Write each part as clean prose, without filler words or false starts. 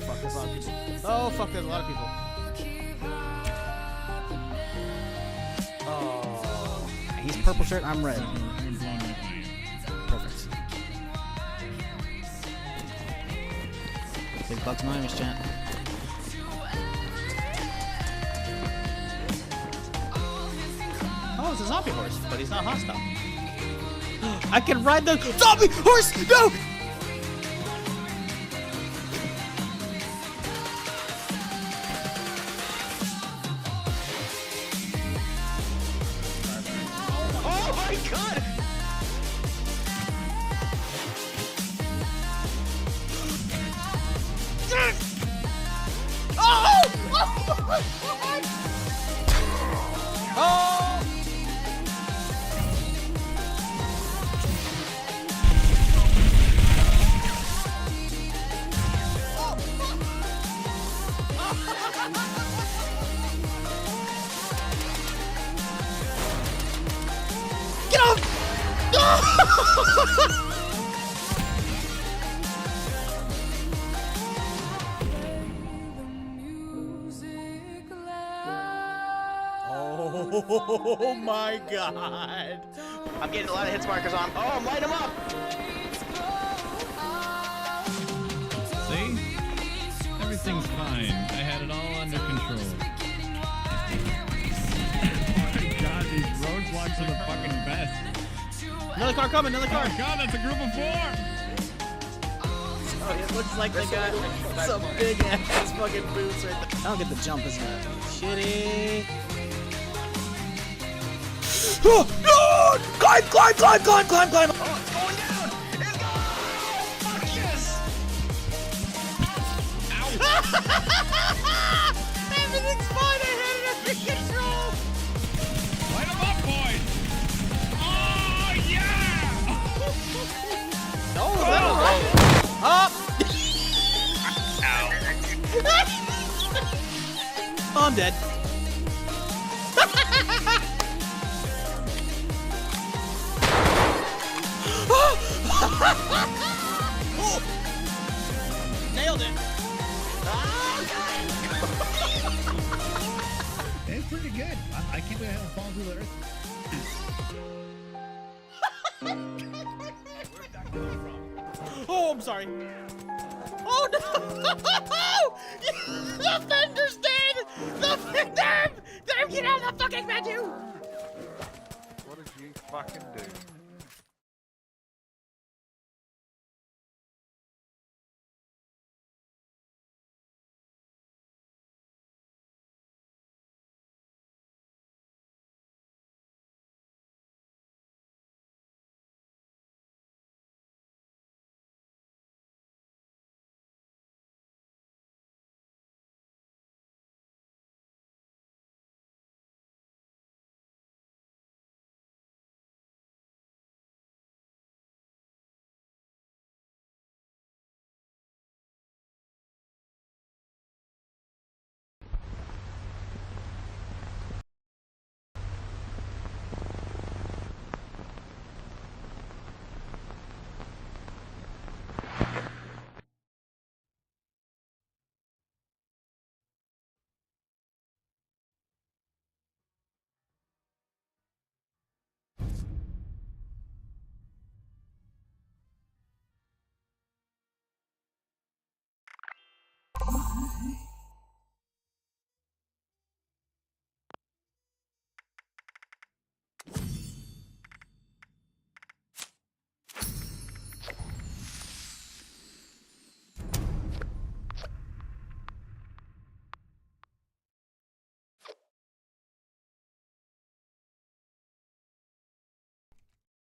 Oh fuck, there's a lot of people. Oh fuck, there's a lot of people. Oh, he's purple shirt, I'm red. Perfect. Big bucks anonymous, chat. Oh, it's a zombie horse, but he's not hostile. I can ride the zombie horse! No! Oh my god! Oh! Oh! Get off! Oh my god! I'm getting a lot of hits markers on. Oh, I'm lighting them up! See? Everything's fine. I had it all under control. Oh my god, these roadblocks are the fucking best. Another car coming, another car! Oh god, that's a group of 4! Oh, it looks like they got some big ass fucking boots right there. I don't get the jump, isn't it? Shitty. Oh, no! Climb, climb, climb, climb, climb, climb! Oh, it's going down! It's going! Fuck yes! Ow! Everything's fine, I had it under control! Light them up, boys! Oh, yeah! Oh, that was right! Up! Oh, I'm dead. Oh. Nailed it. It's pretty good. I can't believe I haven't fallen through the earth. Where'd that come from? Oh, I'm sorry. Oh no! The fender's dead! The fender! Get out of the fucking menu! What did you fucking do?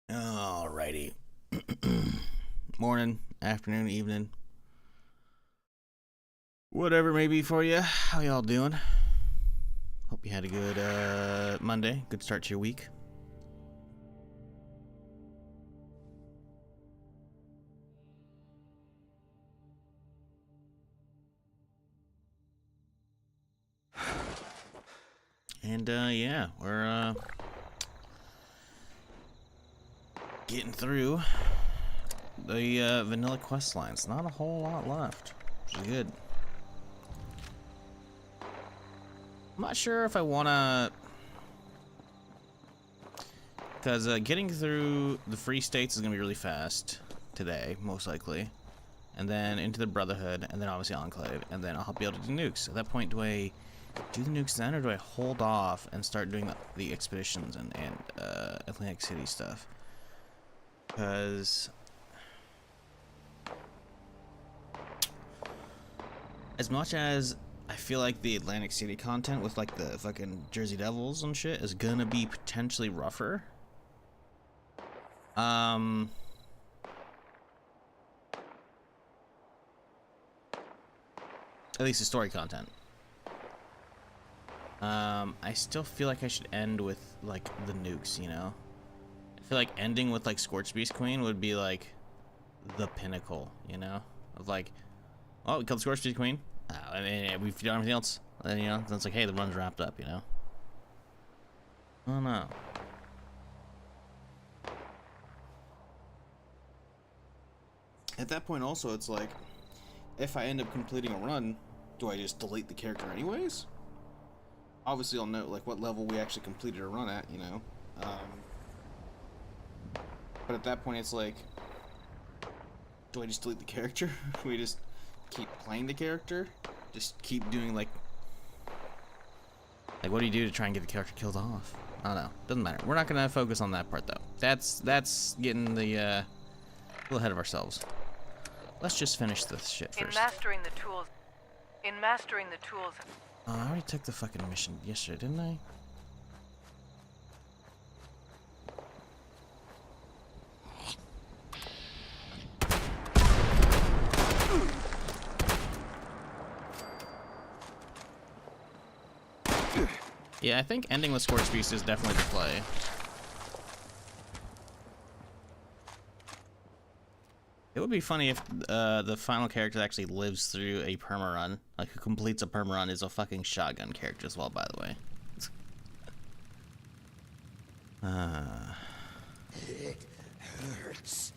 Alrighty. Morning, afternoon, evening. Whatever it may be for you. How y'all doing? Hope you had a good Monday. Good start to your week. And yeah, we're getting through the vanilla quest lines. Not a whole lot left, which is good. I'm not sure if I wanna, because getting through the Free States is gonna be really fast today, most likely, and then into the Brotherhood, and then obviously Enclave, and then I'll be able to do nukes. At that point, do I do the nukes then, or do I hold off and start doing the expeditions and Atlantic City stuff? Because as much as I feel like the Atlantic City content with like the fucking Jersey Devils and shit is gonna be potentially rougher. At least the story content. I still feel like I should end with like the nukes, you know? I feel like ending with like Scorch Beast Queen would be like the pinnacle, you know? Of like, oh, we killed Scorch Beast Queen. I mean, we've done everything else. And, you know, then it's like, hey, the run's wrapped up, you know? I don't know. At that point, also, it's like, if I end up completing a run, do I just delete the character anyways? Obviously, I'll note, like, what level we actually completed a run at, you know? But at that point, it's like, do I just delete the character? Do we just keep playing the character? Just keep doing, like, what do you do to try and get the character killed off? I don't know. Doesn't matter. We're not gonna focus on that part, though. That's getting the, a little ahead of ourselves. Let's just finish this shit first. In mastering the tools. Oh, I already took the fucking mission yesterday, didn't I? Yeah, I think ending with Scorch Beast is definitely the play. It would be funny if the final character actually lives through a perma run. Like, who completes a perma run is a fucking shotgun character as well, by the way. It hurts.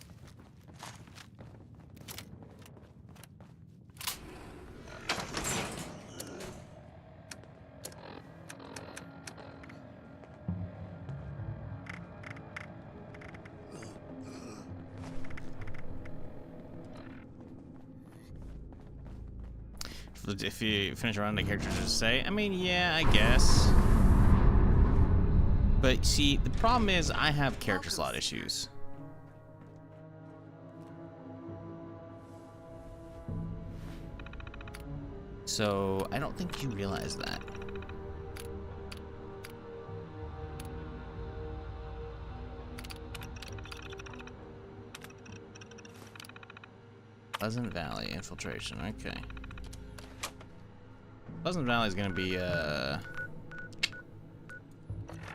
If you finish a run, the character just say, I mean, yeah, I guess. But see, the problem is I have character slot issues. So I don't think you realize that. Pleasant Valley infiltration, okay. Pleasant Valley is gonna be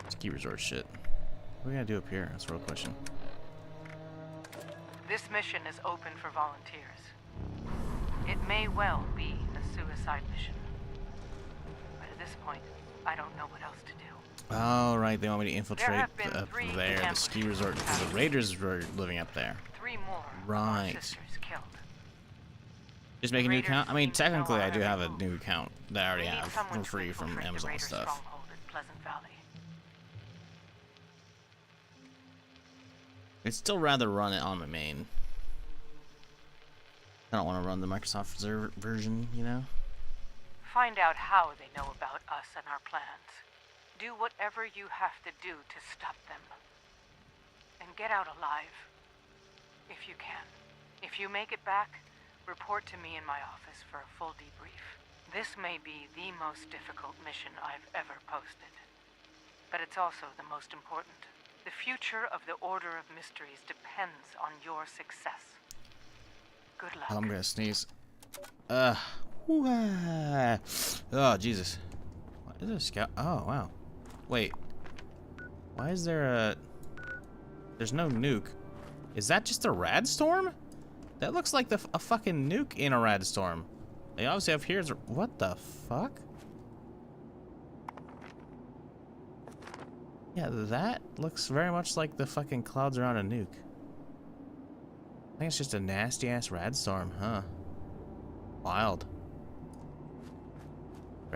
ski resort shit. What are we gonna do up here? That's a real question. This mission is open for volunteers. It may well be a suicide mission. But at this point, I don't know what else to do. Oh, right, they want me to infiltrate have been up 3 there, the ski resort, because the Raiders were living up there. 3 more Right. sisters killed. Just make a new Raiders account? I mean, seem to know technically, I do our have a move. new account that I already We need have someone for to free from infiltrate the Amazon Raider stuff. stronghold in Pleasant Valley. I'd still rather run it on my main. I don't want to run the Microsoft version, you know? Find out how they know about us and our plans. Do whatever you have to do to stop them. And get out alive. If you can. If you make it back, report to me in my office for a full debrief. This may be the most difficult mission I've ever posted. But it's also the most important. The future of the Order of Mysteries depends on your success. Good luck. I'm gonna sneeze. Oh, Jesus. What is a scout? Oh, wow. Wait. Why is there a... There's no nuke. Is that just a rad storm? That looks like a fucking nuke in a rad storm. They obviously have here. What the fuck? Yeah, that looks very much like the fucking clouds around a nuke. I think it's just a nasty ass rad storm, huh? Wild.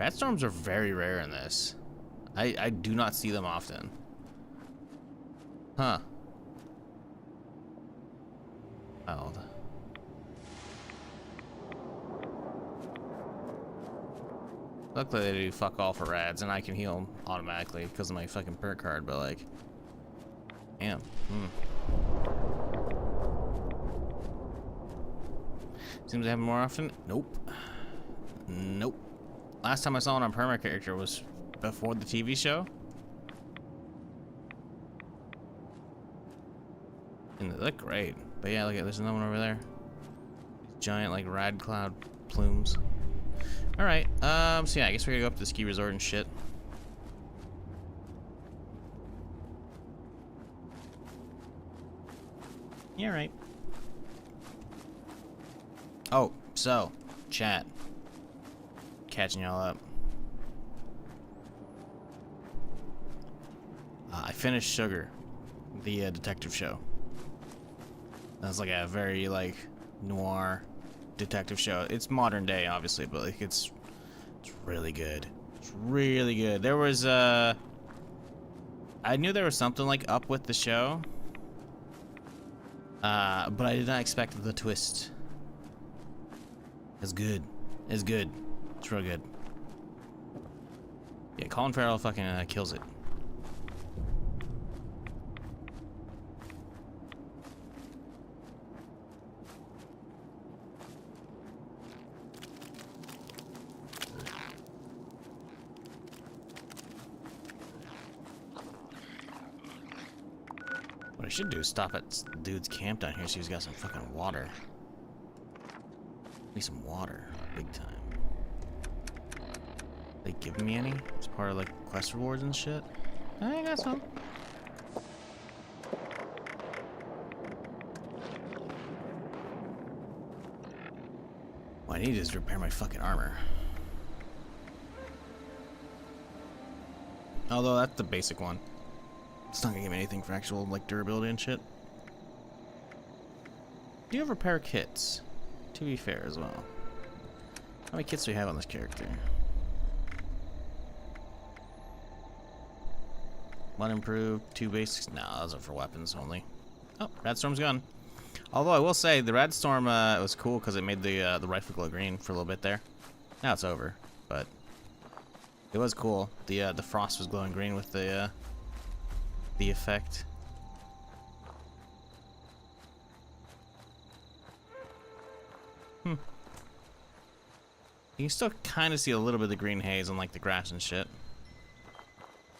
Rat storms are very rare in this. I do not see them often. Huh. Wild. Luckily they do fuck all for rads, and I can heal them automatically because of my fucking perk card, but like... Damn. Seems to happen more often. Nope. Nope. Last time I saw it on Perma character was before the TV show. And they look great. But yeah, look at there's another one over there. Giant like rad cloud plumes. Alright, so yeah, I guess we're gonna go up to the ski resort and shit. Yeah, right. Oh, so, chat. Catching y'all up. I finished Sugar, the detective show. That's like a very like noir detective show. It's modern day, obviously, but like it's really good. It's really good. There was I knew there was something like up with the show, but I did not expect the twist. It's good. It's good. It's real good. Yeah, Colin Farrell fucking kills it. What I should do is stop at dude's camp down here, see if he's got some fucking water. Need some water, big time. They giving me any? It's part of like quest rewards and shit. I got some. What I need is to repair my fucking armor. Although that's the basic one. It's not gonna give me anything for actual like durability and shit. Do you have repair kits? To be fair as well. How many kits do we have on this character? One improved, 2 basics. No, those are for weapons only. Oh, Radstorm's gone. Although I will say the Radstorm was cool because it made the rifle glow green for a little bit there. Now it's over, but it was cool. The frost was glowing green with the effect. You can still kind of see a little bit of the green haze on like the grass and shit.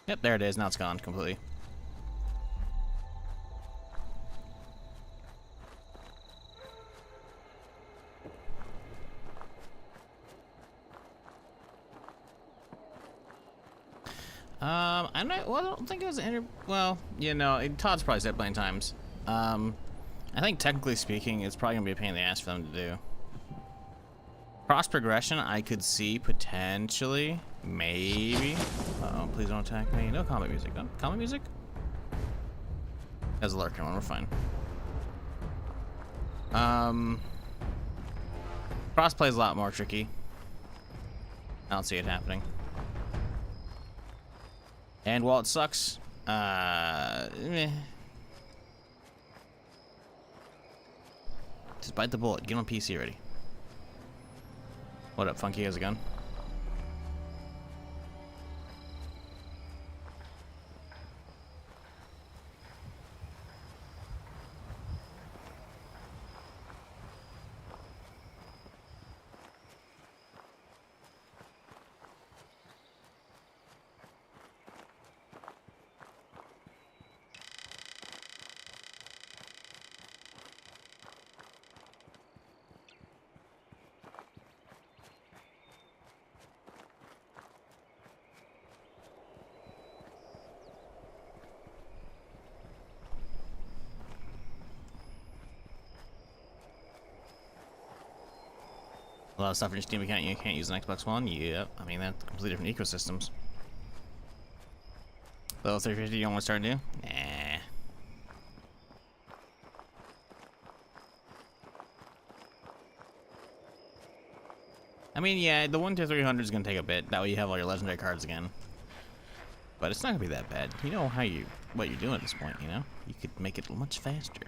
Yep, there it is. Now it's gone completely. I'm not. Well, I don't think it was. Well, you know, Todd's probably said it plenty of times. I think technically speaking, it's probably gonna be a pain in the ass for them to do. Cross progression, I could see potentially, maybe. Uh-oh, please don't attack me. No combat music. No combat music? As a lurker one, we're fine. Crossplay is a lot more tricky. I don't see it happening. And while it sucks, meh. Just bite the bullet. Get on PC already. What up, Funky? How's it going? A lot of stuff in your Steam account you can't use an Xbox One. Yep, I mean that's completely different ecosystems. Level 350 you don't want to start new? Nah. I mean, yeah, the 1 to 300 is gonna take a bit. That way you have all your legendary cards again. But it's not gonna be that bad. You know what you're doing at this point. You know, you could make it much faster.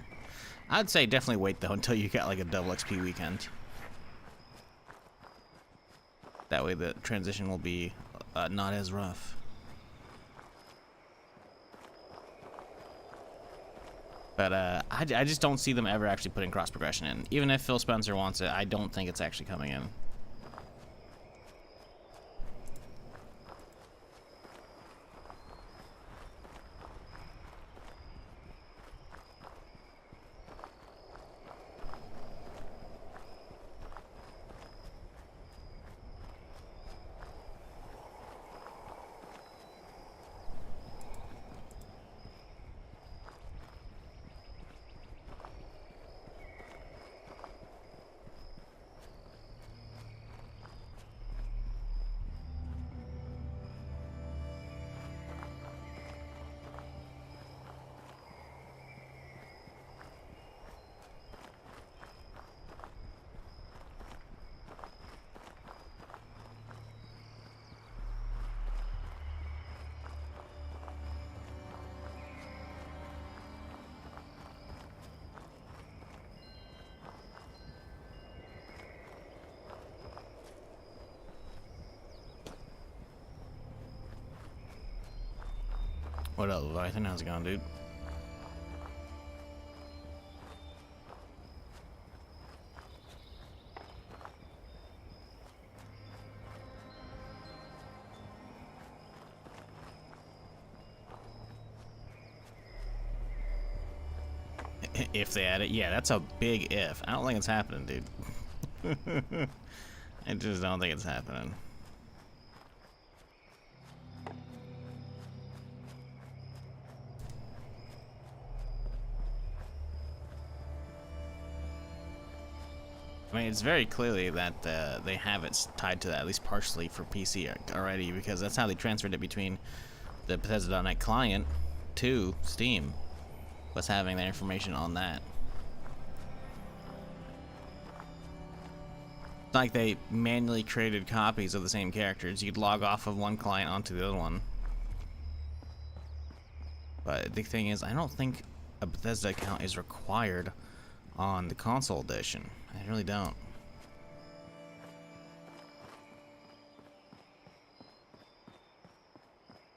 I'd say definitely wait though until you got like a double XP weekend. That way the transition will be not as rough. But I just don't see them ever actually putting cross progression in. Even if Phil Spencer wants it, I don't think it's actually coming in. What up, Leviathan? How's it going, dude? If they add it, yeah, that's a big if. I don't think it's happening, dude. I just don't think it's happening. I mean, it's very clearly that they have it tied to that, at least partially for PC already, because that's how they transferred it between the Bethesda.net client to Steam, was having that information on that. It's like they manually created copies of the same characters. You'd log off of one client onto the other one. But the thing is, I don't think a Bethesda account is required on the console edition. I really don't.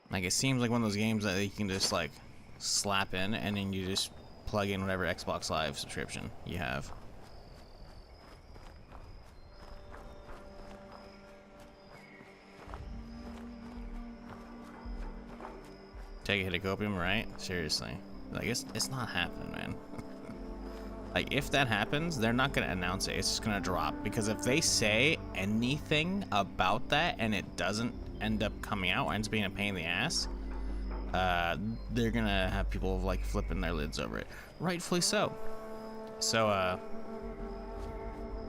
Like, it seems like one of those games that you can just like slap in and then you just plug in whatever Xbox Live subscription you have. Take a hit of copium, right? Seriously. Like, it's not happening, man. Like, if that happens, they're not gonna announce it. It's just gonna drop. Because if they say anything about that and it doesn't end up coming out, ends up being a pain in the ass, they're gonna have people like flipping their lids over it. Rightfully so. So,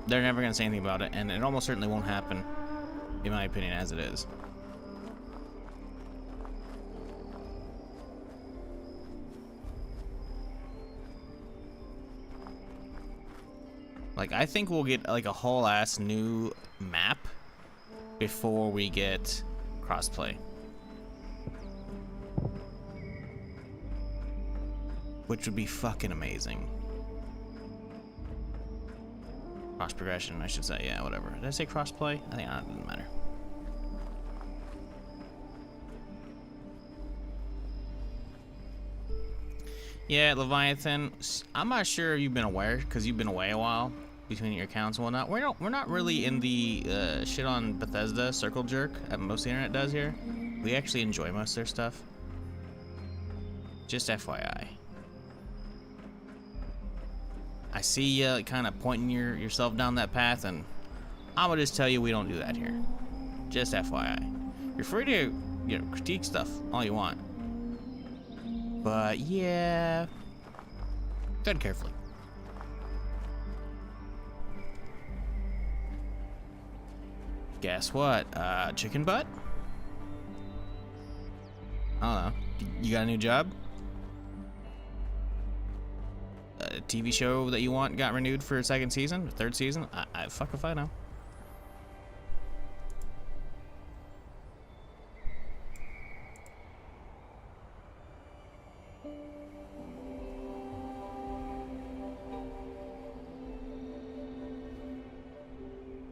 they're never gonna say anything about it, and it almost certainly won't happen, in my opinion, as it is. Like, I think we'll get like a whole ass new map before we get crossplay. Which would be fucking amazing. Cross progression, I should say. Yeah, whatever. Did I say crossplay? I think it doesn't matter. Yeah, Leviathan, I'm not sure if you've been aware, because you've been away a while between your accounts and whatnot. We're not really in the shit on Bethesda circle jerk that most of the internet does here. We actually enjoy most of their stuff. Just FYI. I see you kind of pointing yourself down that path, and I'm gonna just tell you we don't do that here. Just FYI. You're free to, you know, critique stuff all you want. But yeah, tread carefully. Guess what? Chicken butt? I don't know. You got a new job? A TV show that you want got renewed for a second season, a third season? I fuck if I know.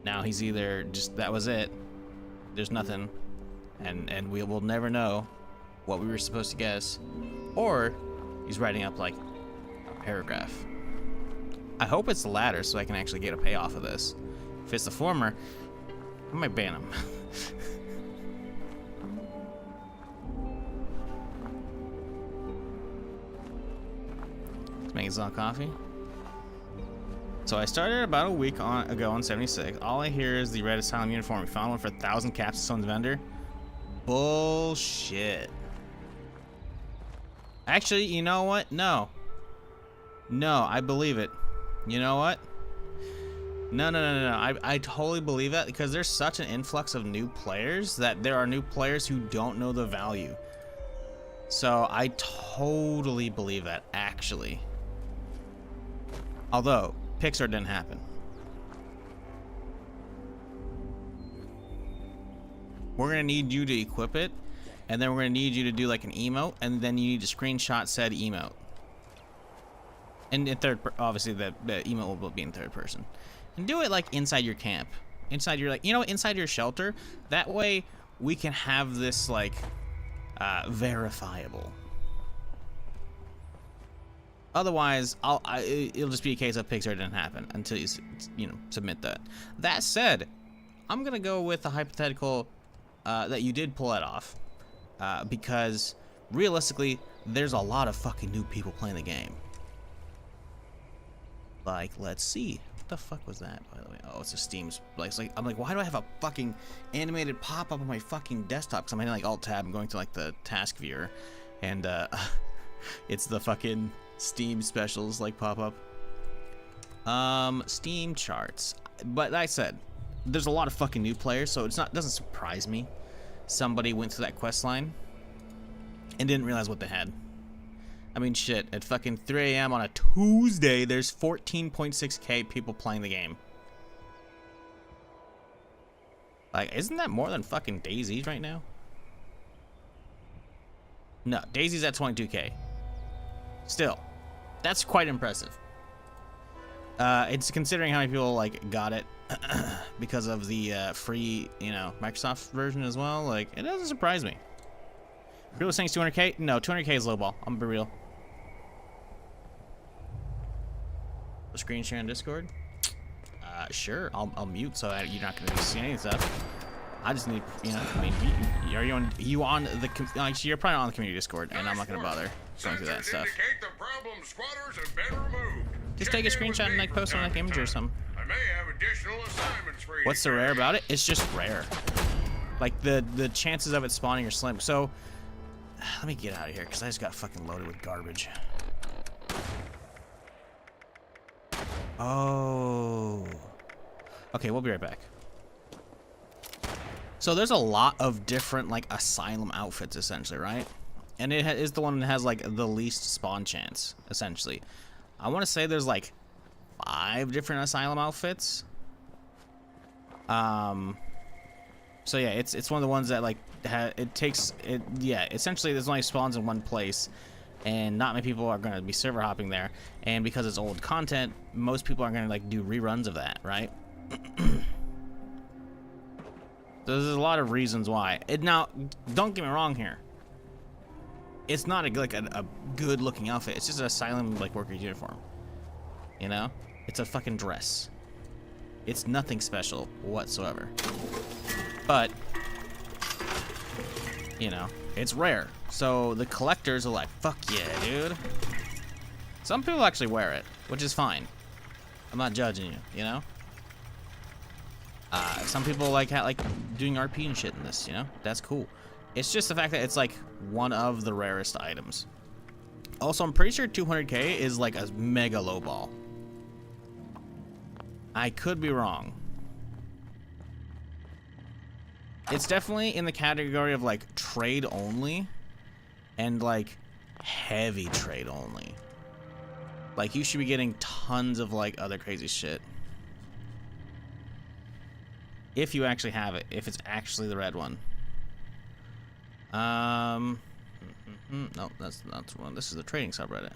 Now he's either just, that was it, there's nothing, and we will never know what we were supposed to guess, or he's writing up like a paragraph. I hope it's the latter so I can actually get a payoff of this. If it's the former, I might ban him. Let's make his own coffee. So I started about a week ago on 76. All I hear is the red asylum uniform. We found one for 1,000 caps at someone's vendor. Bullshit. Actually, you know what? No. No, I believe it. You know what? No. I totally believe that because there's such an influx of new players that there are new players who don't know the value. So I totally believe that, actually. Although, Pixar didn't happen. We're gonna need you to equip it, and then we're gonna need you to do like an emote, and then you need to screenshot said emote. And in obviously the emote will be in third person. And do it like inside your camp, inside your inside your shelter. That way we can have this like verifiable. Otherwise, it'll just be a case of Pixar didn't happen until you submit that. That said, I'm gonna go with the hypothetical that you did pull it off, because realistically, there's a lot of fucking new people playing the game. Like, let's see, what the fuck was that, by the way? Oh, it's a Steam's. Like, I'm like, why do I have a fucking animated pop-up on my fucking desktop? Because I'm hitting like Alt-Tab and going to like the task viewer, and it's the fucking Steam specials like pop up. Steam charts. But like I said, there's a lot of fucking new players, so doesn't surprise me somebody went through that quest line and didn't realize what they had. I mean, shit, at fucking 3 a.m. on a Tuesday, there's 14.6k people playing the game. Like, isn't that more than fucking Daisy's right now? No, Daisy's at 22k. Still, that's quite impressive. It's considering how many people like got it because of the free, Microsoft version as well. Like, it doesn't surprise me. Real saying 200k? No, 200k is lowball. I'm gonna be real. A screen share on Discord? Sure. I'll mute so that you're not gonna see any stuff. I just need, I mean, you're on the, you're probably on the community Discord, and I'm not gonna bother going through that stuff. Just take a screenshot and like post on like image or something. I may have additional assignments for you. What's so rare about it? It's just rare. Like the chances of it spawning are slim. So let me get out of here because I just got fucking loaded with garbage. Oh. Okay, we'll be right back. So there's a lot of different like asylum outfits essentially, right? And it is the one that has like the least spawn chance essentially. I want to say there's like 5 different asylum outfits. So yeah, it's one of the ones that like essentially there's only spawns in one place, and not many people are going to be server hopping there, and because it's old content, most people are going to like do reruns of that, right? There's a lot of reasons why. Now, don't get me wrong here. It's not a good looking outfit. It's just an asylum like worker's uniform. It's a fucking dress. It's nothing special whatsoever. But it's rare. So the collectors are like, fuck yeah, dude. Some people actually wear it, which is fine. I'm not judging you, Some people like doing RP and shit in this, That's cool. It's just the fact that it's like one of the rarest items. Also, I'm pretty sure 200k is like a mega low ball. I could be wrong. It's definitely in the category of like trade only and like heavy trade only. Like you should be getting tons of like other crazy shit. If you actually have it, if it's actually the red one. No, that's one. This is the trading subreddit.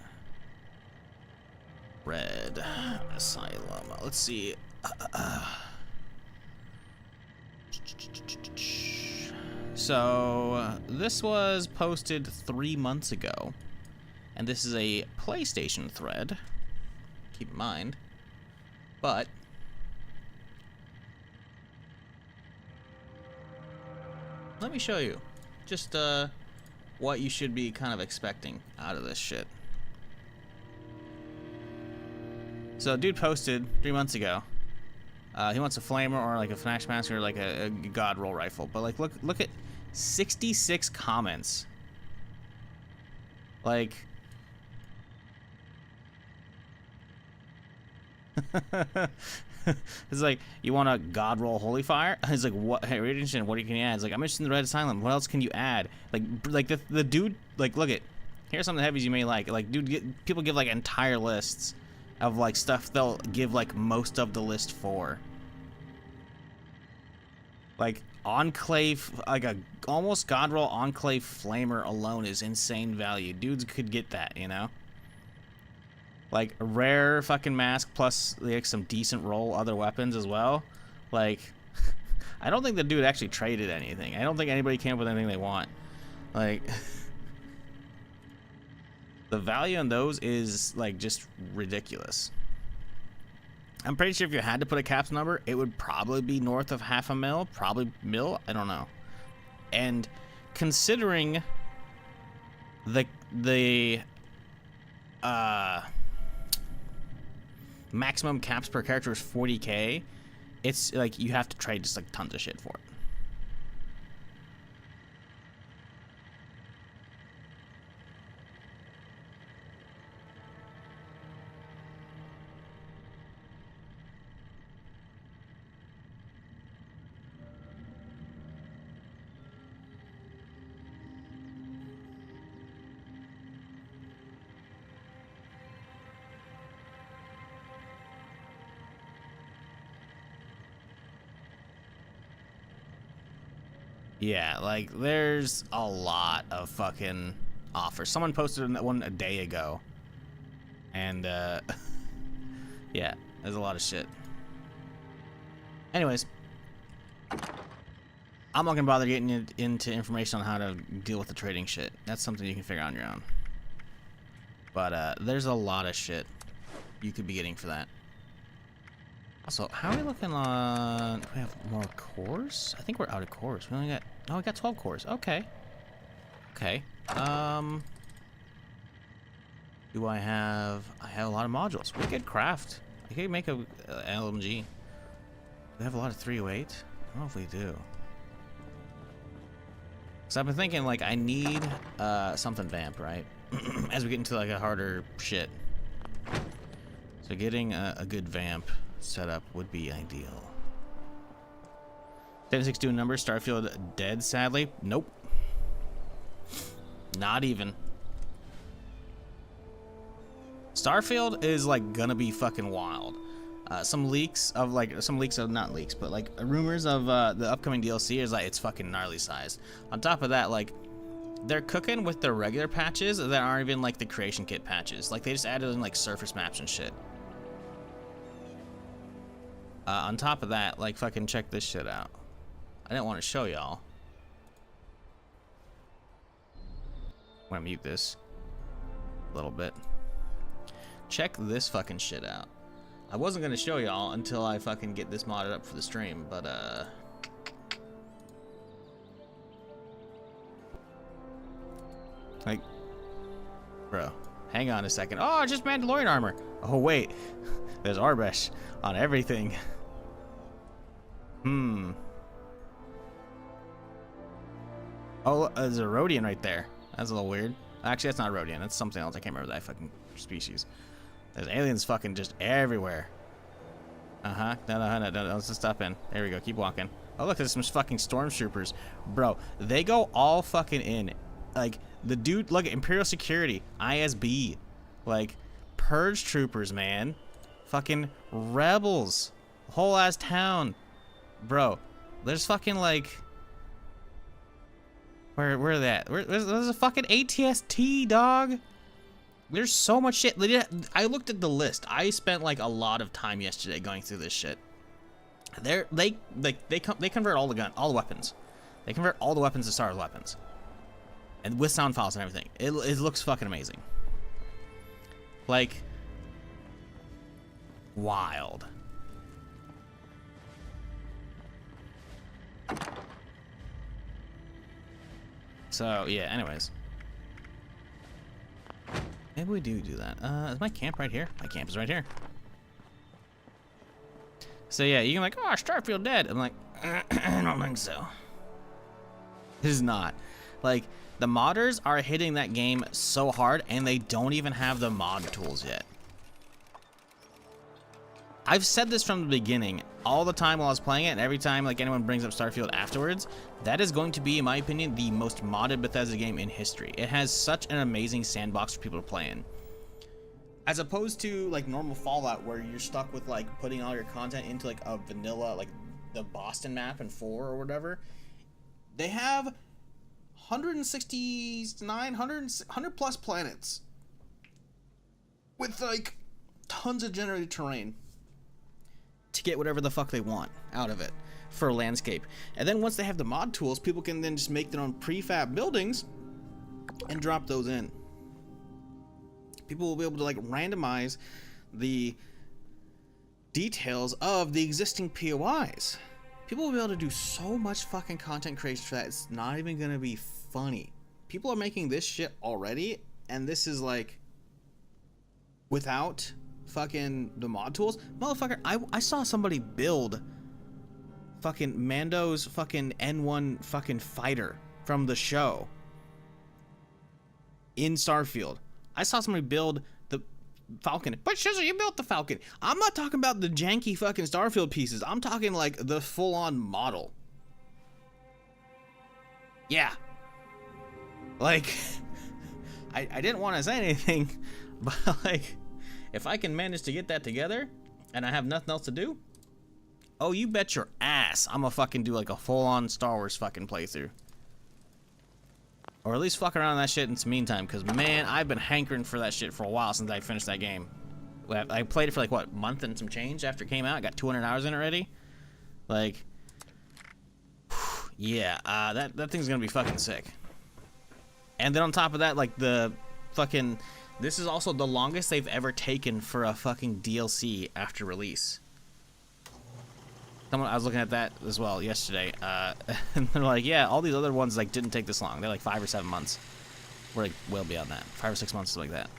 Red Asylum. Let's see. So this was posted 3 months ago, and this is a PlayStation thread. Keep in mind, but let me show you just what you should be kind of expecting out of this shit. So dude posted 3 months ago. He wants a flamer or like a Fnash mask or like a god roll rifle. But like look at 66 comments. Like it's like, you want a god roll holy fire? He's like, what? Hey, Radiation, what can you add? It's like, I'm interested in the Red Asylum. What else can you add? Like the dude, like, look at, here's some of the heavies you may like. Like, dude, people give like entire lists of like stuff they'll give like most of the list for. Like Enclave, like a almost god roll Enclave flamer alone is insane value. Dudes could get that, you know? Like a rare fucking mask plus like some decent roll other weapons as well. Like I don't think the dude actually traded anything. I don't think anybody came up with anything they want. Like the value on those is like just ridiculous. I'm pretty sure if you had to put a caps number, it would probably be north of $500,000, probably mil, I don't know. And considering the maximum caps per character is 40k, it's like you have to trade just like tons of shit for it. Yeah, like there's a lot of fucking offers. Someone posted one a day ago, and yeah, there's a lot of shit. Anyways, I'm not gonna bother getting into information on how to deal with the trading shit. That's something you can figure out on your own. But there's a lot of shit you could be getting for that. Also, how are we looking on... Do we have more cores? I think we're out of cores. We only got... Oh, we got 12 cores. Okay. Okay. Do I have... I have a lot of modules. We could craft. I could make a LMG. We have a lot of 308. I don't know if we do. So I've been thinking, like, I need something vamp, right? As we get into, like, a harder shit. So getting a good vamp setup would be ideal. 76 doing numbers. Starfield dead, sadly. Nope. Not even. Starfield is like gonna be fucking wild. Some leaks of not leaks, but like rumors of the upcoming DLC is like it's fucking gnarly sized. On top of that, like they're cooking with their regular patches that aren't even like the creation kit patches. Like they just added in like surface maps and shit. On top of that, like, fucking check this shit out. I didn't want to show y'all. I'm gonna mute this a little bit. Check this fucking shit out. I wasn't gonna show y'all until I fucking get this modded up for the stream, but like, bro, hang on a second. Oh, just Mandalorian armor. Oh wait, there's Arbesh on everything. Oh, there's a Rhodian right there. That's a little weird. Actually, that's not a Rhodian. That's something else. I can't remember that fucking species. There's aliens fucking just everywhere. No, let's just stop in. There we go. Keep walking. Oh, look, there's some fucking stormtroopers. Bro, they go all fucking in. Like, the dude, look at Imperial Security, ISB. Like, Purge troopers, man. Fucking rebels. Whole ass town. Bro, there's fucking like... Where are they at? There's a fucking ATST, dog. There's so much shit. I looked at the list. I spent like a lot of time yesterday going through this shit. They convert all the weapons. They convert all the weapons to Star Wars weapons. And with sound files and everything. It looks fucking amazing. Like, wild. So, yeah, anyways. Maybe we do that. Is my camp right here? My camp is right here. So, yeah, you can like, oh, Starfield dead. I'm like, I don't think so. This is not. Like, the modders are hitting that game so hard, and they don't even have the mod tools yet. I've said this from the beginning, all the time while I was playing it, and every time like anyone brings up Starfield afterwards, that is going to be, in my opinion, the most modded Bethesda game in history. It has such an amazing sandbox for people to play in. As opposed to like normal Fallout, where you're stuck with like putting all your content into like a vanilla, like the Boston map in 4 or whatever. They have 169, 100 plus planets with like tons of generated terrain to get whatever the fuck they want out of it for a landscape. And then once they have the mod tools, people can then just make their own prefab buildings and drop those in. People will be able to like randomize the details of the existing POIs. People will be able to do so much fucking content creation for that. It's not even gonna be funny. People are making this shit already, and this is like without fucking the mod tools. Motherfucker, I saw somebody build fucking Mando's fucking N1 fucking fighter from the show in Starfield. I saw somebody build the Falcon. But Shizzle, you built the Falcon. I'm not talking about the janky fucking Starfield pieces. I'm talking like the full-on model. Yeah. Like, I didn't want to say anything, but like, if I can manage to get that together and I have nothing else to do, oh, you bet your ass I'm gonna fucking do like a full-on Star Wars fucking playthrough. Or at least fuck around on that shit in the meantime, because man, I've been hankering for that shit for a while since I finished that game. I played it for like, what, month and some change after it came out. I got 200 hours in it already. Like, yeah, that thing's gonna be fucking sick. And then on top of that, like the fucking... This is also the longest they've ever taken for a fucking DLC after release. I was looking at that as well yesterday, and they're like, yeah, all these other ones like didn't take this long. They're like 5 or 7 months. We're like well beyond that, 5 or 6 months, something like that.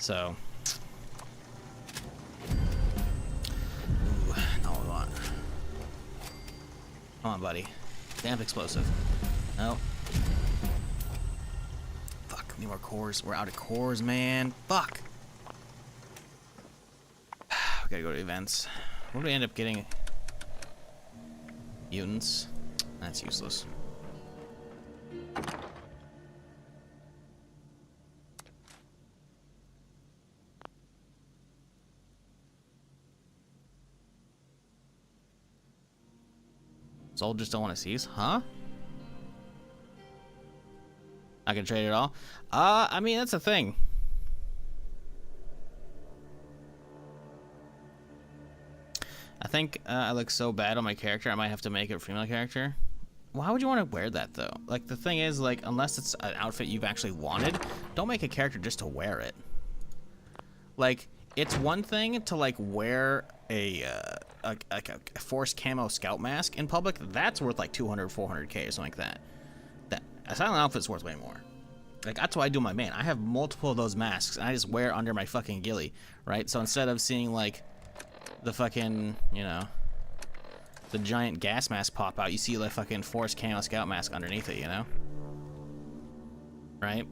So, ooh, not what we want. Come on, buddy. Damn explosive. No. Fuck. Need more cores. We're out of cores, man. Fuck. We gotta go to events. What do we end up getting? Mutants. That's useless. Soldiers don't want to seize? Huh? I can trade it all? I mean, that's a thing. I think I look so bad on my character, I might have to make it a female character. Why would you want to wear that, though? Like, the thing is, like, unless it's an outfit you've actually wanted, don't make a character just to wear it. Like, it's one thing to, like, wear a forced camo scout mask in public. That's worth, like, 200, 400k or something like that. A silent outfit's worth way more. Like, that's what I do with my man. I have multiple of those masks, and I just wear under my fucking ghillie, right? So instead of seeing, like, the fucking, you know, the giant gas mask pop out, you see the fucking forced camo scout mask underneath it, you know? Right?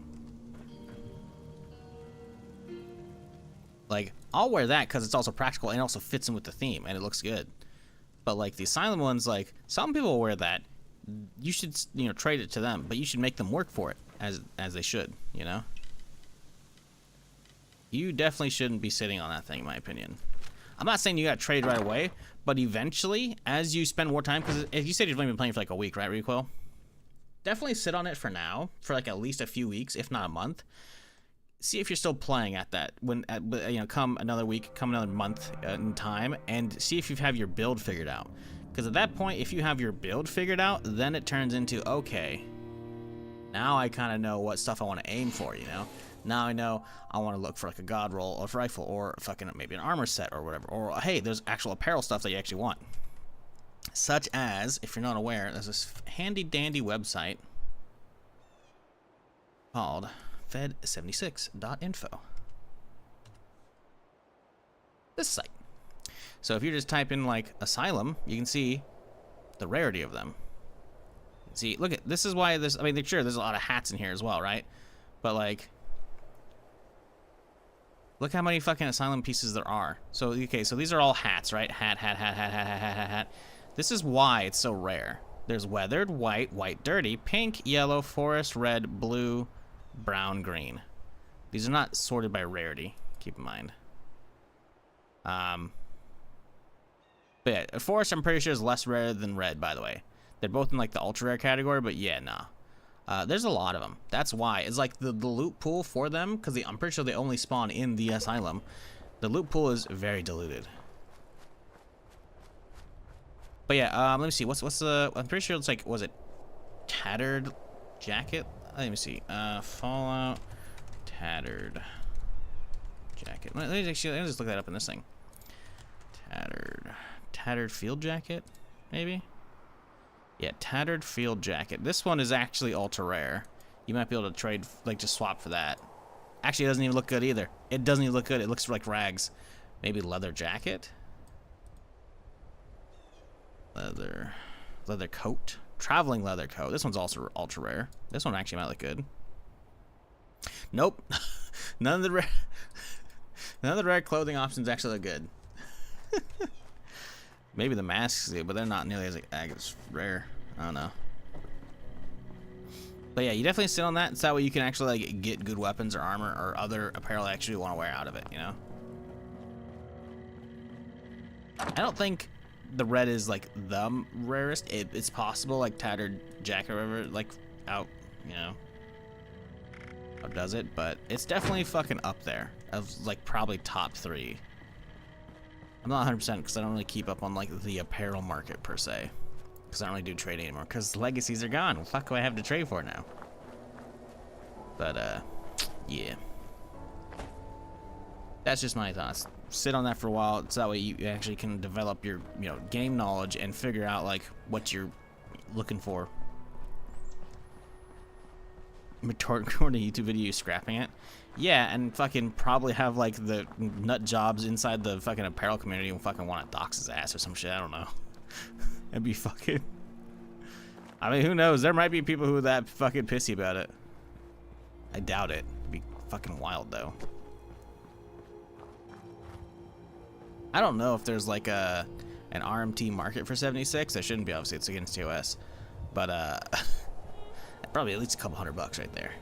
Like, I'll wear that because it's also practical and it also fits in with the theme and it looks good. But like the asylum ones, like, some people will wear that. You should, you know, trade it to them, but you should make them work for it as they should, you know? You definitely shouldn't be sitting on that thing, in my opinion. I'm not saying you gotta trade right away, but eventually, as you spend more time, because you said you've only been playing for like a week, right, Recoil? Definitely sit on it for now, for like at least a few weeks, if not a month. See if you're still playing at that, you know, come another week, come another month in time, and see if you have your build figured out. Because at that point, if you have your build figured out, then it turns into, okay, now I kind of know what stuff I want to aim for, you know? Now I know I want to look for like a god roll or a rifle or fucking maybe an armor set or whatever. Or, hey, there's actual apparel stuff that you actually want. Such as, if you're not aware, there's this handy dandy website called fed76.info. This site. So if you just type in like asylum, you can see the rarity of them. See, look at this is why this. I mean, sure, there's a lot of hats in here as well, right? But like, look how many fucking asylum pieces there are. So okay, so these are all hats, right? Hat. This is why it's so rare. There's weathered, white, white dirty, pink, yellow, forest, red, blue, brown, green. These are not sorted by rarity. Keep in mind. But yeah, forest I'm pretty sure is less rare than red, by the way. They're both in like the ultra rare category, but yeah, nah. There's a lot of them. That's why it's like the loot pool for them, because I'm pretty sure they only spawn in the asylum. The loot pool is very diluted. But yeah, let me see. What's the? I'm pretty sure it's like, was it tattered jacket? Let me see. Fallout tattered jacket. Let me just look that up in this thing. Tattered field jacket, maybe. Yeah, tattered field jacket. This one is actually ultra rare. You might be able to trade, like, just swap for that. Actually, it doesn't even look good either. It doesn't even look good. It looks like rags. Maybe leather jacket. Leather coat. Traveling leather coat. This one's also ultra rare. This one actually might look good. Nope. None of the rare clothing options actually look good. Maybe the masks do, but they're not nearly as rare. I don't know. But yeah, you definitely sit on that. It's that way you can actually like get good weapons or armor or other apparel that actually want to wear out of it, you know? I don't think the red is like the rarest. It's possible, like tattered jacket or whatever, like out, you know, does it, but it's definitely fucking up there of like probably top 3. I'm not 100% because I don't really keep up on like the apparel market per se, because I don't really do trade anymore because legacies are gone. What the fuck do I have to trade for now? But yeah, that's just my thoughts. Sit on that for a while, so that way you actually can develop your, you know, game knowledge and figure out like what you're looking for. Record a YouTube video scrapping it. Yeah, and fucking probably have like the nut jobs inside the fucking apparel community and fucking want to dox his ass or some shit. I don't know. It'd be fucking. I mean, who knows? There might be people who are that fucking pissy about it. I doubt it. It'd be fucking wild though. I don't know if there's like an RMT market for 76. There shouldn't be, obviously. It's against TOS, but probably at least a couple $100 right there.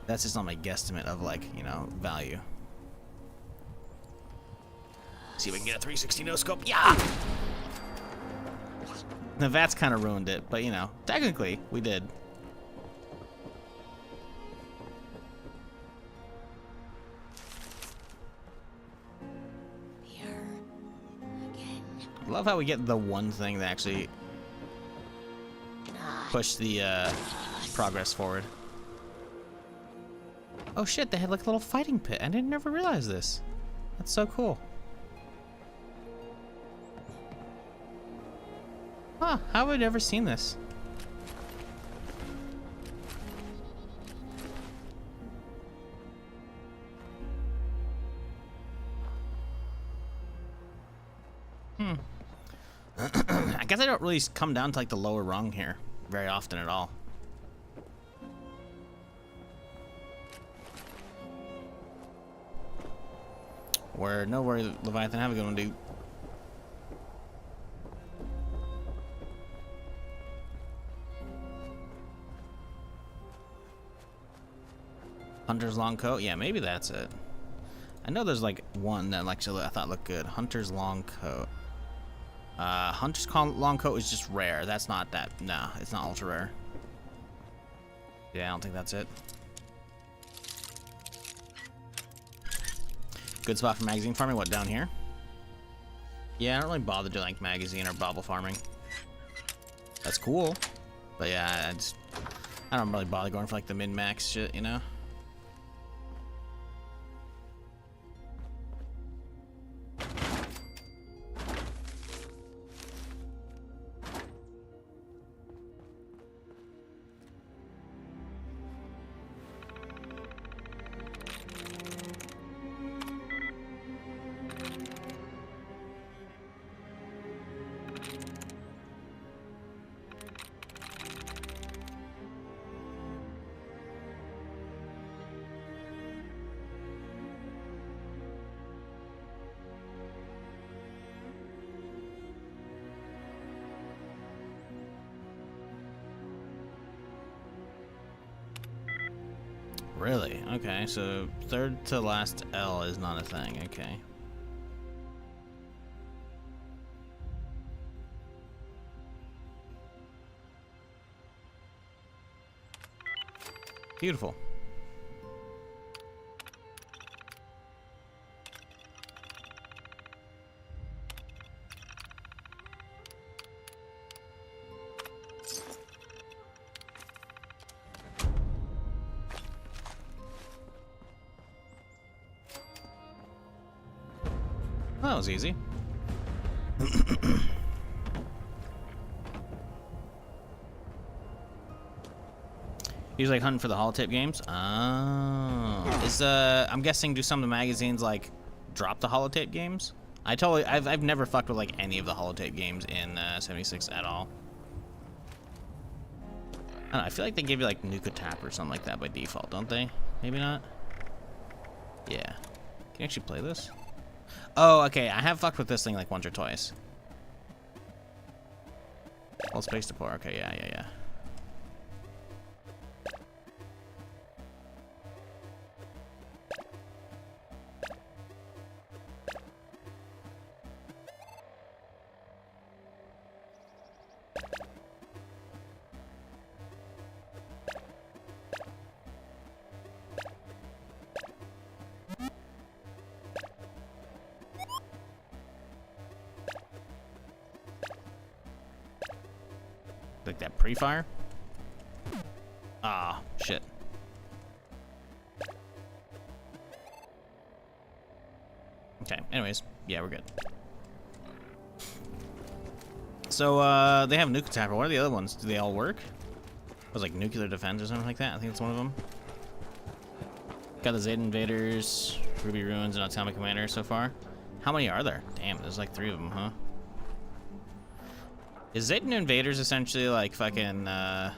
That's just not my guesstimate of like, you know, value. See if we can get a 360 no scope. Yeah. The VATS kind of ruined it, but you know, technically we did. Love how we get the one thing that actually push the progress forward. Oh shit, they had like a little fighting pit. I didn't never realize this. That's so cool. Huh, how have I never seen this? I guess I don't really come down to like the lower rung here very often at all. Where no worry, Leviathan, have a good one, dude. Hunter's long coat, yeah, maybe that's it. I know there's like one that actually I thought looked good. Hunter's long coat. Hunter's long coat is just rare. That's not that. No, it's not ultra rare. Yeah, I don't think that's it. Good spot for magazine farming. What, down here? Yeah, I don't really bother doing like magazine or bobble farming. That's cool, but yeah, I don't really bother going for like the min-max shit, you know? Really? Okay, so third to last L is not a thing. Okay. Beautiful. Well, that was easy. He's like hunting for the holotape games. Oh, I'm guessing, do some of the magazines like drop the holotape games? I've never fucked with like any of the holotape games in 76 at all. I don't know, I feel like they give you like Nuka Tap or something like that by default, don't they? Maybe not. Yeah. Can you actually play this? Oh, okay. I have fucked with this thing like once or twice. Hold space to pour. Okay, yeah. Like that pre-fire? Ah, shit. Okay, anyways, yeah, we're good. So, they have Nuka Tapper. What are the other ones? Do they all work? It was like Nuclear Defense or something like that. I think that's one of them. Got the Zeta Invaders, Ruby Ruins, and Atomic Commander so far. How many are there? Damn, there's like 3 of them, huh? Is Zeta Invaders essentially like fucking, God,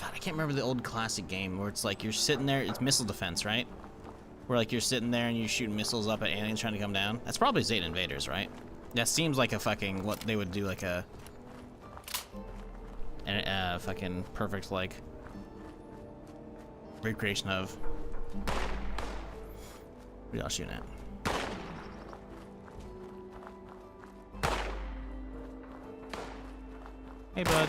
I can't remember the old classic game where it's like you're sitting there, it's missile defense, right? Where like you're sitting there and you're shooting missiles up at aliens trying to come down. That's probably Zeta Invaders, right? That seems like a fucking, what they would do, like a fucking perfect, like, recreation of. What y'all shooting at? Hey, bud.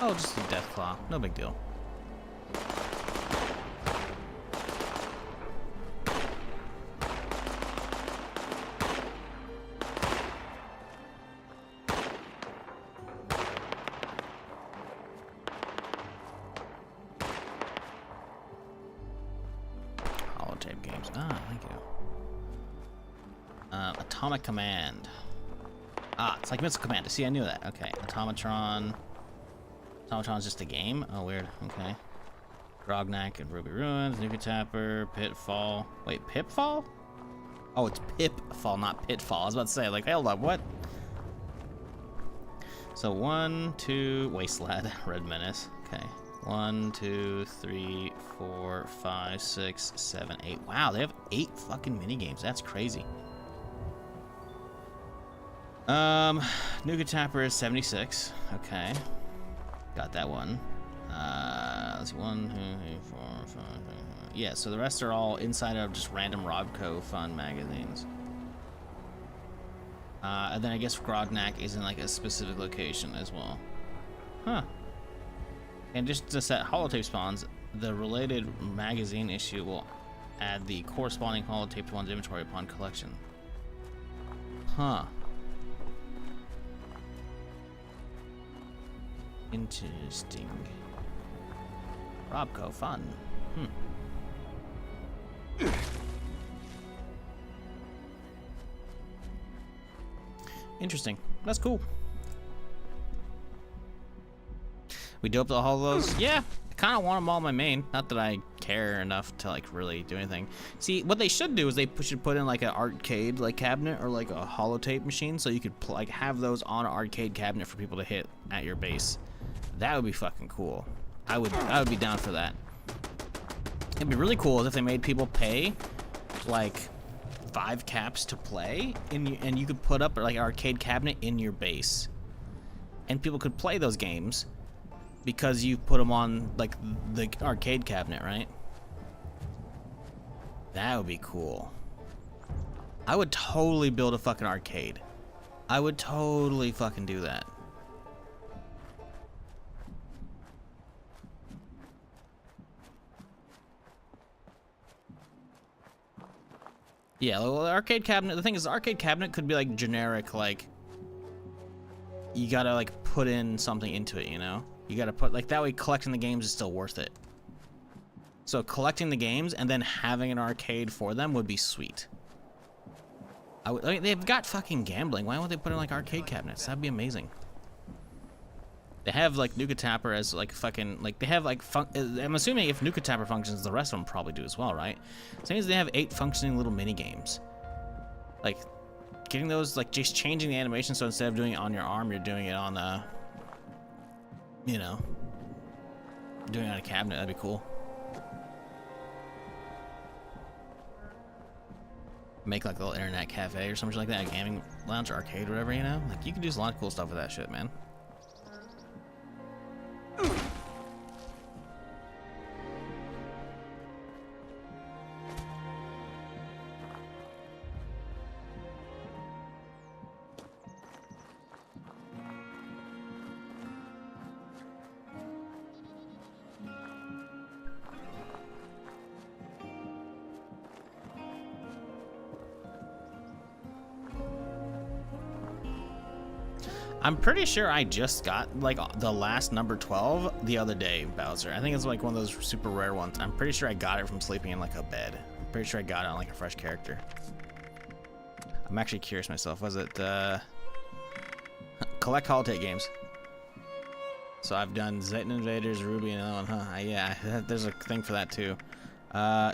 Oh, just a death claw. No big deal. Holotape games. Ah, thank you. Atomic Command. Ah, it's like Missile Command. See, I knew that. Okay. Automatron. Automatron's just a game? Oh, weird. Okay. Grognak and Ruby Ruins. Nuka Tapper. Pitfall. Wait, Pitfall? Oh, it's Pipfall, not Pitfall. I was about to say, like, hold up, what? So 1, 2, Wasteland, Red Menace. Okay. 1, 2, 3, 4, 5, 6, 7, 8. Wow, they have 8 fucking minigames. That's crazy. Nuka Tapper is 76. Okay. Got that one. Let's see. 1, 2, 3, 4, 5, 6, 7. Yeah, so the rest are all inside of just random Robco fun magazines. And then I guess Grognak is in like a specific location as well. Huh. And just to set holotape spawns, the related magazine issue will add the corresponding holotape to one's inventory upon collection. Huh. Interesting. Robco, fun. Interesting. That's cool. We doped all those. Yeah, I kind of want them all in my main. Not that I care enough to like really do anything. See, what they should do is they should put in like an arcade like cabinet or like a holotape machine, so you could like have those on an arcade cabinet for people to hit at your base. That would be fucking cool. I would be down for that. It'd be really cool if they made people pay like 5 caps to play, and you could put up like an arcade cabinet in your base, and people could play those games because you put them on like the arcade cabinet, right? That would be cool. I would totally build a fucking arcade. I would totally fucking do that. Yeah, well, the arcade cabinet, the thing is, the arcade cabinet could be like generic, like, you gotta like put in something into it, you know? You gotta put, like, that way collecting the games is still worth it. So collecting the games and then having an arcade for them would be sweet. I mean, they've got fucking gambling. Why won't they put in like arcade cabinets? That'd be amazing. They have like Nuka Tapper as like fucking, like they have like, I'm assuming if Nuka Tapper functions, the rest of them probably do as well, right? So means they have 8 functioning little mini games. Like getting those, like just changing the animation, so instead of doing it on your arm, you're doing it on you know, doing it on a cabinet. That'd be cool. Make like a little internet cafe or something like that, a gaming lounge or arcade or whatever, you know? Like you can do a lot of cool stuff with that shit, man. I'm pretty sure I just got like the last number 12 the other day, Bowser. I think it's like one of those super rare ones. I'm pretty sure I got it from sleeping in like a bed. I'm pretty sure I got it on like a fresh character. I'm actually curious myself. Was it collect holotape games? So I've done Zetan Invaders, Ruby, and another one, huh? Yeah, there's a thing for that too.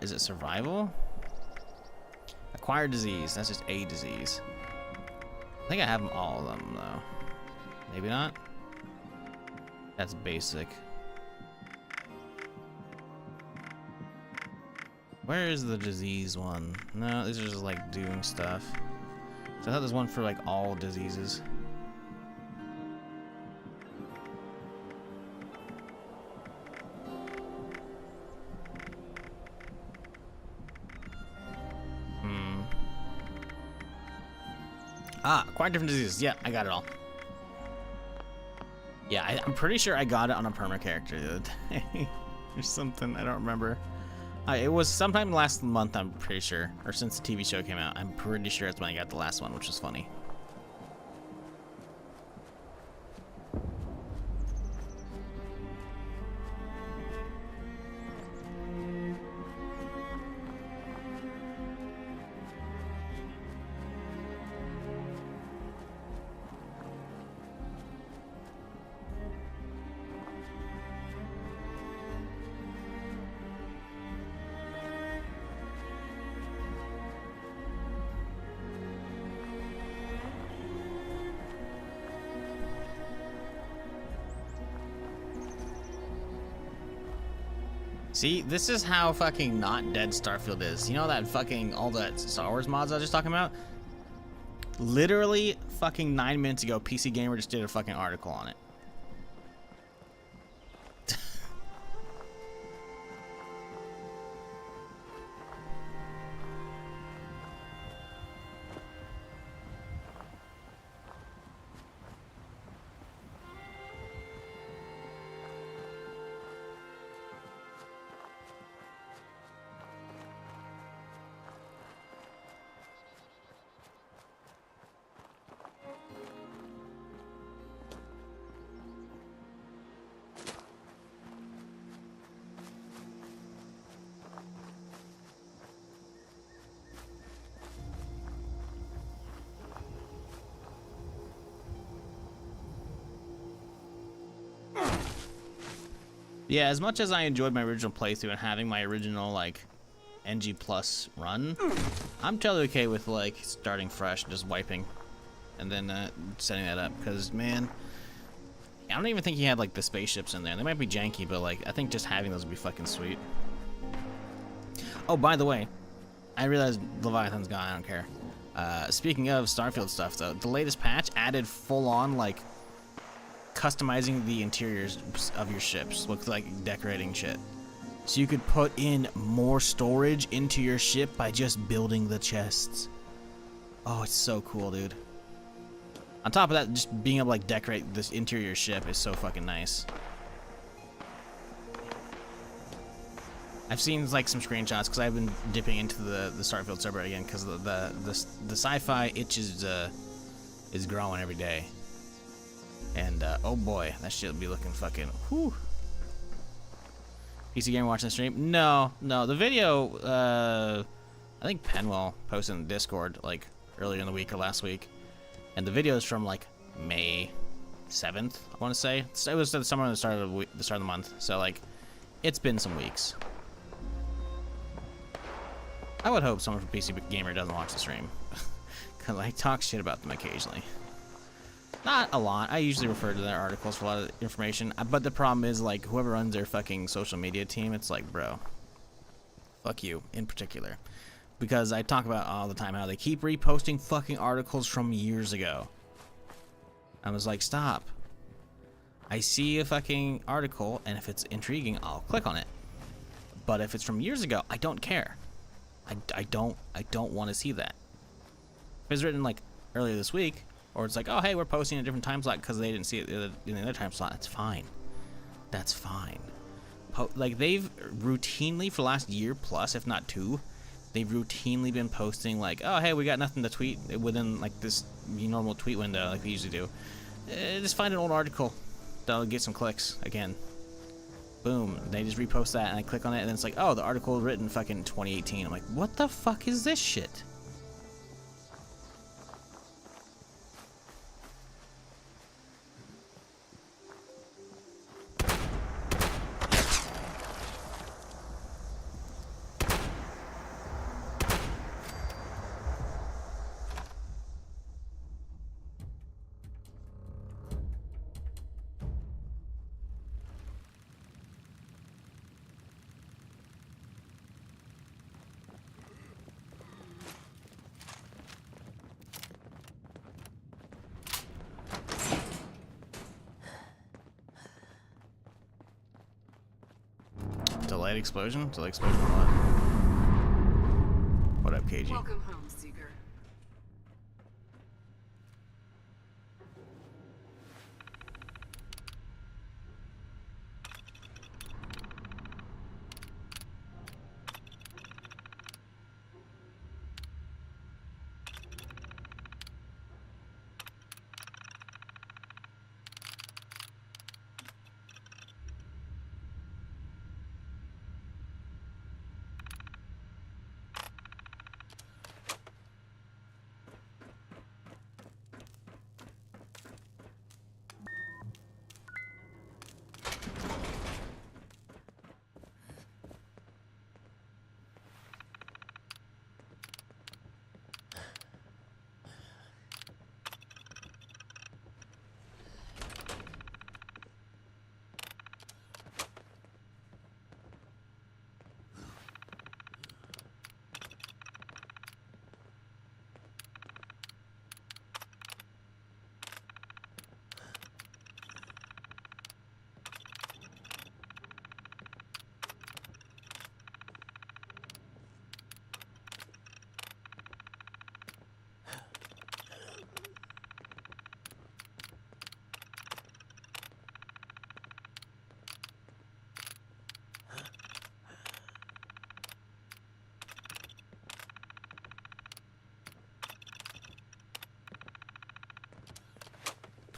Is it survival? Acquired disease. That's just a disease. I think I have them all of them though. Maybe not. That's basic. Where is the disease one? No, these are just like doing stuff. So I thought there's one for like all diseases. Acquired different diseases. Yeah, I got it all. Yeah, I'm pretty sure I got it on a perma character the other day. Or something, I don't remember. It was sometime last month, I'm pretty sure. Or since the TV show came out. I'm pretty sure that's when I got the last one, which was funny. See, this is how fucking not dead Starfield is. You know that fucking, all that Star Wars mods I was just talking about? Literally fucking 9 minutes ago, PC Gamer just did a fucking article on it. Yeah, as much as I enjoyed my original playthrough and having my original like NG plus run, I'm totally okay with like starting fresh, just wiping, and then setting that up. Because man, I don't even think he had like the spaceships in there. They might be janky, but like I think just having those would be fucking sweet. Oh, by the way, I realized Leviathan's gone. I don't care. Speaking of Starfield stuff, though, the latest patch added full-on like customizing the interiors of your ships, look like decorating shit. So you could put in more storage into your ship by just building the chests. Oh, it's so cool, dude. On top of that, just being able to like decorate this interior ship is so fucking nice. I've seen like some screenshots because I've been dipping into the Starfield server again because the sci-fi itch is growing every day. And oh boy, that shit will be looking fucking whew. PC Gamer watching the stream? No. The video, I think Penwell posted in the Discord like earlier in the week or last week, and the video is from like May 7th, I want to say. It was somewhere at the start of the month, so like it's been some weeks. I would hope someone from PC Gamer doesn't watch the stream, because I talk shit about them occasionally. Not a lot. I usually refer to their articles for a lot of information. But the problem is, like, whoever runs their fucking social media team, it's like, bro, fuck you in particular. Because I talk about all the time how they keep reposting fucking articles from years ago. I was like, stop. I see a fucking article, and if it's intriguing, I'll click on it. But if it's from years ago, I don't care. I don't want to see that. If it's written, like, earlier this week, or it's like, oh, hey, we're posting a different time slot because they didn't see it in the other time slot. That's fine. That's fine. Like, they've routinely, for the last year plus, if not two, they've routinely been posting, like, oh, hey, we got nothing to tweet within, like, this normal tweet window like we usually do. Just find an old article that'll get some clicks again. Boom. They just repost that, and I click on it, and then it's like, oh, the article was written fucking 2018. I'm like, what the fuck is this shit? Delayed explosion? Delayed explosion what? What up, KG? Welcome home, Seeker.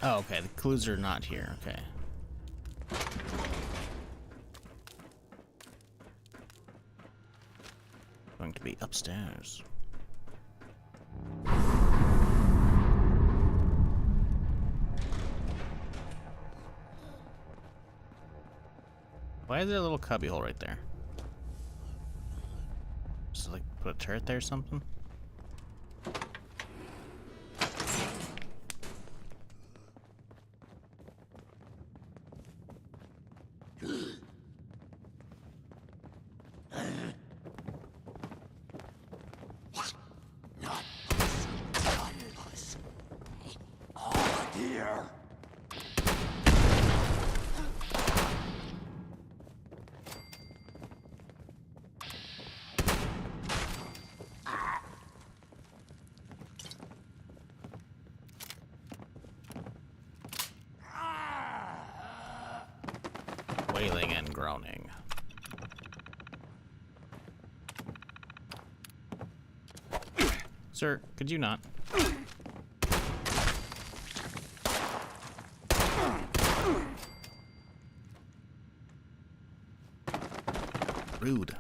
Oh, okay. The clues are not here. Okay. Going to be upstairs. Why is there a little cubby hole right there? Just like put a turret there or something? Wailing and groaning. Sir, could you not? Rude.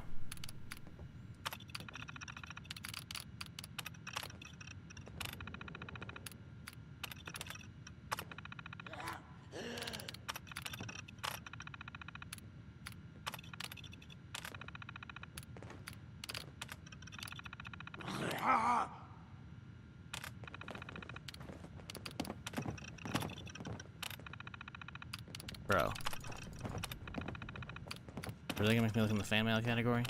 Bro. Really gonna make me look in the fan mail category?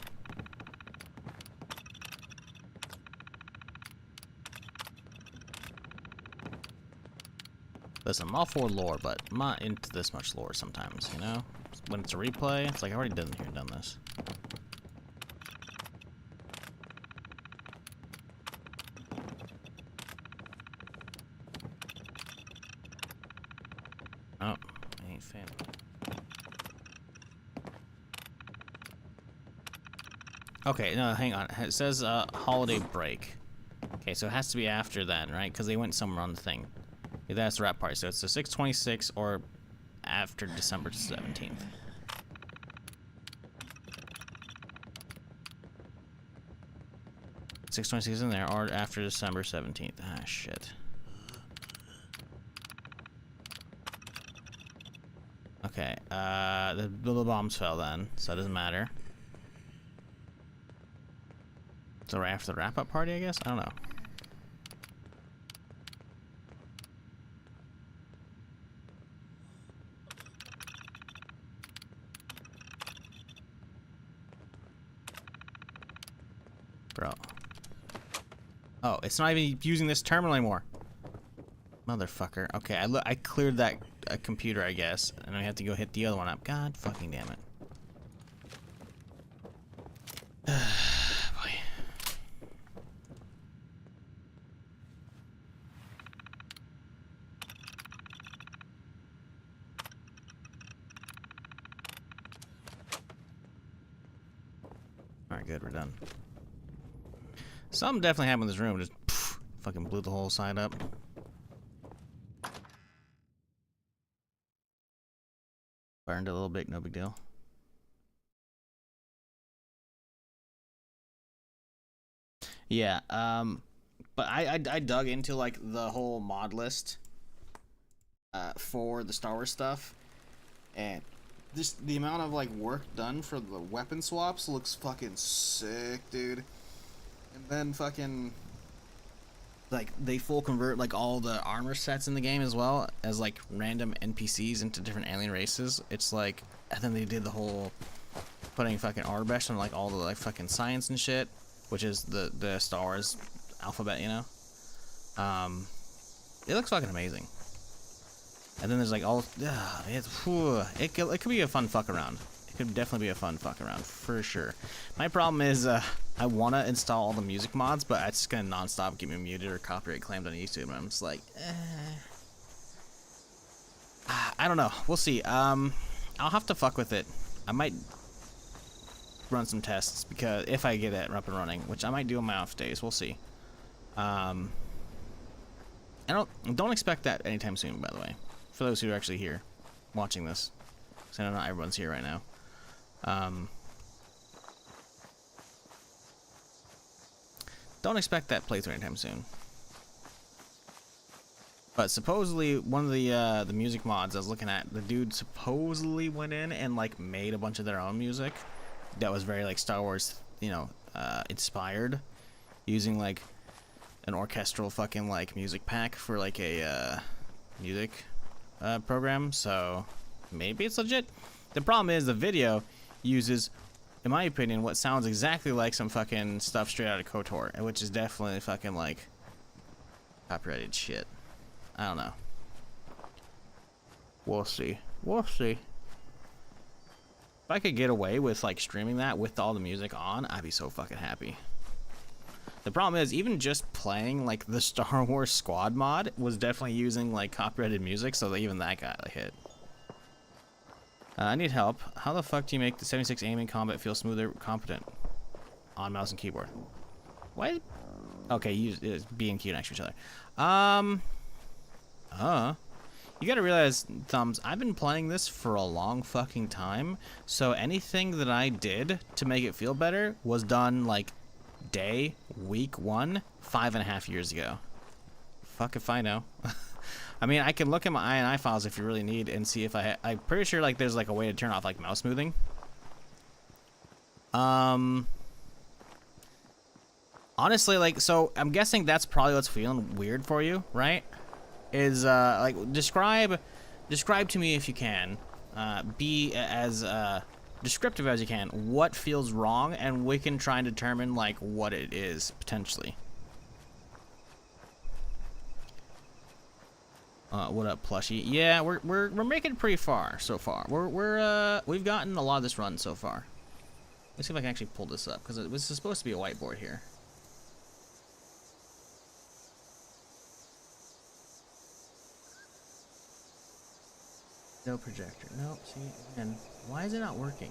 Listen, I'm all for lore, but I'm not into this much lore sometimes, you know? When it's a replay, it's like I already done this. Oh, I ain't fan. Okay, no, hang on. It says holiday break. Okay, so it has to be after then, right? Because they went somewhere on the thing. Yeah, that's the wrap party. So it's the 6/26 or after December 17th. $6.26 is in there, or after December 17th. Ah, shit. Okay, the bombs fell then, so it doesn't matter. So right after the wrap-up party, I guess? I don't know. Bro. Oh, it's not even using this terminal anymore. Motherfucker. Okay, I cleared that computer, I guess, and I have to go hit the other one up. God fucking damn it. Boy. Alright, good, we're done. Something definitely happened in this room. Just fucking blew the whole side up. Burned it a little bit, no big deal. Yeah, but I dug into like the whole mod list for the Star Wars stuff, and just the amount of like work done for the weapon swaps looks fucking sick, dude. And then fucking like they full convert like all the armor sets in the game as well as like random NPCs into different alien races. It's like, and then they did the whole putting fucking Arbesh on like all the like fucking science and shit, which is the Star Wars alphabet, you know. It looks fucking amazing. And then there's like all it could be a fun fuck around. It could definitely be a fun fuck around for sure. My problem is I want to install all the music mods, but it's just gonna nonstop get me muted or copyright claimed on YouTube, and I'm just like, I don't know. We'll see. I'll have to fuck with it. I might run some tests because if I get it up and running, which I might do on my off days, we'll see. I don't expect that anytime soon, by the way. For those who are actually here, watching this, because I know not everyone's here right now. Don't expect that playthrough anytime soon. But supposedly one of the music mods I was looking at, the dude supposedly went in and like made a bunch of their own music that was very like Star Wars, you know, inspired, using like an orchestral fucking like music pack for like a music program. So maybe it's legit. The problem is the video uses, in my opinion, what sounds exactly like some fucking stuff straight out of KOTOR, which is definitely fucking like copyrighted shit. I don't know. We'll see. We'll see. If I could get away with like streaming that with all the music on, I'd be so fucking happy. The problem is, even just playing like the Star Wars Squad mod was definitely using like copyrighted music, so that even that got a hit. I need help. How the fuck do you make the 76 aiming combat feel smoother, competent on mouse and keyboard? Why? Okay, use B and Q next to each other. You gotta realize, Thumbs, I've been playing this for a long fucking time, so anything that I did to make it feel better was done like week 1, 5.5 years ago. Fuck if I know. I mean, I can look at my INI files if you really need and see if I'm pretty sure like there's like a way to turn off like mouse smoothing. Honestly, like, so I'm guessing that's probably what's feeling weird for you, right? Is like describe to me if you can, be as descriptive as you can, what feels wrong, and we can try and determine like what it is potentially. What up, plushie? Yeah, we're making it pretty far so far. We've gotten a lot of this run so far. Let's see if I can actually pull this up, because it was supposed to be a whiteboard here. No projector. No, see, again, why is it not working?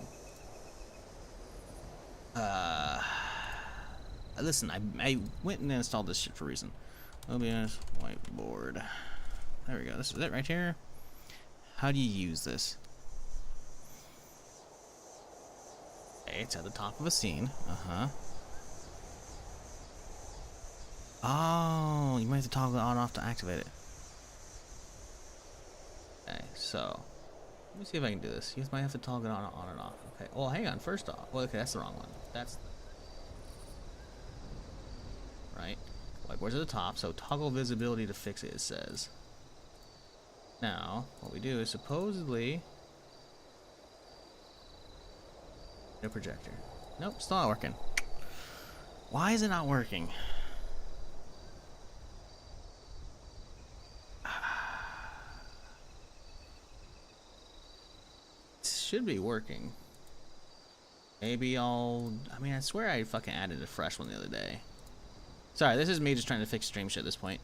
Listen, I went and installed this shit for a reason. OBS whiteboard. There we go. This is it right here. How do you use this? Okay, it's at the top of a scene. Oh, you might have to toggle it on and off to activate it. Okay, so let me see if I can do this. You might have to toggle it on and off. Okay. Well, hang on. First off, well, okay, that's the wrong one. That's right. Whiteboard's at the top, so toggle visibility to fix it. It says. Now, what we do is supposedly no projector. Nope, still not working. Why is it not working? Should be working. Maybe I mean, I swear I fucking added a fresh one the other day. Sorry, this is me just trying to fix stream shit at this point.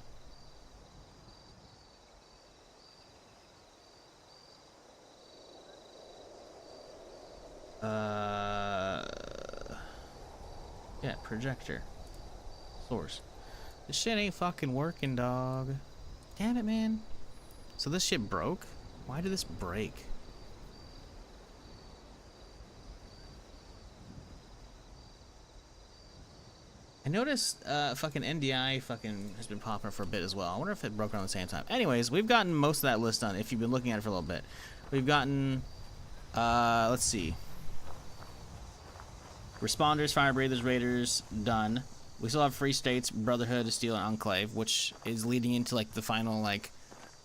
Yeah, projector. Source. This shit ain't fucking working, dog. Damn it, man. So this shit broke? Why did this break? I noticed fucking NDI fucking has been popping for a bit as well. I wonder if it broke around the same time. Anyways, we've gotten most of that list done if you've been looking at it for a little bit. We've gotten, let's see. Responders, Fire Breathers, Raiders, done. We still have Free States, Brotherhood, Steel, and Enclave, which is leading into like the final like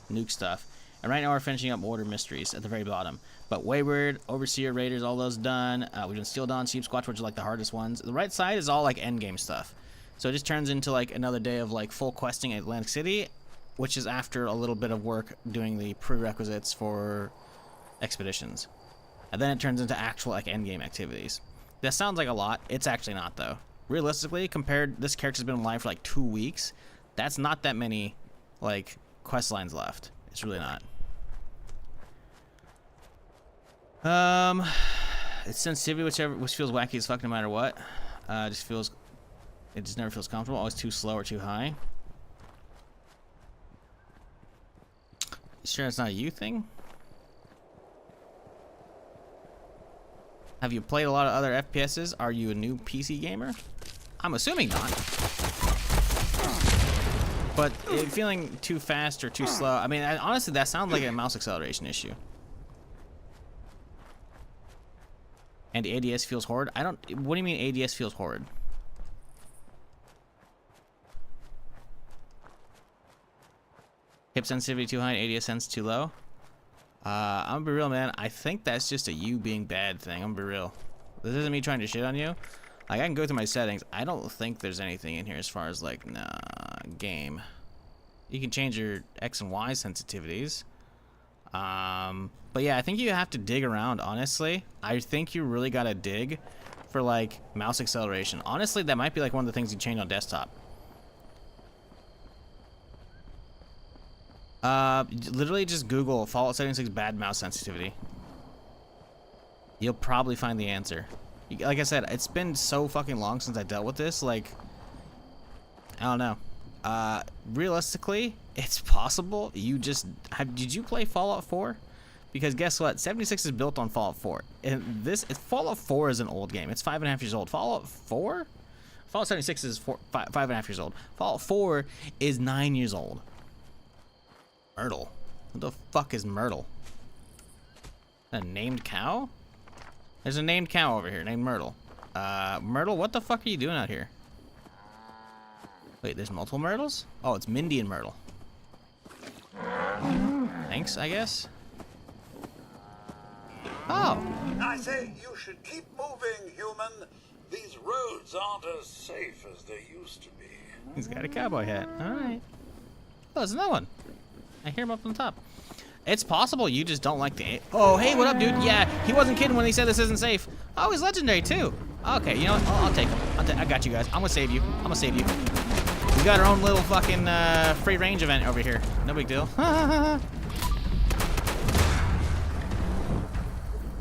nuke stuff. And right now we're finishing up Order Mysteries at the very bottom. But Wayward, Overseer, Raiders, all those done. We've done Steel Dawn, Sheep Squatch, which are like the hardest ones. The right side is all like endgame stuff. So it just turns into like another day of like full questing at Atlantic City, which is after a little bit of work doing the prerequisites for expeditions. And then it turns into actual like endgame activities. That sounds like a lot. It's actually not though. Realistically, compared, this character's been alive for like 2 weeks. That's not that many like quest lines left. It's really not. It's sensitivity, which feels wacky as fuck no matter what. It just never feels comfortable. Always too slow or too high. You sure it's not a you thing? Have you played a lot of other FPSs? Are you a new PC gamer? I'm assuming not. But feeling too fast or too slow, I mean, honestly, that sounds like a mouse acceleration issue. And ADS feels horrid? What do you mean ADS feels horrid? Hip sensitivity too high, ADS sense too low? I'm gonna be real, man. I think that's just a you being bad thing. I'm gonna be real. This isn't me trying to shit on you. Like, I can go through my settings. I don't think there's anything in here as far as, like, nah, game. You can change your X and Y sensitivities. But yeah, I think you have to dig around, honestly. I think you really gotta dig for, like, mouse acceleration. Honestly, that might be, like, one of the things you change on desktop. Literally just Google Fallout 76 bad mouse sensitivity. You'll probably find the answer. Like I said, it's been so fucking long since I dealt with this, like, I don't know. Realistically, it's possible you just did you play Fallout 4? Because guess what? 76 is built on Fallout 4. And Fallout 4 is an old game. It's 5.5 years old. Fallout 4? Fallout 76 is 5.5 years old. Fallout 4 is 9 years old. Myrtle. What the fuck is Myrtle? A named cow? There's a named cow over here named Myrtle. Myrtle, what the fuck are you doing out here? Wait, there's multiple Myrtles? Oh, it's Mindy and Myrtle. Thanks, I guess. Oh. I say you should keep moving, human. These roads aren't as safe as they used to be. He's got a cowboy hat. All right. Oh, there's another one. I hear him up on top. It's possible you just don't like the... Oh, hey, what up, dude? Yeah, he wasn't kidding when he said this isn't safe. Oh, he's legendary, too. Okay, you know what? I'll take him. I got you guys. I'm gonna save you. I'm gonna save you. We got our own little fucking free range event over here. No big deal.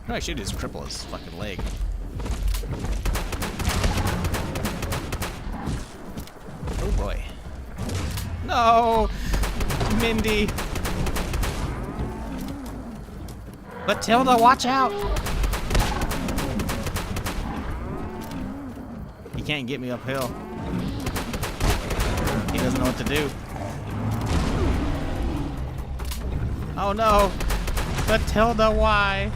What I should do is cripple his fucking leg. Oh, boy. No! Mindy. Matilda, watch out! He can't get me uphill. He doesn't know what to do. Oh no! Matilda, why?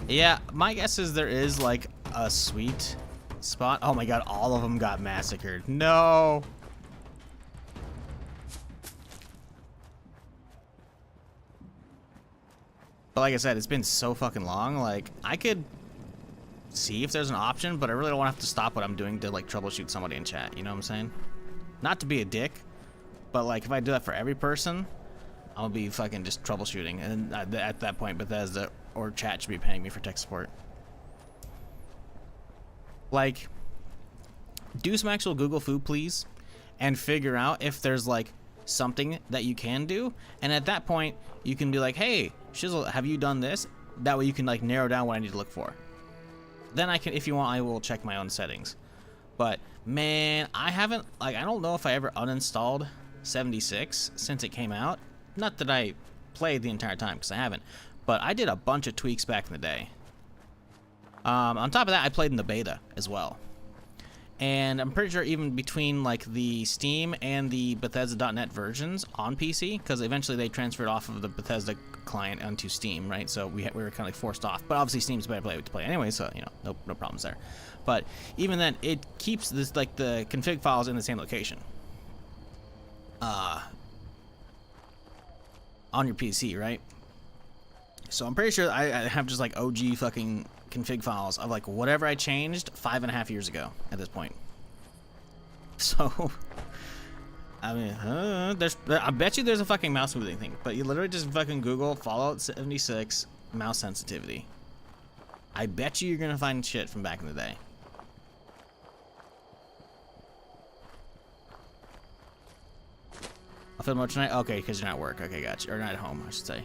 Yeah, my guess is there is like a sweet spot. Oh my god, all of them got massacred. No! But like I said, it's been so fucking long, like, I could see if there's an option, but I really don't want to have to stop what I'm doing to, like, troubleshoot somebody in chat, you know what I'm saying? Not to be a dick, but, like, if I do that for every person, I'll be fucking just troubleshooting, and at that point, Bethesda or chat should be paying me for tech support. Like, do some actual Google food, please, and figure out if there's, like, something that you can do, and at that point, you can be like, hey, Shizzle, have you done this? That way you can, like, narrow down what I need to look for. Then I can, if you want, I will check my own settings. But, man, I haven't, like, I don't know if I ever uninstalled 76 since it came out. Not that I played the entire time, because I haven't. But I did a bunch of tweaks back in the day. On top of that, I played in the beta as well. And I'm pretty sure even between, like, the Steam and the Bethesda.net versions on PC, because eventually they transferred off of the Bethesda client onto Steam, right? So we were kind of like forced off. But obviously Steam's better to play anyway, so, you know, no problems there. But even then, it keeps this, like, the config files in the same location. On your PC, right? So I'm pretty sure I have just, like, OG fucking config files of, like, whatever I changed 5.5 years ago at this point. So, I mean, I bet you there's a fucking mouse moving thing, but you literally just fucking Google Fallout 76 mouse sensitivity. I bet you you're gonna find shit from back in the day. I'll film more tonight? Okay, because you're not at work. Okay, gotcha. Or not at home, I should say.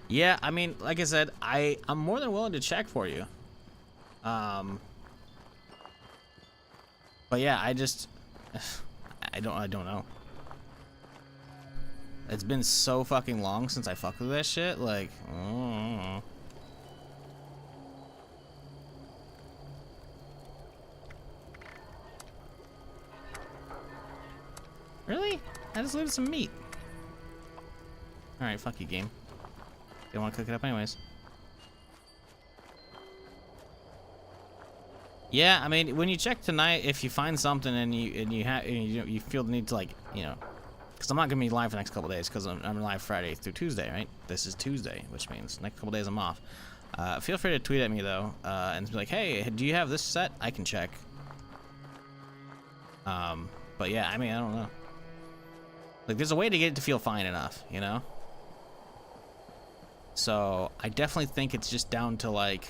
Yeah, I mean, like I said, I'm more than willing to check for you. But yeah, I don't know. It's been so fucking long since I fucked with that shit, like, Really? I just looted some meat. Alright, fuck you, game. They want to cook it up anyways. Yeah, I mean, when you check tonight, if you find something and you feel the need to, like, you know, because I'm not gonna be live for the next couple days because I'm live Friday through Tuesday, right? This is Tuesday, which means next couple days I'm off. Feel free to tweet at me though, and be like, hey, do you have this set? I can check. But yeah, I mean, I don't know. Like, there's a way to get it to feel fine enough, you know? So I definitely think it's just down to, like,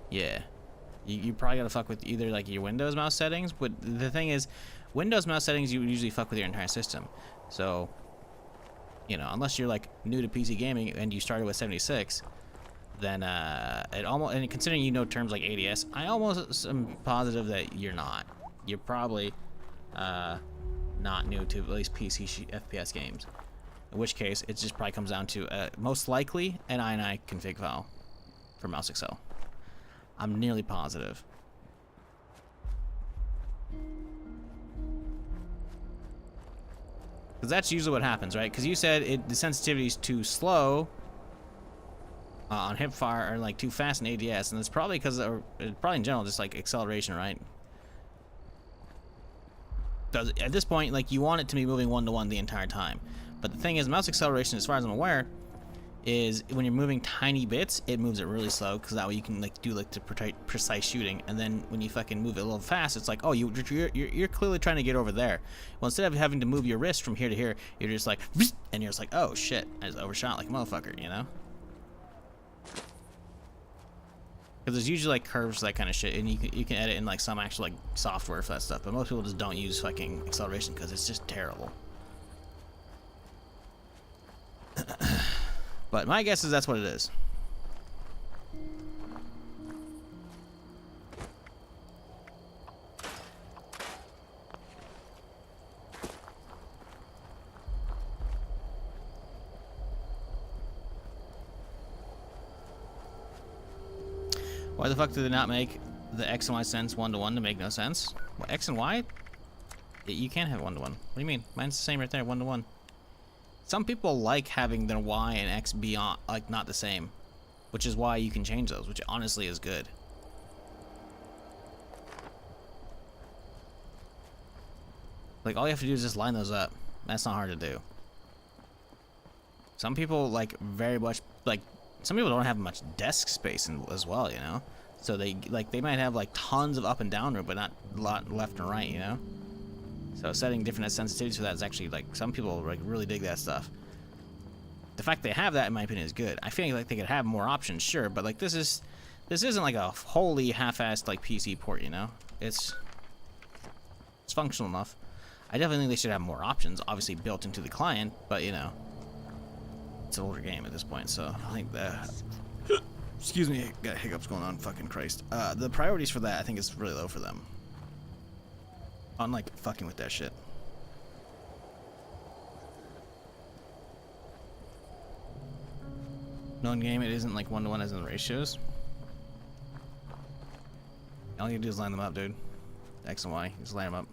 yeah, you probably gotta fuck with either like your Windows mouse settings, but the thing is, Windows mouse settings you usually fuck with your entire system. So, you know, unless you're like new to PC gaming and you started with 76, then it almost, and considering you know terms like ADS, I almost am positive that you're not. You're probably not new to at least PC FPS games. In which case, it just probably comes down to most likely an INI config file for Mouse Excel. I'm nearly positive. Because that's usually what happens, right? Because you said the sensitivity is too slow on hipfire, or like too fast in ADS, and it's probably because, or probably in general, just like acceleration, right? Because at this point, like, you want it to be moving 1-to-1 the entire time. But the thing is, mouse acceleration, as far as I'm aware, is when you're moving tiny bits, it moves it really slow, because that way you can like do like the precise shooting. And then when you fucking move it a little fast, it's like, oh, you're clearly trying to get over there. Well, instead of having to move your wrist from here to here, you're just like, and you're just like, oh shit, I just overshot like a motherfucker, you know? Because there's usually like curves for that kind of shit, and you can edit in like some actual like software for that stuff. But most people just don't use fucking acceleration because it's just terrible. But my guess is that's what it is. Why the fuck did they not make the X and Y sense 1-to-1 to make no sense? Well, X and Y? You can't have 1-to-1. What do you mean? Mine's the same right there, 1-to-1. Some people like having their Y and X be on, like, not the same, which is why you can change those, which honestly is good. Like, all you have to do is just line those up. That's not hard to do. Some people, like, very much, like, some people don't have much desk space as well, you know? So they might have, like, tons of up and down room, but not a lot left and right, you know? So setting different sensitivities for that is actually, like, some people like really dig that stuff. The fact they have that, in my opinion, is good. I feel like they could have more options, sure, but like this isn't like a wholly half-assed like PC port, you know? It's functional enough. I definitely think they should have more options, obviously built into the client, but you know, it's an older game at this point, so I think that. Excuse me, got hiccups going on. Fucking Christ. The priorities for that, I think, is really low for them. On like fucking with that shit. Known game, it isn't like 1-to-1 as in the ratios. All you do is line them up, dude. X and Y, you just line them up.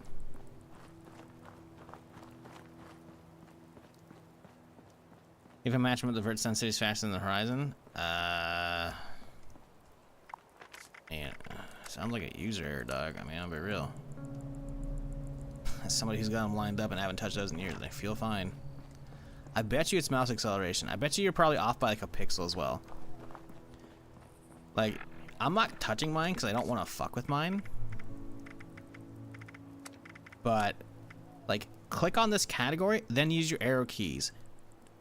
If a match with the vert sensitivity is faster than the horizon, man, sounds like a user error, dog. I mean, I'll be real. As somebody who's got them lined up and haven't touched those in years, they feel fine. I bet you it's mouse acceleration. I bet you're probably off by like a pixel as well. Like, I'm not touching mine because I don't want to fuck with mine. But, like, click on this category, then use your arrow keys.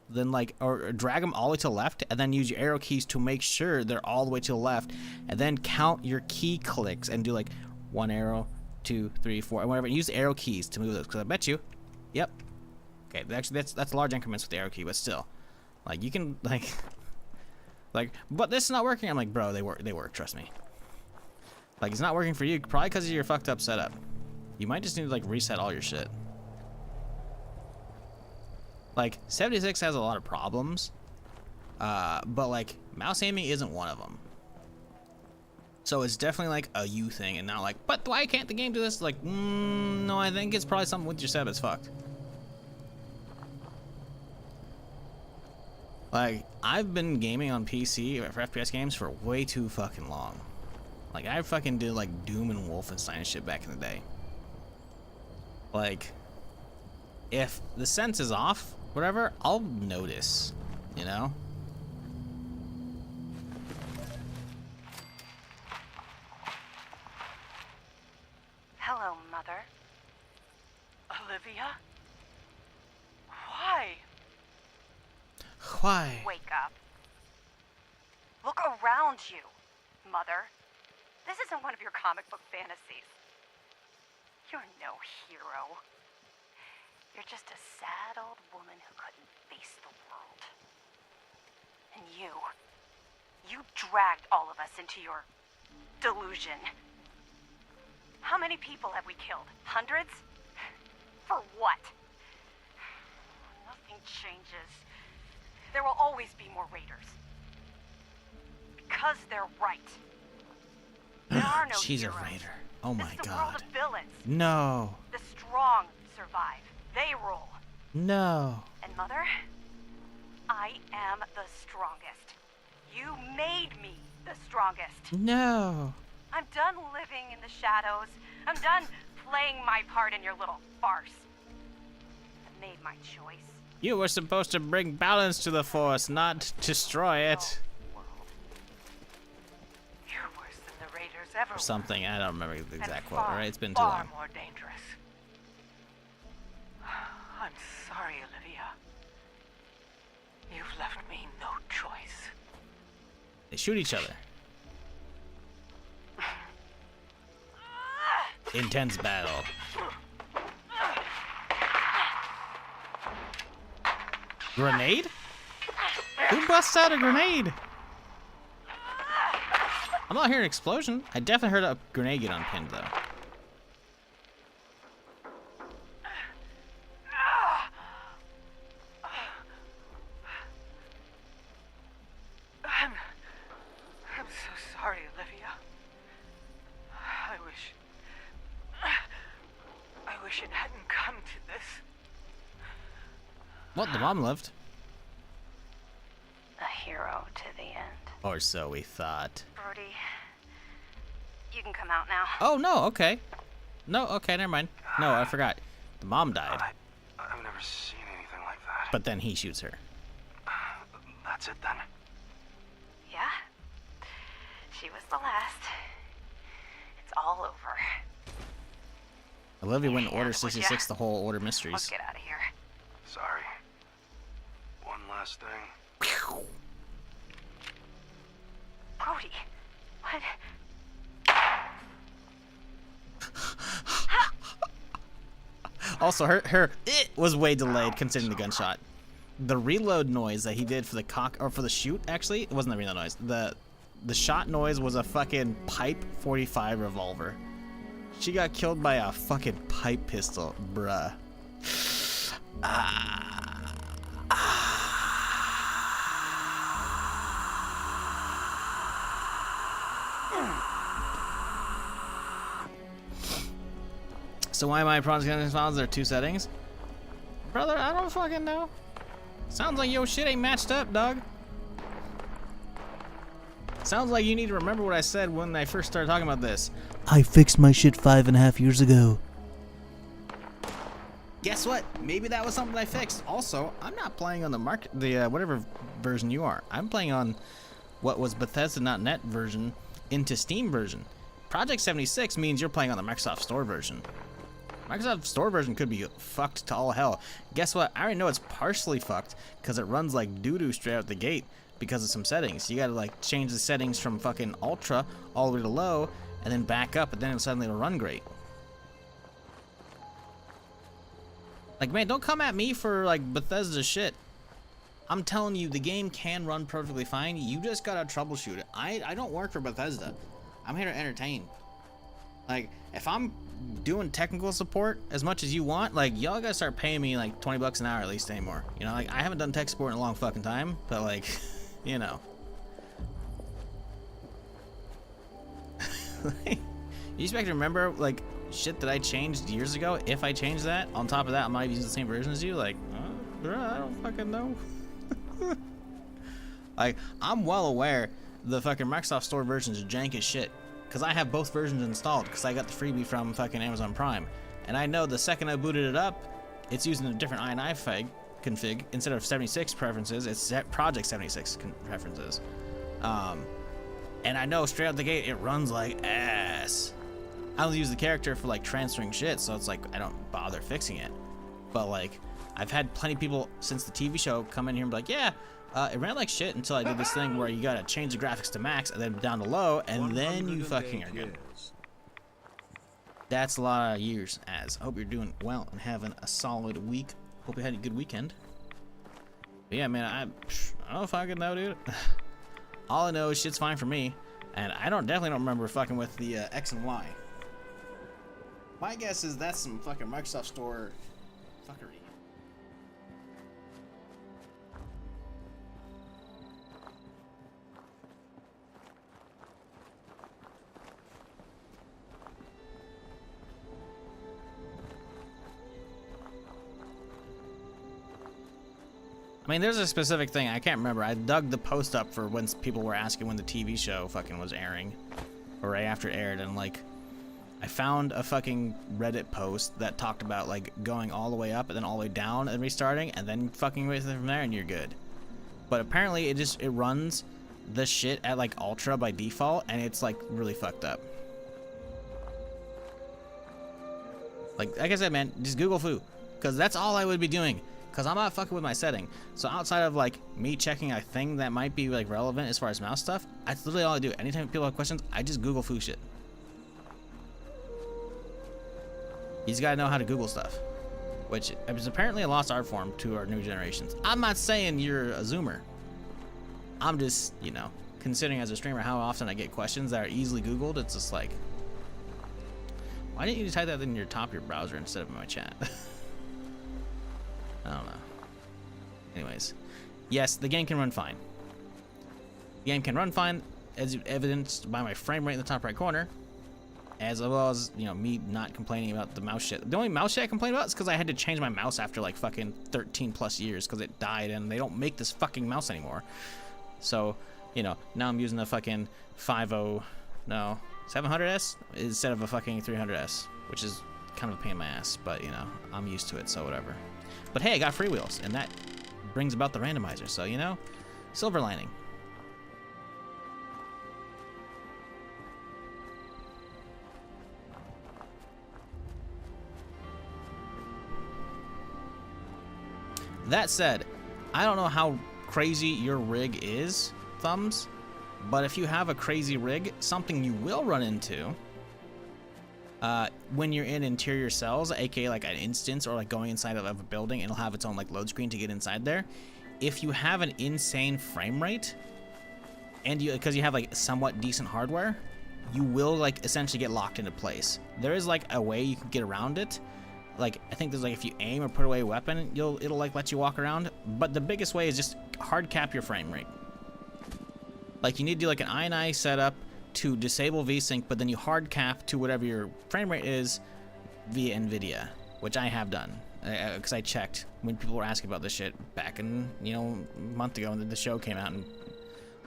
Then, like, or drag them all the way to the left, and then use your arrow keys to make sure they're all the way to the left. And then count your key clicks and do, like, 1 arrow, 2, 3, 4, and whatever. Use the arrow keys to move those, because I bet you, yep. Okay, actually, that's large increments with the arrow key, but still. Like, you can, like, but this is not working. I'm like, bro, they work, trust me. Like, it's not working for you, probably because of your fucked up setup. You might just need to, like, reset all your shit. Like, 76 has a lot of problems, but, like, mouse aiming isn't one of them. So it's definitely like a you thing, and not like, but why can't the game do this? Like, no, I think it's probably something with your setup is fucked. Like, I've been gaming on PC for FPS games for way too fucking long. Like, I fucking did like Doom and Wolfenstein and shit back in the day. Like, if the sense is off, whatever, I'll notice, you know? Hello, Mother. Olivia? Why? Why? Wake up. Look around you, Mother. This isn't one of your comic book fantasies. You're no hero. You're just a sad old woman who couldn't face the world. And you dragged all of us into your delusion. How many people have we killed? Hundreds? For what? Nothing changes. There will always be more raiders. Because they're right. There are no She's heroes. a raider. Oh my This is the world god. of villains. No. The strong survive. They rule. No. And Mother, I am the strongest. You made me the strongest. No. I'm done living in the shadows. I'm done playing my part in your little farce. I've made my choice. You were supposed to bring balance to the Force, not destroy it. You're worse than the Raiders ever Or were. something. I don't remember the And exact quote, far, right? It's been too far long. more dangerous. I'm sorry, Olivia. You've left me no choice. They shoot each other. Intense battle. Grenade? Who busts out a grenade? I'm not hearing an explosion. I definitely heard a grenade get unpinned though. I'm so sorry, Olivia. I wish it hadn't come to this. What? The mom lived. A hero to the end. Or so we thought. Brody, you can come out now. Oh no, okay. No, okay, never mind. No, I forgot. The mom died. I've never seen anything like that. But then he shoots her. That's it then. Yeah? She was the last. It's all over. Olivia went to Order Yeah, would ya? 66, the whole Order Let's Mysteries. get out of here. Sorry. One last thing. Brody, what? Also, her it was way delayed considering the gunshot. The reload noise that he did for the for the shoot, actually, it wasn't the reload noise. The shot noise was a fucking pipe 45 revolver. She got killed by a fucking pipe pistol, bruh. So why am I prosecuting files? There are two settings. Brother, I don't fucking know. Sounds like your shit ain't matched up, dog. Sounds like you need to remember what I said when I first started talking about this. I fixed my shit 5.5 years ago. Guess what? Maybe that was something I fixed. Also, I'm not playing on the whatever version you are. I'm playing on what was Bethesda.net version into Steam version. Project 76 means you're playing on the Microsoft Store version. Microsoft Store version could be fucked to all hell. Guess what? I already know it's partially fucked because it runs like doo-doo straight out the gate because of some settings. You gotta like change the settings from fucking ultra all the way to low and then back up, and then suddenly it'll run great. Like, man, don't come at me for like Bethesda shit. I'm telling you, the game can run perfectly fine. You just gotta troubleshoot it. I don't work for Bethesda. I'm here to entertain. Like, if I'm doing technical support as much as you want, like, y'all gotta start paying me like 20 bucks an hour at least anymore. You know, like, I haven't done tech support in a long fucking time, but like, you know. You expect to remember like shit that I changed years ago? If I changed that, on top of that, I might use the same version as you. Like, bro, I don't fucking know. Like, I'm well aware the fucking Microsoft Store versions are jank as shit, because I have both versions installed because I got the freebie from fucking Amazon Prime, and I know the second I booted it up, it's using a different INI config instead of 76 preferences. It's set Project 76 preferences, and I know straight out the gate it runs like ass. I don't use the character for like transferring shit, so it's like I don't bother fixing it. But like, I've had plenty of people since the TV show come in here and be like, yeah, it ran like shit until I did this thing where you gotta change the graphics to max and then down to low, and then you fucking are good. That's a lot of years, Az. I hope you're doing well and having a solid week. Hope you had a good weekend. But yeah, man, I don't fucking know, dude. All I know is shit's fine for me, and I definitely don't remember fucking with the X and Y. My guess is that's some fucking Microsoft Store fuckery. I mean, there's a specific thing, I can't remember. I dug the post up for when people were asking when the TV show fucking was airing, or right after it aired, and like, I found a fucking Reddit post that talked about like going all the way up and then all the way down and restarting, and then fucking with it from there, and you're good. But apparently it runs the shit at like ultra by default, and it's like really fucked up. Like I said, man, just Google foo, because that's all I would be doing. Because I'm not fucking with my setting. So outside of like me checking a thing that might be like relevant as far as mouse stuff, that's literally all I do. Anytime people have questions, I just Google foo shit. You just gotta know how to Google stuff, which is apparently a lost art form to our new generations. I'm not saying you're a Zoomer. I'm just, you know, considering as a streamer how often I get questions that are easily Googled, it's just like, why didn't you type that in your top of your browser instead of in my chat? I don't know. Anyways, yes, the game can run fine. The game can run fine, as evidenced by my frame rate in the top right corner, as well as, you know, me not complaining about the mouse shit. The only mouse shit I complain about is because I had to change my mouse after like fucking 13 plus years because it died and they don't make this fucking mouse anymore. So, you know, now I'm using the fucking 700S instead of a fucking 300S, which is kind of a pain in my ass, but you know, I'm used to it, so whatever. But hey, I got freewheels, and that brings about the randomizer, so you know, silver lining. That said, I don't know how crazy your rig is, Thumbs, but if you have a crazy rig, something you will run into when you're in interior cells, aka like an instance or like going inside of a building, it'll have its own like load screen to get inside there. If you have an insane frame rate, and because you have like somewhat decent hardware, you will like essentially get locked into place. There is like a way you can get around it. Like I think there's like if you aim or put away a weapon, it'll like let you walk around. But the biggest way is just hard cap your frame rate. Like you need to do like an INI setup to disable VSync, but then you hard cap to whatever your frame rate is via NVIDIA, which I have done because I checked when people were asking about this shit back in, you know, a month ago when the show came out and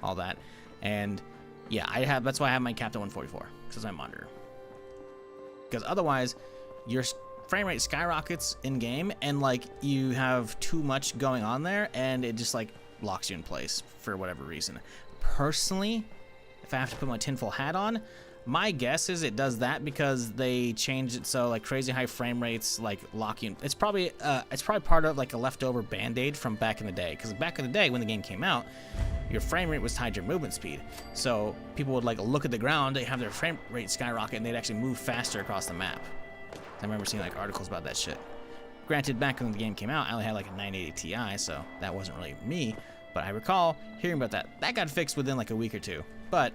all that. And yeah, that's why I have my capped at 144 because I'm under. Because otherwise, your frame rate skyrockets in game, and like you have too much going on there, and it just like locks you in place for whatever reason. Personally, if I have to put my tinfoil hat on, my guess is it does that because they changed it so like crazy high frame rates like lock you. It's probably part of like a leftover band-aid from back in the day. Because back in the day when the game came out, your frame rate was tied to your movement speed. So people would like look at the ground, they have their frame rate skyrocket, and they'd actually move faster across the map. I remember seeing like articles about that shit. Granted, back when the game came out, I only had like a 980 Ti, so that wasn't really me. But I recall hearing about that. That got fixed within like a week or two. But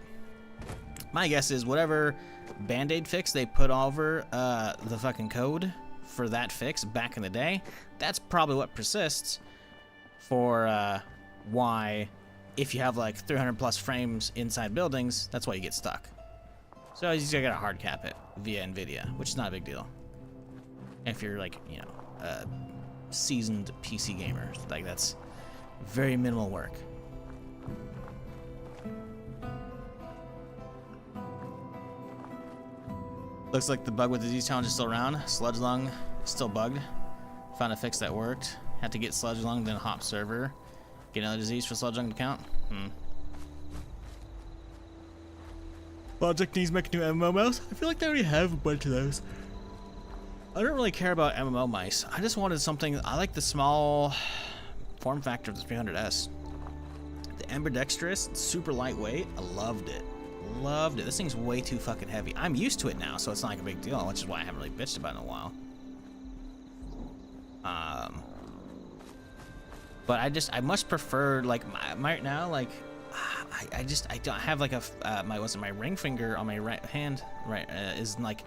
my guess is whatever band-aid fix they put over the fucking code for that fix back in the day, that's probably what persists for why if you have like 300 plus frames inside buildings, that's why you get stuck. So you just gotta hard cap it via NVIDIA, which is not a big deal. If you're like, you know, a seasoned PC gamer, like that's very minimal work. Looks like the bug with disease challenge is still around. Sludge lung is still bugged. Found a fix that worked. Had to get sludge lung, then hop server. Get another disease for sludge lung to count. Logic needs making new MMO mouse. I feel like they already have a bunch of those. I don't really care about MMO mice. I just wanted something. I like the small form factor of the 300S. The ambidextrous, it's super lightweight. I loved it. Loved it. This thing's way too fucking heavy. I'm used to it now, so it's not like a big deal, which is why I haven't really bitched about it in a while. But I much prefer, like, right now, like, I don't have like a my ring finger on my right hand is like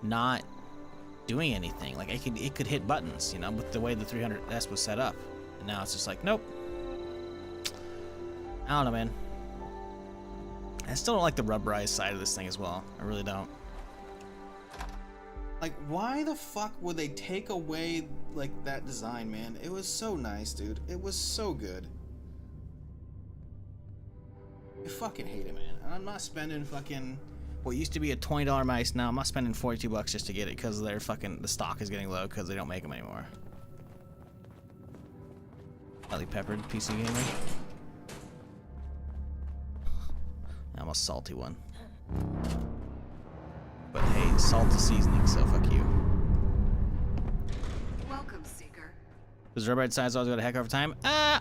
not doing anything. Like it could hit buttons, you know, with the way the 300S was set up. And now it's just like, nope. I don't know, man. I still don't like the rubberized side of this thing as well. I really don't. Like, why the fuck would they take away like that design, man? It was so nice, dude. It was so good. I fucking hate it, man. I'm not spending fucking what used to be a $20 mice. Now I'm not spending $42 just to get it because they're fucking the stock is getting low because they don't make them anymore. Slightly peppered PC gamer. I'm a salty one. But hey, salt is seasoning, so fuck you. Welcome, Seeker. Does rubberite size always go to heck over time?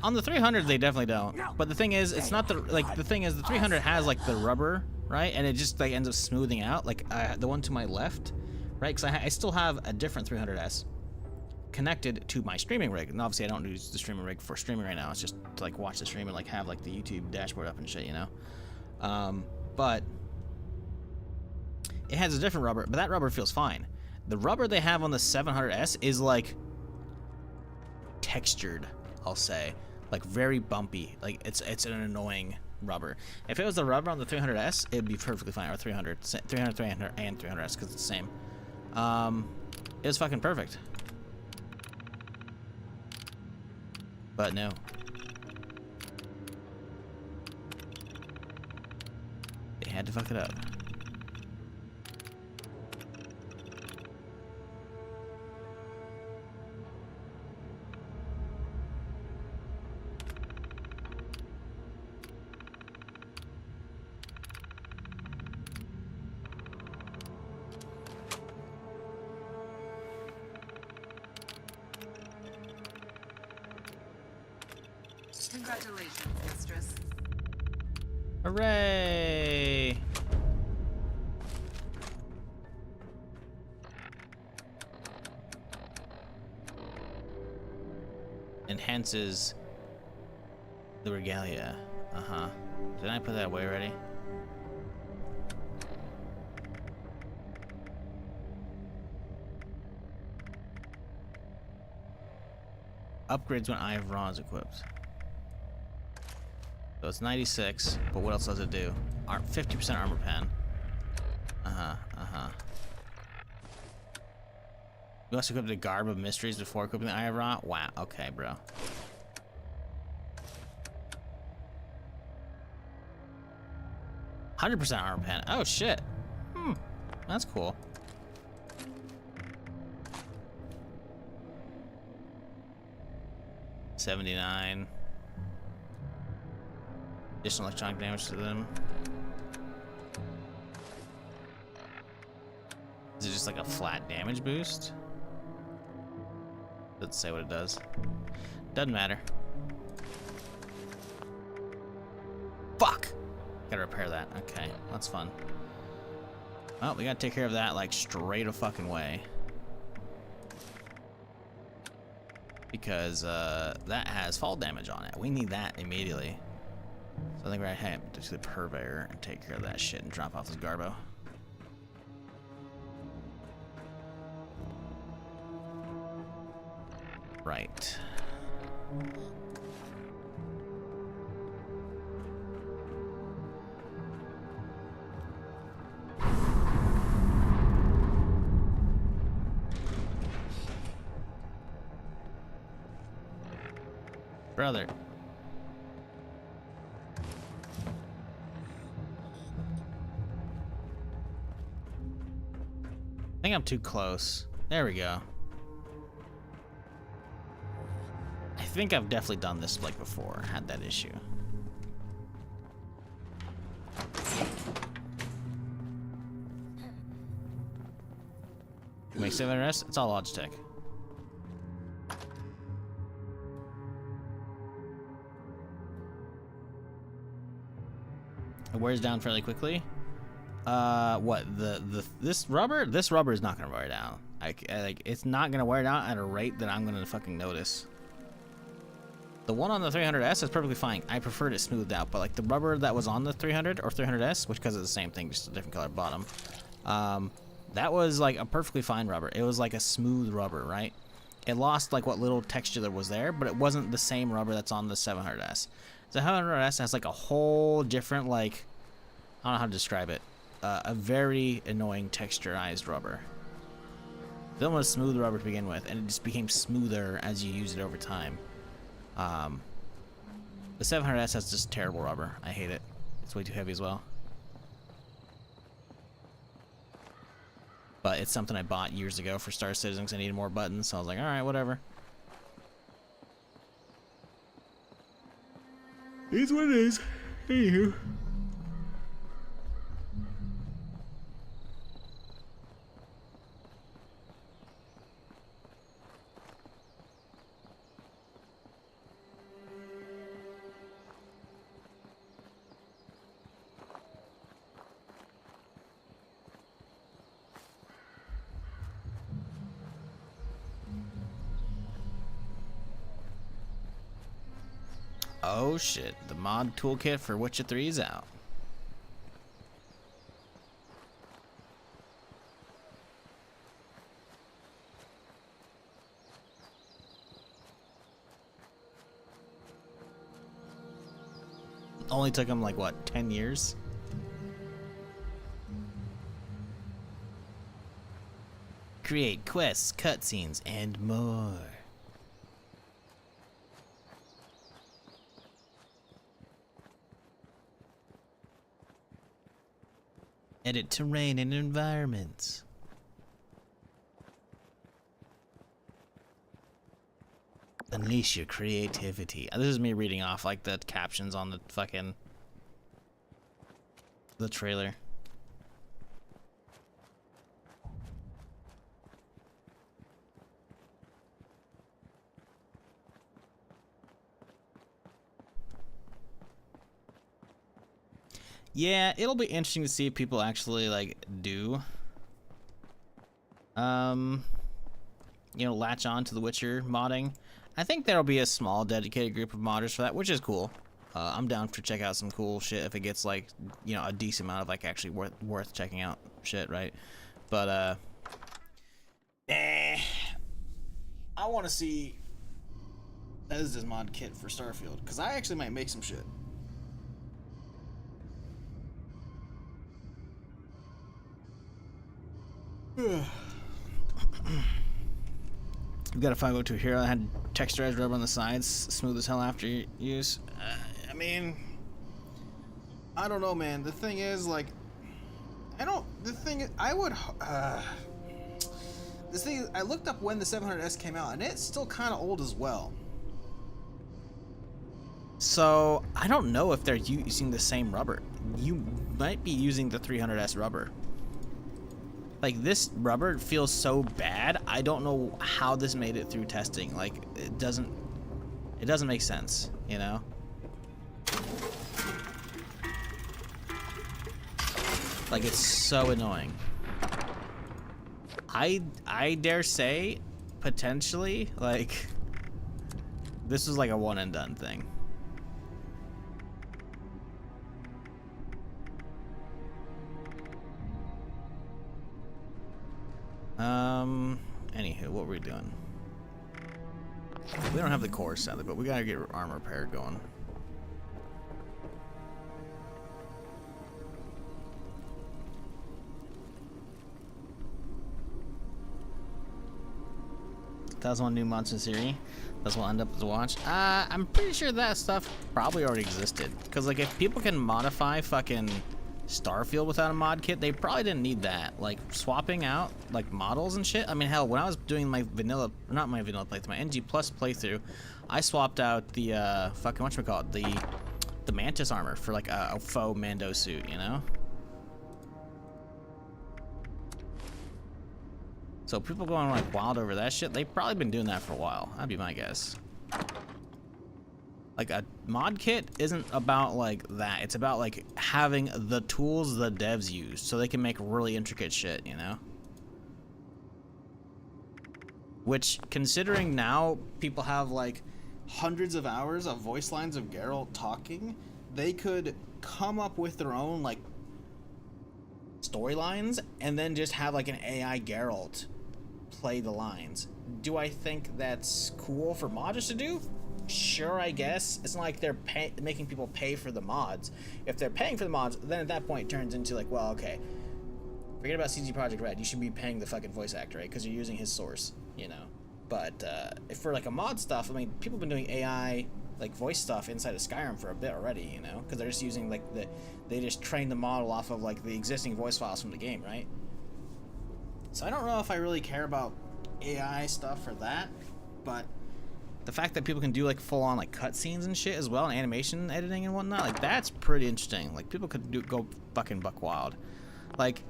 On the 300 they definitely don't. But the thing is, it's not the the thing is the 300 has like the rubber, right? And it just like ends up smoothing out. Like the one to my left, right? Because I still have a different 300S connected to my streaming rig, and obviously I don't use the streaming rig for streaming right now. It's just to like watch the stream and like have like the YouTube dashboard up and shit, you know. But it has a different rubber, but that rubber feels fine. The rubber they have on the 700S is like textured, I'll say, like very bumpy. Like it's an annoying rubber. If it was the rubber on the 300S, it'd be perfectly fine. Or 300, and 300S because it's the same. It was fucking perfect. But no. They had to fuck it up. Congratulations, mistress. Hooray! Enhances the regalia. Did I put that away already? Upgrades when Eye of Ra is equipped. So it's 96, but what else does it do? 50% armor pen. You also equip the Garb of Mysteries before equipping the Eye of Ra? Wow, okay, bro. %100 armor pen. Oh, shit. That's cool. $79. Additional electronic damage to them. Is it just like a flat damage boost? Doesn't say what it does. Doesn't matter. Fuck! Gotta repair that. Okay, that's fun. Well, we gotta take care of that like straight a fucking way. Because that has fall damage on it. We need that immediately. So I think we're gonna head to the purveyor and take care of that shit and drop off this Garbo. Right. Brother. I think I'm too close. There we go. I think I've definitely done this like before, had that issue. Make 700S? It's all Logitech. It wears down fairly quickly. What this rubber? This rubber is not gonna wear down. Like it's not gonna wear down at a rate that I'm gonna fucking notice. The one on the 300S is perfectly fine. I preferred it smoothed out, but like the rubber that was on the 300 or 300S, which because it's the same thing, just a different color bottom. That was like a perfectly fine rubber. It was like a smooth rubber, right? It lost like what little texture that was there, but it wasn't the same rubber that's on the 700S. The 700S has like a whole different like, I don't know how to describe it. A very annoying texturized rubber. The one was smooth rubber to begin with, and it just became smoother as you use it over time. The 700S has just terrible rubber. I hate it. It's way too heavy as well. But it's something I bought years ago for Star Citizen because I needed more buttons, so I was like, alright, whatever. It is what it is. Anywho. Oh shit, the mod toolkit for Witcher 3 is out. Only took him like what, 10 years? Create quests, cutscenes, and more. Edit terrain and environments. Unleash your creativity. This is me reading off like the captions on the fucking the trailer. Yeah, it'll be interesting to see if people actually like do you know, latch on to the Witcher modding. I think there'll be a small dedicated group of modders for that, which is cool. I'm down to check out some cool shit if it gets like, you know, a decent amount of like actually worth checking out shit, right? But I want to see Bethesda's mod kit for Starfield because I actually might make some shit. We've got to finally go to a hero that had texturized rubber on the sides, smooth as hell after use. I mean, I don't know, man. The thing is, like, I looked up when the 700S came out, and it's still kind of old as well. So, I don't know if they're using the same rubber. You might be using the 300S rubber. Like, this rubber feels so bad, I don't know how this made it through testing. Like, it doesn't make sense, you know? Like, it's so annoying. I dare say, potentially, like, this was like a one and done thing. Anywho, what were we doing? We don't have the core sadly, but we gotta get armor repair going. 2001 New Monster Series. That's what I'll end up as a watch. I'm pretty sure that stuff probably already existed. Because, like, if people can modify fucking Starfield without a mod kit, they probably didn't need that. Like, swapping out, like, models and shit. I mean, hell, when I was doing my vanilla, not my vanilla playthrough, my NG Plus playthrough, I swapped out the, fucking, whatchamacallit, the Mantis armor for, like, a faux Mando suit, you know? So people going like wild over that shit, they've probably been doing that for a while. That'd be my guess. Like a mod kit isn't about like that. It's about like having the tools the devs use so they can make really intricate shit, you know? Which, considering now people have like hundreds of hours of voice lines of Geralt talking, they could come up with their own like storylines and then just have like an AI Geralt play the lines. Do I think that's cool for modders to do? Sure, I guess. It's not like they're making people pay for the mods. If they're paying for the mods, then at that point it turns into like, well, okay, forget about CG Projekt Red. You should be paying the fucking voice actor, right? Because you're using his source, you know. But if for like a mod stuff, I mean, people have been doing AI like voice stuff inside of Skyrim for a bit already, you know, because they're just using like they just train the model off of like the existing voice files from the game, right? So I don't know if I really care about AI stuff for that, but the fact that people can do like full on like cutscenes and shit as well, and animation editing and whatnot, like that's pretty interesting. Like people could go fucking buck wild. Like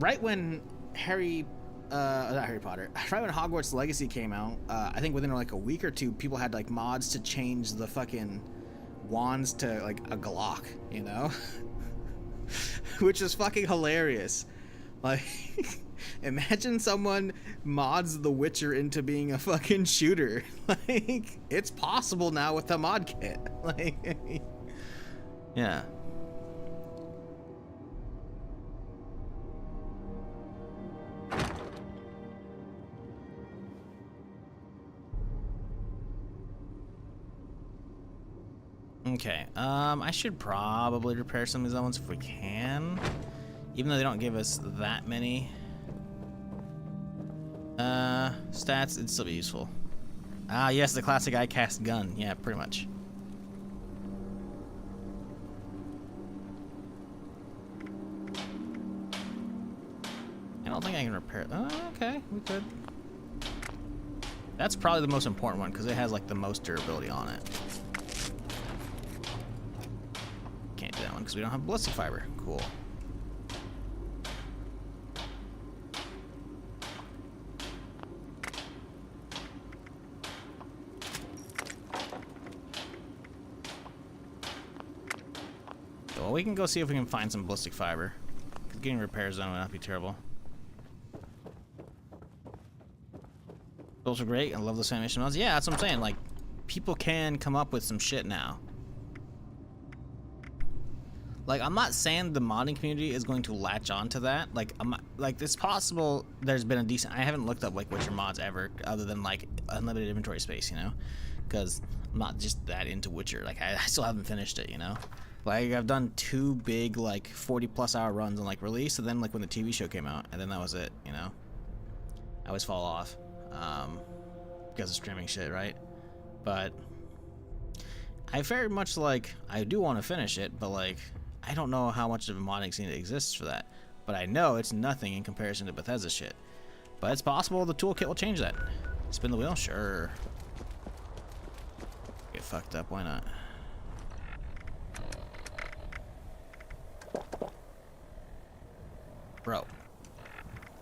right when not Harry Potter, right when Hogwarts Legacy came out, I think within like a week or two, people had like mods to change the fucking wands to like a Glock, you know? Which is fucking hilarious. Like, imagine someone mods The Witcher into being a fucking shooter. Like, it's possible now with the mod kit. Like, yeah. Okay, I should probably repair some of these other ones if we can. Even though they don't give us that many stats, it'd still be useful. Ah, yes, the classic ICAST gun. Yeah, pretty much. I don't think I can repair it. Oh, okay, we could. That's probably the most important one because it has like the most durability on it. Can't do that one because we don't have ballistic fiber. Cool. Well, we can go see if we can find some ballistic fiber. Getting repairs done would not be terrible. Those are great. I love those animation mods. Yeah, that's what I'm saying. Like, people can come up with some shit now. Like, I'm not saying the modding community is going to latch on to that. Like, it's possible there's been a decent... I haven't looked up, like, Witcher mods ever, other than, like, unlimited inventory space, you know? Because I'm not just that into Witcher. Like, I still haven't finished it, you know? Like, I've done 2 big, like, 40-plus hour runs on, like, release, and then, like, when the TV show came out, and then that was it, you know? I always fall off. Because of streaming shit, right? But I very much, like, I do want to finish it, but, like, I don't know how much of a modding scene exists for that. But I know it's nothing in comparison to Bethesda shit. But it's possible the toolkit will change that. Spin the wheel? Sure. Get fucked up, why not? Bro,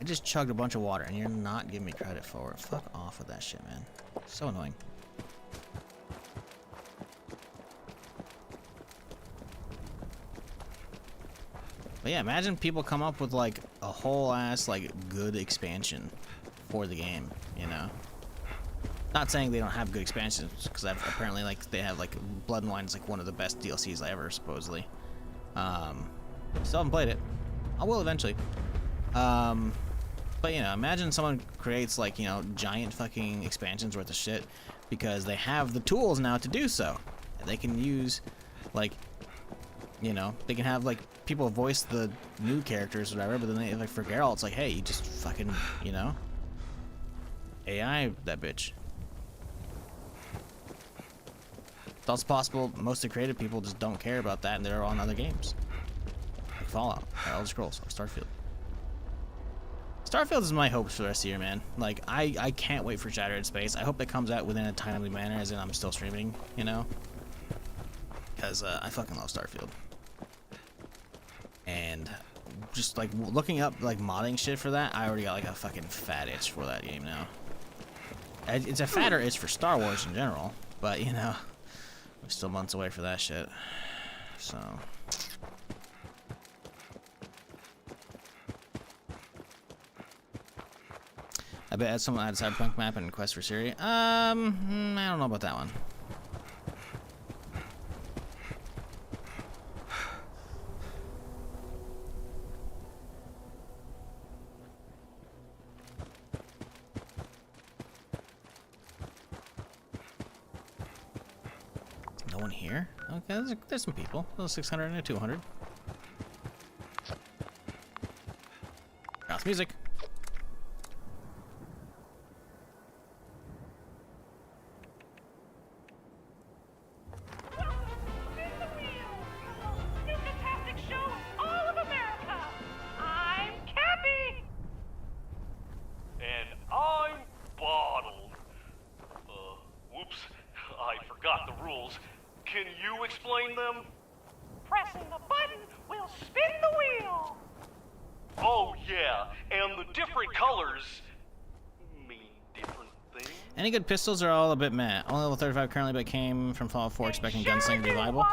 I just chugged a bunch of water and you're not giving me credit for it. Fuck off with that shit, man. So annoying. But yeah, imagine people come up with like a whole ass like good expansion for the game, you know? Not saying they don't have good expansions, because apparently like they have like Blood and Wine is like one of the best DLCs ever, supposedly. Still haven't played it. I will eventually. But you know, imagine someone creates like, you know, giant fucking expansions worth of shit because they have the tools now to do so. They can use like, you know, they can have like people voice the new characters or whatever, but then they, like for Geralt, it's like, hey, you just fucking, you know, AI that bitch. It's also possible most of the creative people just don't care about that and they're on other games. Like Fallout, or Elder Scrolls, or Starfield. Starfield is my hopes for the rest of the year, man. Like, I can't wait for Shattered Space. I hope it comes out within a timely manner, as in I'm still streaming, you know? Because I fucking love Starfield. And just, like, looking up, like, modding shit for that, I already got, like, a fucking fat itch for that game now. It's a fatter itch for Star Wars in general, but, you know, we're still months away for that shit. So... I bet someone had a Cyberpunk map and Quest for Siri. I don't know about that one. No one here? Okay, there's some people. There's 600 and a 200. House music. Can you explain them? Pressing the button will spin the wheel. Oh yeah, and the different colors mean different things. Any good pistols are all a bit meh. Only level 35 currently, but came from Fallout 4 expecting Gunslinger to be viable.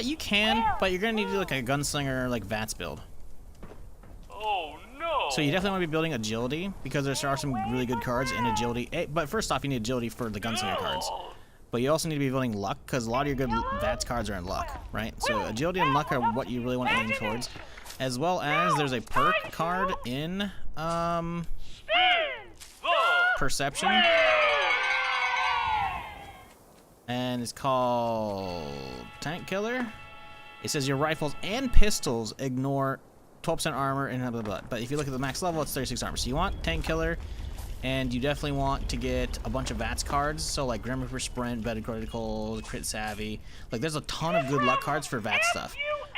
You can, but you're gonna need to do like a Gunslinger like VATS build. Oh no! So you definitely want to be building agility because there are some really good cards in agility. But first off, you need agility for the Gunslinger cards. But you also need to be building luck, because a lot of your good VATS cards are in luck, right? So agility and luck are what you really want to aim towards. As well as there's a perk card in Perception. And it's called Tank Killer. It says your rifles and pistols ignore 12% armor and blah, blah, blah. But if you look at the max level, it's 36 armor. So you want Tank Killer. And you definitely want to get a bunch of VATS cards, so like Grim Reaper Sprint, Better Critical, Crit Savvy. Like there's a ton of good luck cards for VATS stuff.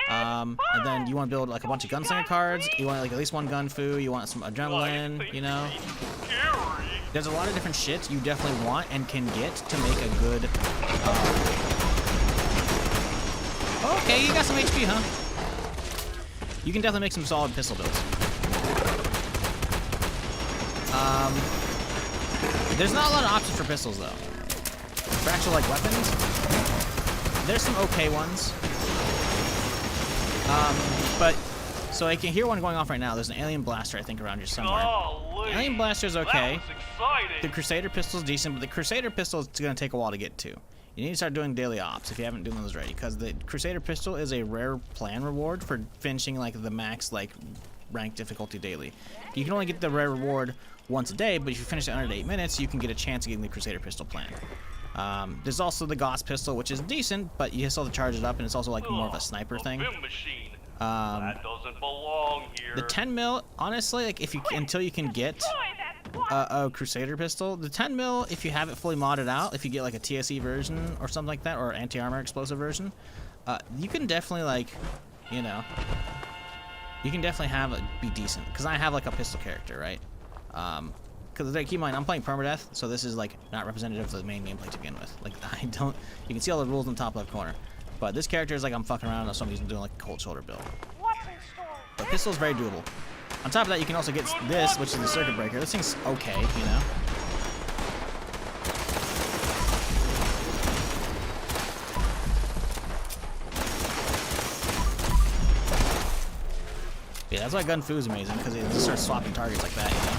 And then you want to build like a bunch of Gunslinger cards. You want like at least one Gun Fu. You want some Adrenaline, you know. There's a lot of different shit you definitely want and can get to make a good... Okay, you got some HP, huh? You can definitely make some solid pistol builds. There's not a lot of options for pistols, though. For actual, like, weapons, there's some okay ones. But, so I can hear one going off right now. There's an Alien Blaster, I think, around here somewhere. Alien Blaster's okay. The Crusader Pistol's decent, but the Crusader Pistol is going to take a while to get to. You need to start doing daily ops if you haven't done those already, because the Crusader Pistol is a rare plan reward for finishing, like, the max, like, rank difficulty daily. You can only get the rare reward once a day, but if you finish it under 8 minutes, you can get a chance of getting the Crusader Pistol plan. There's also the Gauss Pistol, which is decent, but you still have to charge it up, and it's also like more of a sniper thing. That doesn't belong here. The 10 mil, honestly, like if you until you can get a Crusader Pistol, the 10 mil, if you have it fully modded out, if you get like a TSE version or something like that, or anti-armor explosive version, you can definitely like, you know, you can definitely have it be decent. Because I have like a pistol character, right? Because keep in mind, I'm playing Permadeath, so this is like not representative of the main gameplay to begin with. Like I don't, you can see all the rules in the top left corner. But this character is like I'm fucking around and somebody's doing like a cold shoulder build. But pistol is very doable. On top of that, you can also get this, which is the circuit breaker. This thing's okay, you know. Yeah, that's why Gun Fu is amazing, because it just starts swapping targets like that, you know?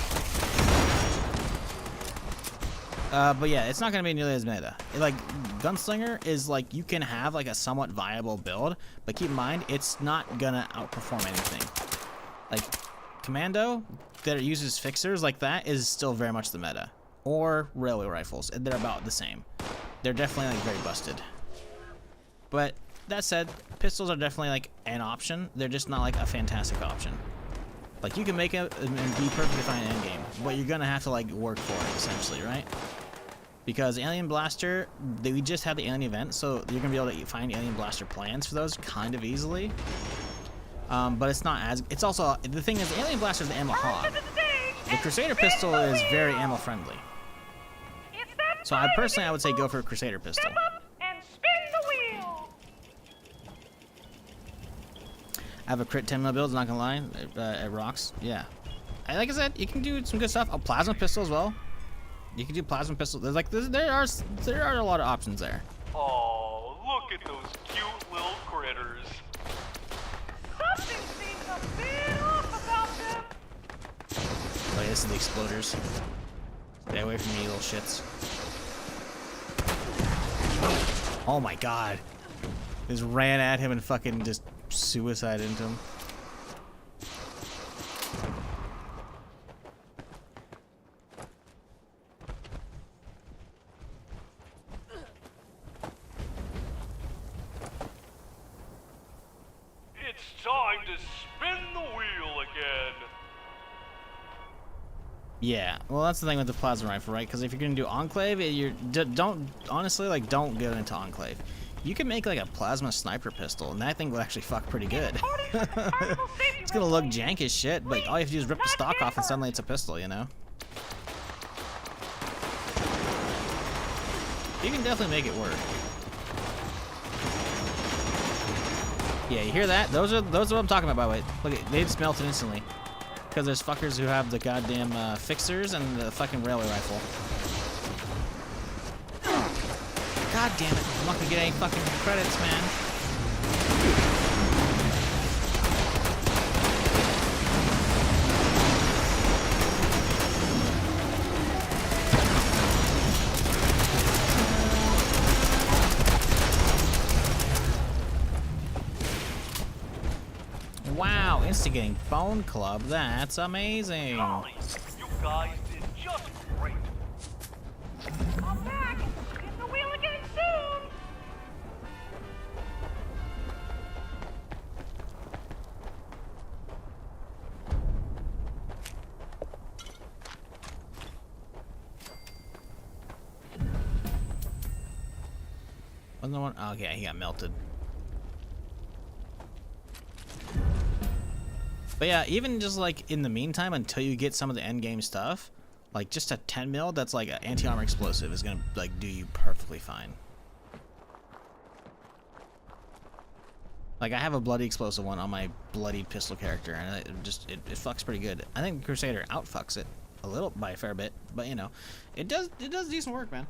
But yeah, it's not going to be nearly as meta. Like, Gunslinger is like, you can have like a somewhat viable build, but keep in mind, it's not going to outperform anything. Like, Commando, that uses fixers like that, is still very much the meta. Or railway rifles, they're about the same. They're definitely like very busted. But that said, pistols are definitely like an option. They're just not like a fantastic option. Like, you can make it and be perfectly fine in endgame, but you're gonna have to, like, work for it, essentially, right? Because Alien Blaster, we just had the Alien event, so you're gonna be able to find Alien Blaster plans for those kind of easily. But it's not as... It's also... The thing is, Alien Blaster is the ammo hog. The Crusader pistol is very ammo friendly. So I personally, I would say go for a Crusader pistol. And spin the wheel. I have a crit 10mm build, not gonna lie. It rocks. Yeah. And like I said, you can do some good stuff. A plasma pistol as well. You can do plasma pistol. There's like there are a lot of options there. Oh, look at those cute little critters. Something seems a bit off about them. Oh yeah, this is the exploders. Stay away from me, you little shits. Oh my god. Just ran at him and fucking just suicide into him. It's time to spin the wheel again. Yeah, well that's the thing with the plasma rifle, right? Because if you're gonna do Enclave, don't honestly like don't get into Enclave. You can make like a plasma sniper pistol, and that thing would actually fuck pretty good. It's gonna look jank as shit, but all you have to do is rip the stock off, and suddenly it's a pistol, you know? You can definitely make it work. Yeah, you hear that? Those are what I'm talking about. By the way, look, they just melted instantly. Because there's fuckers who have the goddamn fixers and the fucking railway rifle. God damn it, I'm not gonna get any fucking credits, man. Wow, instigating Bone Club, that's amazing. Golly, you guys did just great. I'm back. Spin the wheel again soon. Wasn't the one? Oh, yeah, he got melted. But yeah, even just like in the meantime, until you get some of the end game stuff, like just a 10mm that's like an anti-armor explosive is gonna like do you perfectly fine. Like I have a bloody explosive one on my bloody pistol character, and it fucks pretty good. I think Crusader outfucks it a little by a fair bit, but you know, it does decent work, man.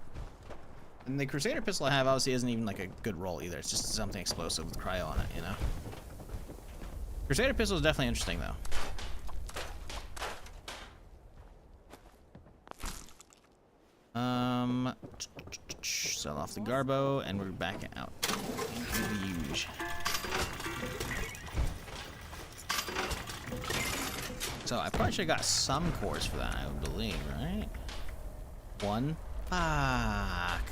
And the Crusader pistol I have obviously isn't even like a good roll either. It's just something explosive with cryo on it, you know. Crusader pistol is definitely interesting, though. Sell off the Garbo, and we're back out into the huge. So I probably should have got some cores for that, I would believe, right? One. Fuck.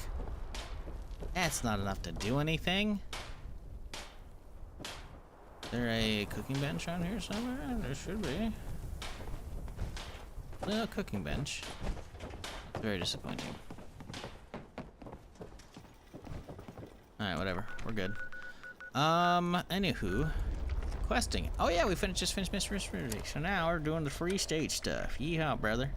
That's not enough to do anything. Is there a cooking bench on here somewhere? There should be. No cooking bench. Very disappointing. Alright, whatever. We're good. Anywho. Questing. Oh yeah, we just finished Mystery. So now we're doing the free stage stuff. Yeehaw, brother.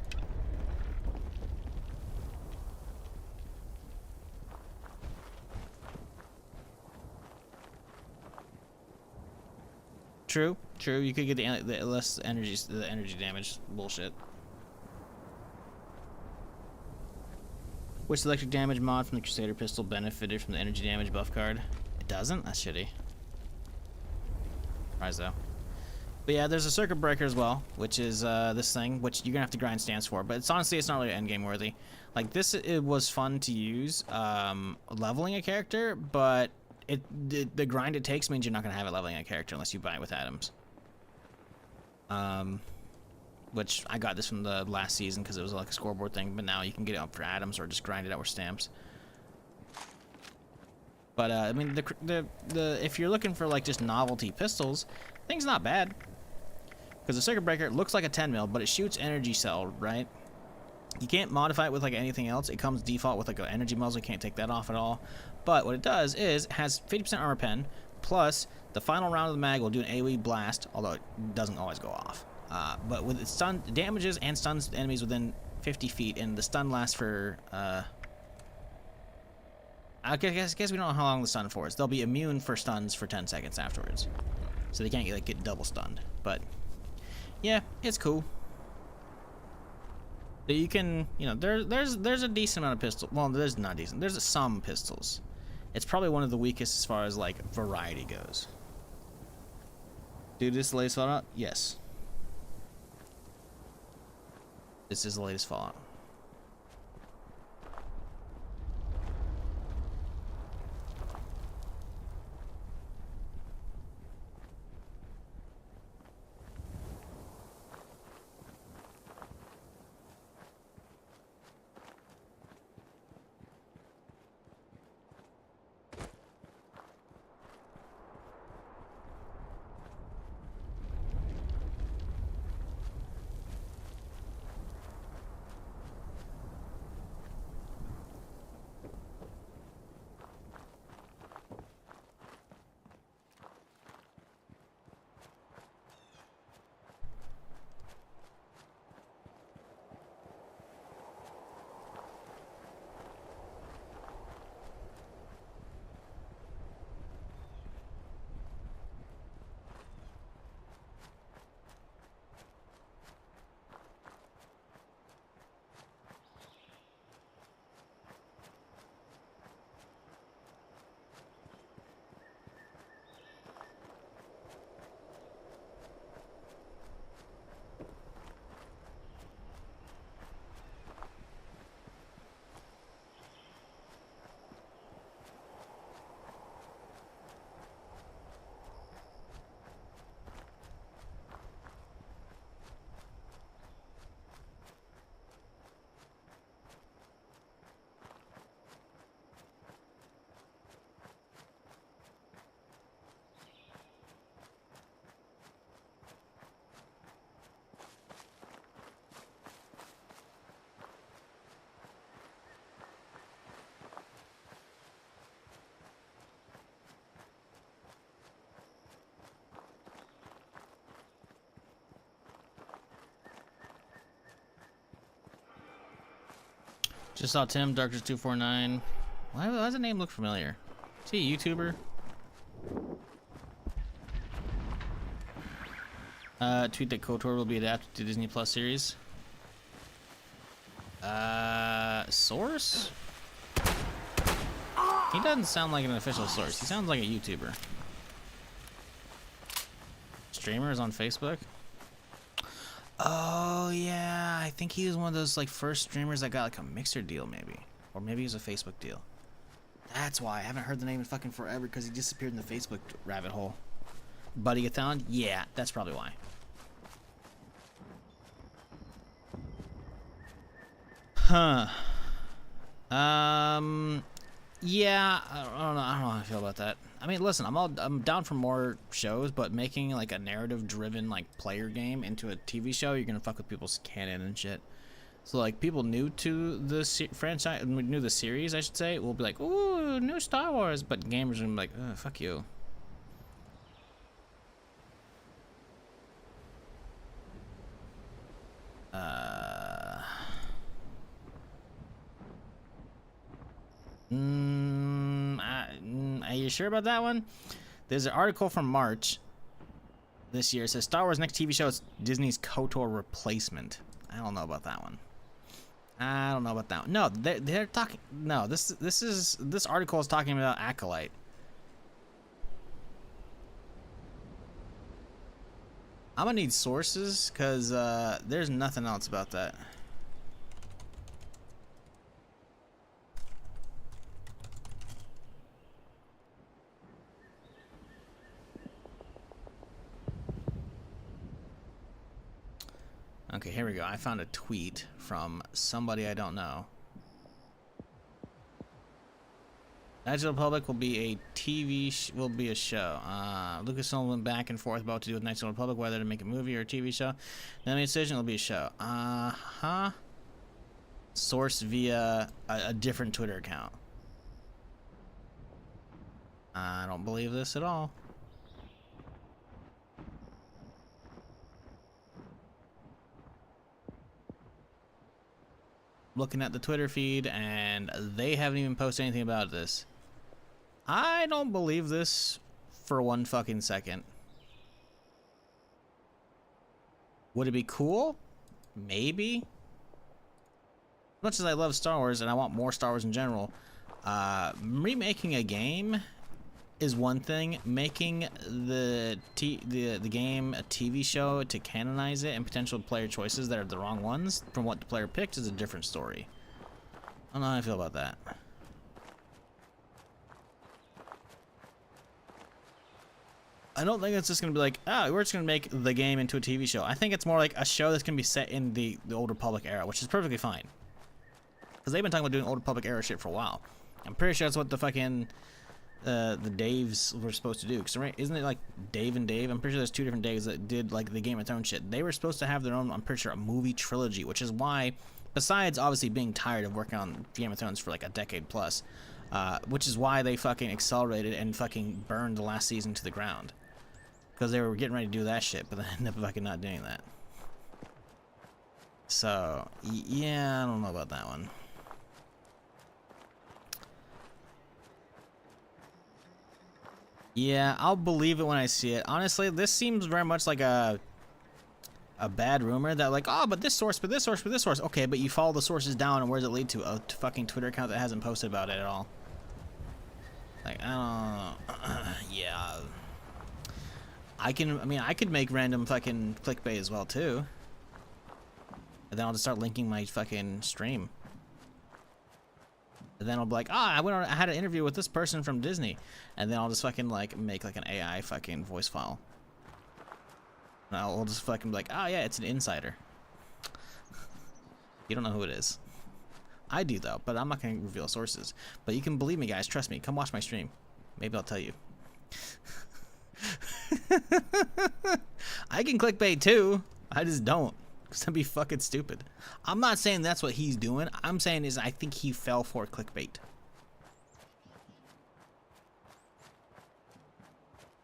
True. You could get the less energy, the energy damage bullshit. Which electric damage mod from the Crusader pistol benefited from the energy damage buff card? It doesn't? That's shitty. Surprise though. But yeah, there's a circuit breaker as well, which is this thing, which you're gonna have to grind stance for. But it's honestly, it's not really endgame worthy. Like this, it was fun to use leveling a character, but the grind it takes means you're not gonna have it leveling a character unless you buy it with atoms. Which I got this from the last season because it was like a scoreboard thing, but now you can get it up for atoms or just grind it out with stamps. But I mean, the if you're looking for like just novelty pistols, thing's not bad. Because the circuit breaker looks like a 10 mil, but it shoots energy cell, right? You can't modify it with like anything else. It comes default with like an energy muzzle. You can't take that off at all. But what it does is it has 50% armor pen, plus the final round of the mag will do an AoE blast, although it doesn't always go off. But with its stun damages and stuns enemies within 50 feet, and the stun lasts for I guess we don't know how long the stun for is. They'll be immune for stuns for 10 seconds afterwards, so they can't get double stunned. But yeah, it's cool. You can, you know, there's a decent amount of pistols. Well, there's not decent. There's some pistols. It's probably one of the weakest as far as like variety goes. Dude, this is the latest Fallout? Yes. This is the latest Fallout. Just saw Tim, Darkers249. Why does the name look familiar? Is he a YouTuber? Tweet that KOTOR will be adapted to Disney Plus series. Source? He doesn't sound like an official source. He sounds like a YouTuber. Streamer is on Facebook? Oh yeah, I think he was one of those like first streamers that got like a Mixer deal, maybe, or maybe it was a Facebook deal. That's why I haven't heard the name in fucking forever, because he disappeared in the Facebook rabbit hole. Buddy Gathon? Yeah, that's probably why. Huh. Yeah, I don't know how I feel about that. I mean, listen, I'm down for more shows, but making like a narrative-driven like player game into a TV show, you're gonna fuck with people's canon and shit. So like people new to the franchise, new to the series, I should say, will be like, "Ooh, new Star Wars," but gamers are gonna be like, "Oh, fuck you." Are you sure about that one? There's an article from March this year. It says Star Wars next TV show is Disney's KOTOR replacement. I don't know about that one. I don't know about that one. No, they're talking. No, this article is talking about Acolyte. I'm gonna need sources, cause there's nothing else about that. Okay, here we go. I found a tweet from somebody I don't know. Knights of the Republic will be a will be a show. Lucasfilm went back and forth about what to do with Knights of the Republic, whether to make a movie or a TV show. Then made a decision it'll be a show. Source via a different Twitter account. I don't believe this at all. Looking at the Twitter feed, and they haven't even posted anything about this. I don't believe this for one fucking second. Would it be cool? Maybe. As much as I love Star Wars and I want more Star Wars in general, remaking a game is one thing. Making the game a TV show to canonize it and potential player choices that are the wrong ones from what the player picked is a different story. I don't know how I feel about that. I don't think it's just gonna be like, oh, we're just gonna make the game into a TV show. I think it's more like a show that's gonna be set in the Old Republic era, which is perfectly fine. Because they've been talking about doing Old Republic era shit for a while. I'm pretty sure that's what the fucking the Daves were supposed to do. Cause right, isn't it like Dave and Dave? I'm pretty sure there's two different Daves that did like the Game of Thrones shit. They were supposed to have their own, I'm pretty sure, a movie trilogy, which is why, besides obviously being tired of working on Game of Thrones for like a decade plus, which is why they fucking accelerated and fucking burned the last season to the ground. Because they were getting ready to do that shit, but they ended up fucking not doing that. So, yeah, I don't know about that one. Yeah, I'll believe it when I see it. Honestly, this seems very much like a bad rumor that like, oh, but this source, but this source, but this source. Okay, but you follow the sources down, and where does it lead to? A fucking Twitter account that hasn't posted about it at all. Like, I don't know. Yeah. I could make random fucking clickbait as well too. And then I'll just start linking my fucking stream. And then I'll be like, I had an interview with this person from Disney. And then I'll just fucking like make like an AI fucking voice file. And I'll just fucking be like, oh yeah, it's an insider. You don't know who it is. I do though, but I'm not gonna reveal sources. But you can believe me, guys, trust me. Come watch my stream. Maybe I'll tell you. I can clickbait too. I just don't, because that'd be fucking stupid. I'm not saying that's what he's doing. I'm saying is I think he fell for clickbait.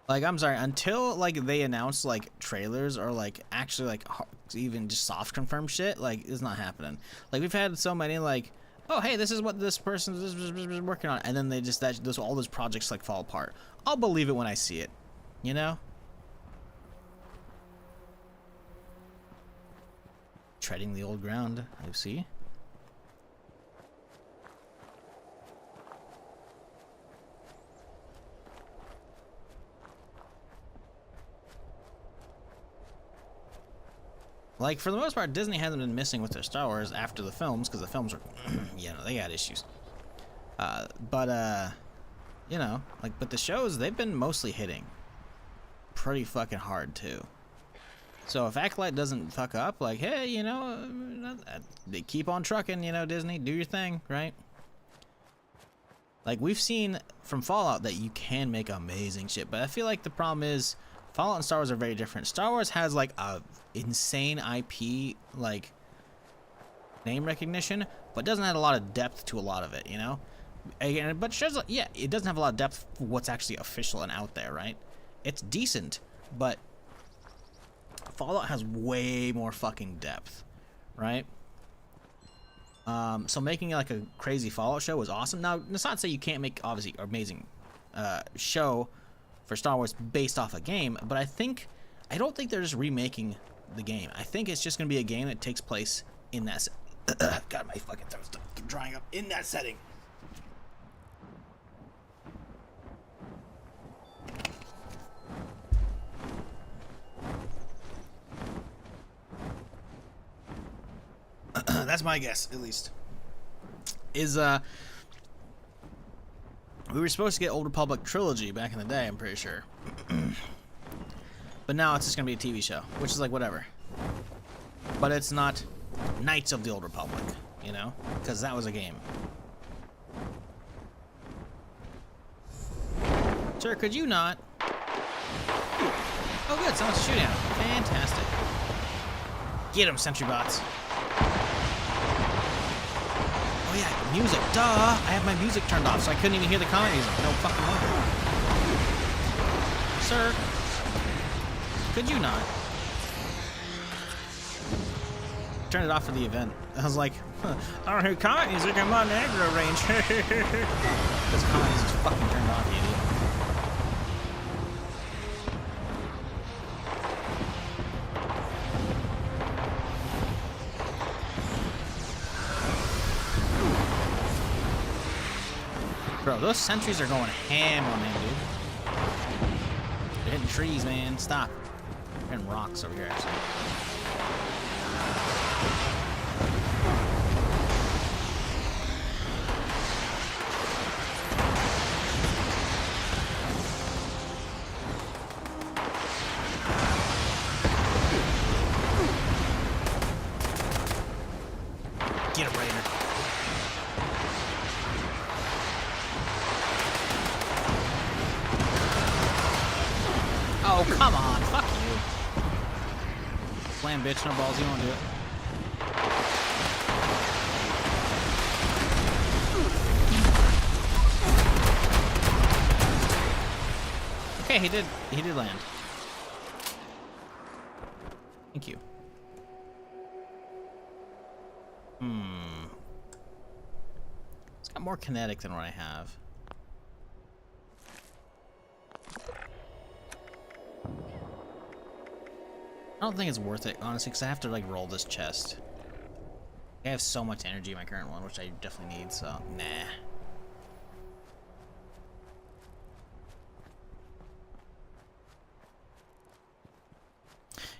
Like, I'm sorry, until like they announce like trailers or like actually like even just soft confirm shit, like it's not happening. Like we've had so many like, oh hey, this is what this person is working on, and then they just all those projects like fall apart. I'll believe it when I see it. You know? Treading the old ground, you see? Like, for the most part, Disney hasn't been missing with their Star Wars after the films, because the films were, you know, they had issues. You know, like, but the shows, they've been mostly hitting pretty fucking hard too. So if Acolyte doesn't fuck up, like, hey, you know, they keep on trucking, you know, Disney, do your thing, right? Like, we've seen from Fallout that you can make amazing shit, but I feel like the problem is Fallout and Star Wars are very different. Star Wars has like a insane IP, like name recognition, but doesn't have a lot of depth to a lot of it, you know? Again, but shows, yeah, it doesn't have a lot of depth for what's actually official and out there, right? It's decent, but Fallout has way more fucking depth, right? So making like a crazy Fallout show was awesome. Now, it's not to say you can't make obviously amazing show for Star Wars based off a game, but I don't think they're just remaking the game. I think it's just gonna be a game that takes place in that. God, my fucking throat's drying up in that setting. That's my guess, at least. Is we were supposed to get Old Republic trilogy back in the day, I'm pretty sure. But now it's just gonna be a TV show, which is like whatever. But it's not Knights of the Old Republic, you know, because that was a game. Sir, could you not? Oh, good. Someone's shooting at him. Fantastic. Get him, sentry bots. Oh, yeah. Music. Duh. I have my music turned off, so I couldn't even hear the combat music. No fucking wonder. Sir, could you not? Turn it off for the event. I was like, huh, I don't hear combat music. I'm on aggro range. This combat music's fucking turned off, you idiot. Bro, those sentries are going ham on them, dude. They're hitting trees, man. Stop. They're hitting rocks over here, actually. Get him, Raider. Oh, come on. Fuck you. Slam, bitch. No balls. You won't do it. Okay, he did land. Thank you. It's got more kinetic than what I have. I don't think it's worth it, honestly, because I have to, like, roll this chest. I have so much energy in my current one, which I definitely need, so, nah.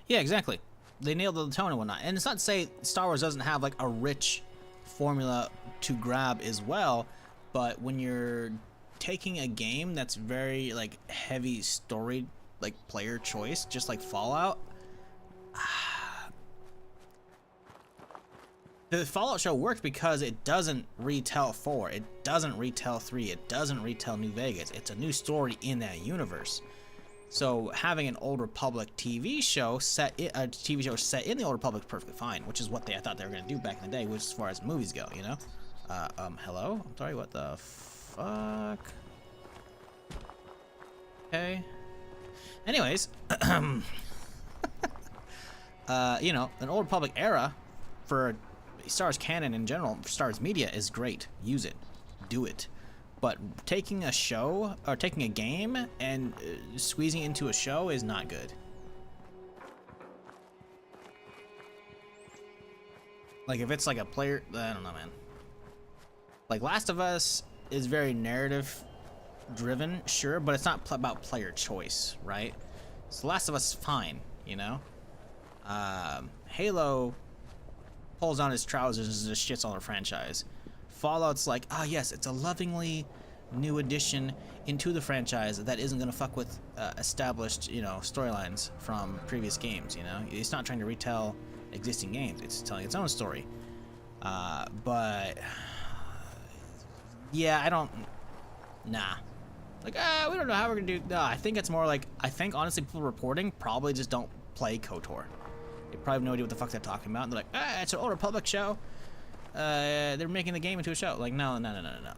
Yeah, exactly. They nailed the tone and whatnot. And it's not to say Star Wars doesn't have, like, a rich formula to grab as well, but when you're taking a game that's very, like, heavy story, like, player choice, just like Fallout, the Fallout show works because it doesn't retell 4, it doesn't retell 3, it doesn't retell New Vegas. It's a new story in that universe. So having an Old Republic TV show set in the Old Republic is perfectly fine, which is what I thought they were gonna do back in the day, which as far as movies go, you know. Hello? I'm sorry. What the fuck? Okay. Anyways, you know, an Old Republic era for Star Wars canon in general, Star Wars media is great. Use it, do it. But taking a show or taking a game and squeezing it into a show is not good. Like if it's like a player, I don't know, man. Like Last of Us is very narrative driven, sure, but it's not about player choice, right? So Last of Us is fine, you know. Halo pulls on his trousers and just shits on the franchise. Fallout's like, ah, yes, it's a lovingly new addition into the franchise that isn't gonna fuck with established, you know, storylines from previous games. You know, it's not trying to retell existing games; it's telling its own story. But yeah, I don't. Nah. Like, we don't know how we're gonna do. No, I think it's more like I think honestly, people reporting probably just don't play KOTOR. They probably have no idea what the fuck they're talking about. And they're like, it's an Old Republic show. They're making the game into a show. Like, no.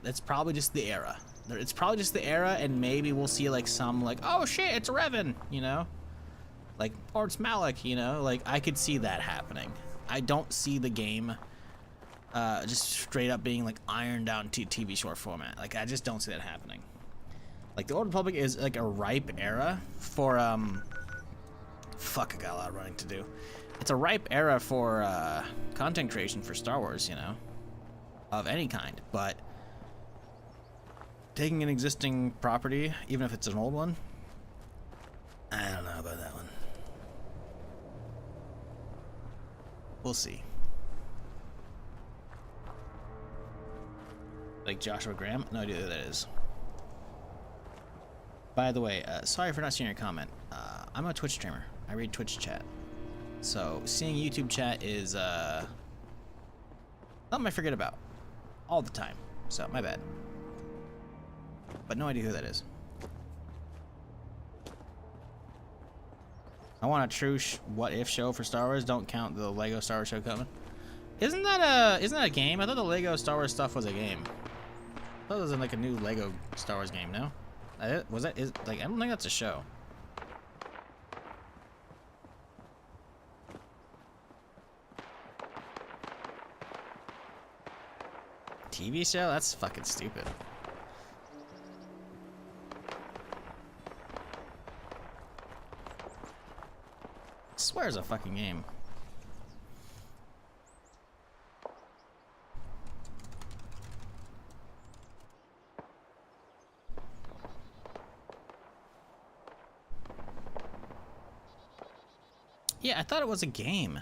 It's probably just the era. It's probably just the era, and maybe we'll see like some like, oh shit, it's Revan, you know, like, or it's Malik, you know. Like, I could see that happening. I don't see the game just straight up being like ironed out into TV short format. Like, I just don't see that happening. Like, the Old Republic is like a ripe era for fuck, I got a lot of running to do. It's a ripe era for content creation for Star Wars, you know, of any kind. But taking an existing property, even if it's an old one, I don't know about that one. We'll see. Like Joshua Graham? No idea who that is. By the way, sorry for not seeing your comment. I'm a Twitch streamer. I read Twitch chat. So seeing YouTube chat is something I forget about all the time. So my bad. But no idea who that is. I want a true what if show for Star Wars. Don't count the Lego Star Wars show coming. Isn't that a game? I thought the Lego Star Wars stuff was a game. I thought it was like a new Lego Star Wars game. No, was that? Is like I don't think that's a show. TV show? That's fucking stupid. I swear it's a fucking game. Yeah, I thought it was a game.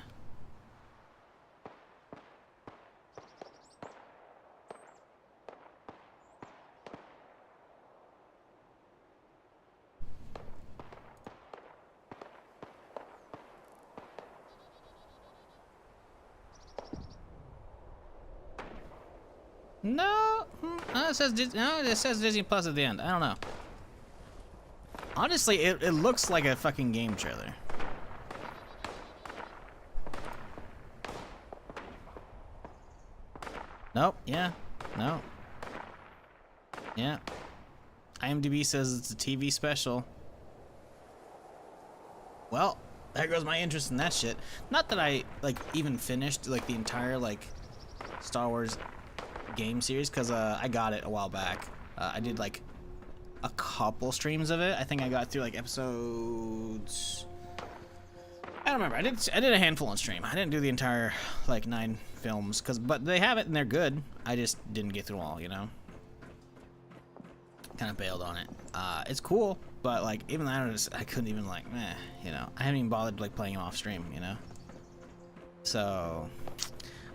No, it says it says Disney Plus at the end. I don't know. Honestly, it looks like a fucking game trailer. Nope. Yeah. No. Yeah. IMDb says it's a TV special. Well, there goes my interest in that shit. Not that I like even finished like the entire like Star Wars game series, because I got it a while back. I did like a couple streams of it. I think I got through like episodes. I don't remember. I did a handful on stream. I didn't do the entire like 9 films, but they have it and they're good. I just didn't get through all, you know. Kind of bailed on it. It's cool, but like even that, I couldn't even like, you know. I haven't even bothered like playing them off stream, you know. So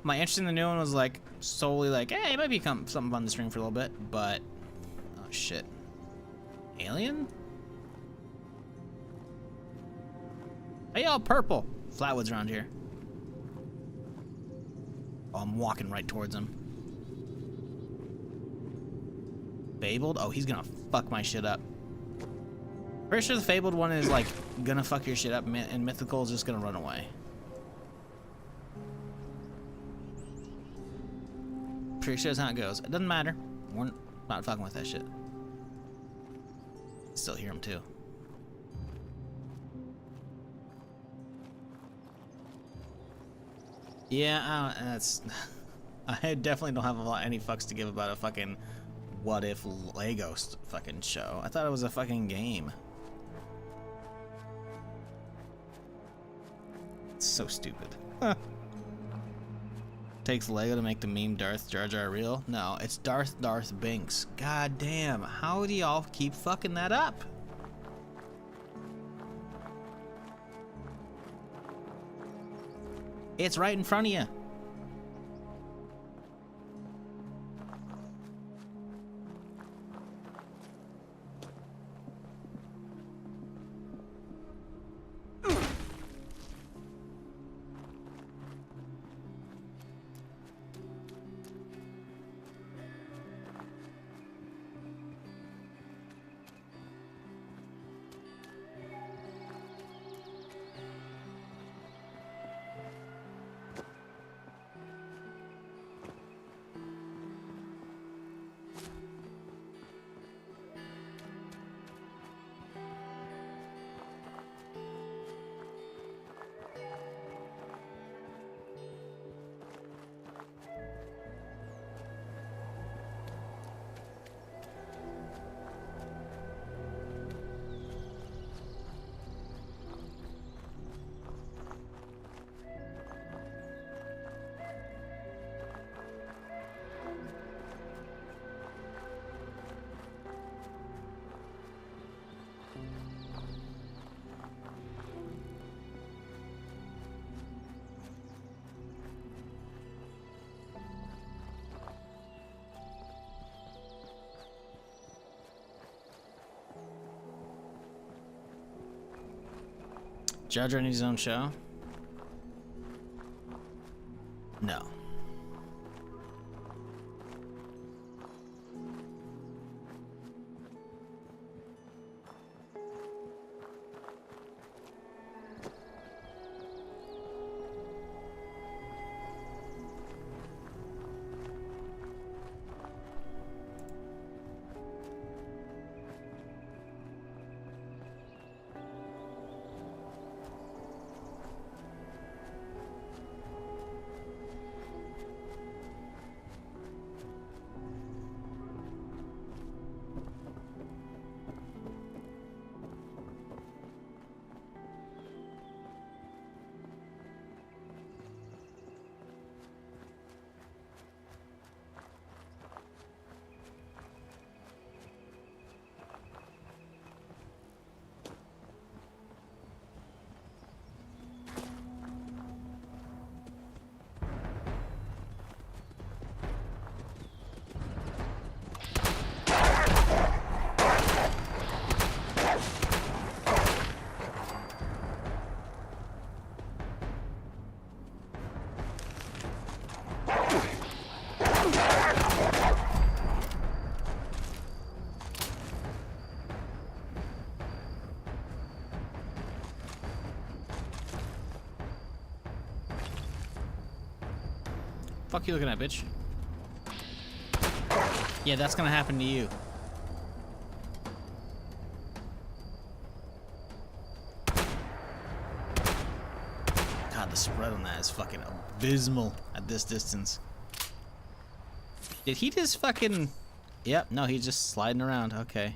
my interest in the new one was like solely like, hey, it might become something fun to stream for a little bit, but oh shit, Alien. Hey, y'all, purple. Flatwoods around here. Oh, I'm walking right towards him. Fabled? Oh, he's gonna fuck my shit up. Pretty sure the Fabled one is like gonna fuck your shit up, and Mythical is just gonna run away. Pretty sure that's how it goes. It doesn't matter. We're not fucking with that shit. Still hear him too. Yeah, that's. I definitely don't have any fucks to give about a fucking what if Lego fucking show. I thought it was a fucking game. It's so stupid. Takes Lego to make the meme Darth Jar Jar real? No, it's Darth Binks. God damn, how do y'all keep fucking that up? It's right in front of you. Jar Jar needs his own show? No. Fuck you looking at, bitch? Yeah, that's gonna happen to you. God, the spread on that is fucking abysmal at this distance. Did he just fucking... Yep, no, he's just sliding around. Okay.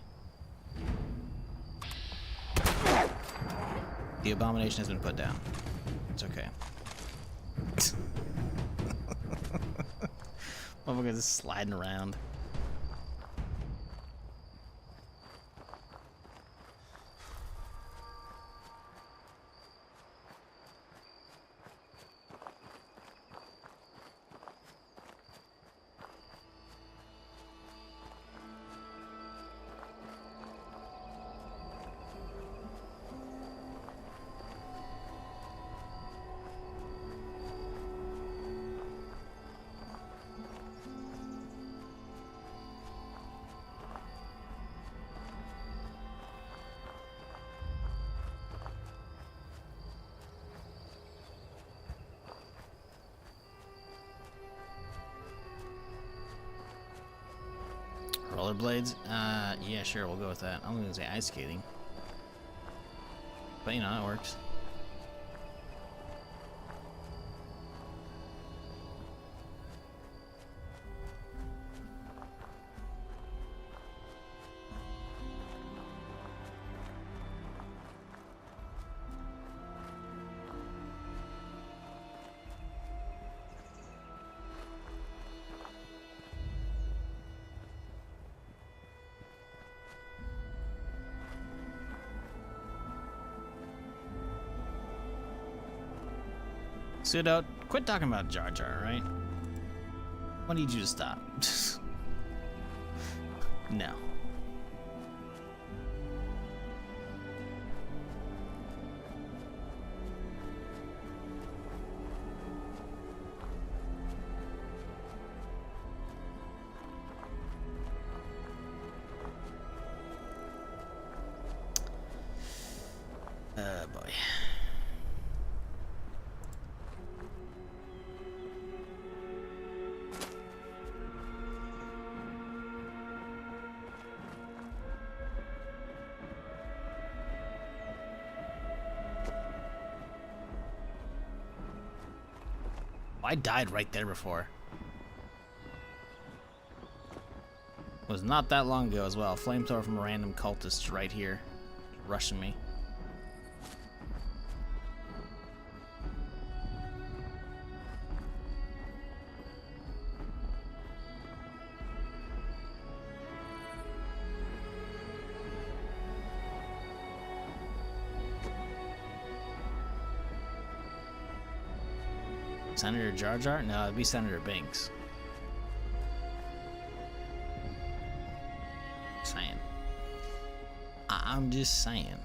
The abomination has been put down. It's okay. Motherfucker's just sliding around. Rollerblades? Yeah, sure, we'll go with that. I'm gonna say ice skating. But you know, it works. Pseudo, quit talking about Jar Jar, right? I need you to stop. No. Oh boy. I died right there before. It was not that long ago as well. Flamethrower from a random cultist right here. Rushing me. Senator Jar Jar? No, it'd be Senator Banks. Saying. I'm just saying.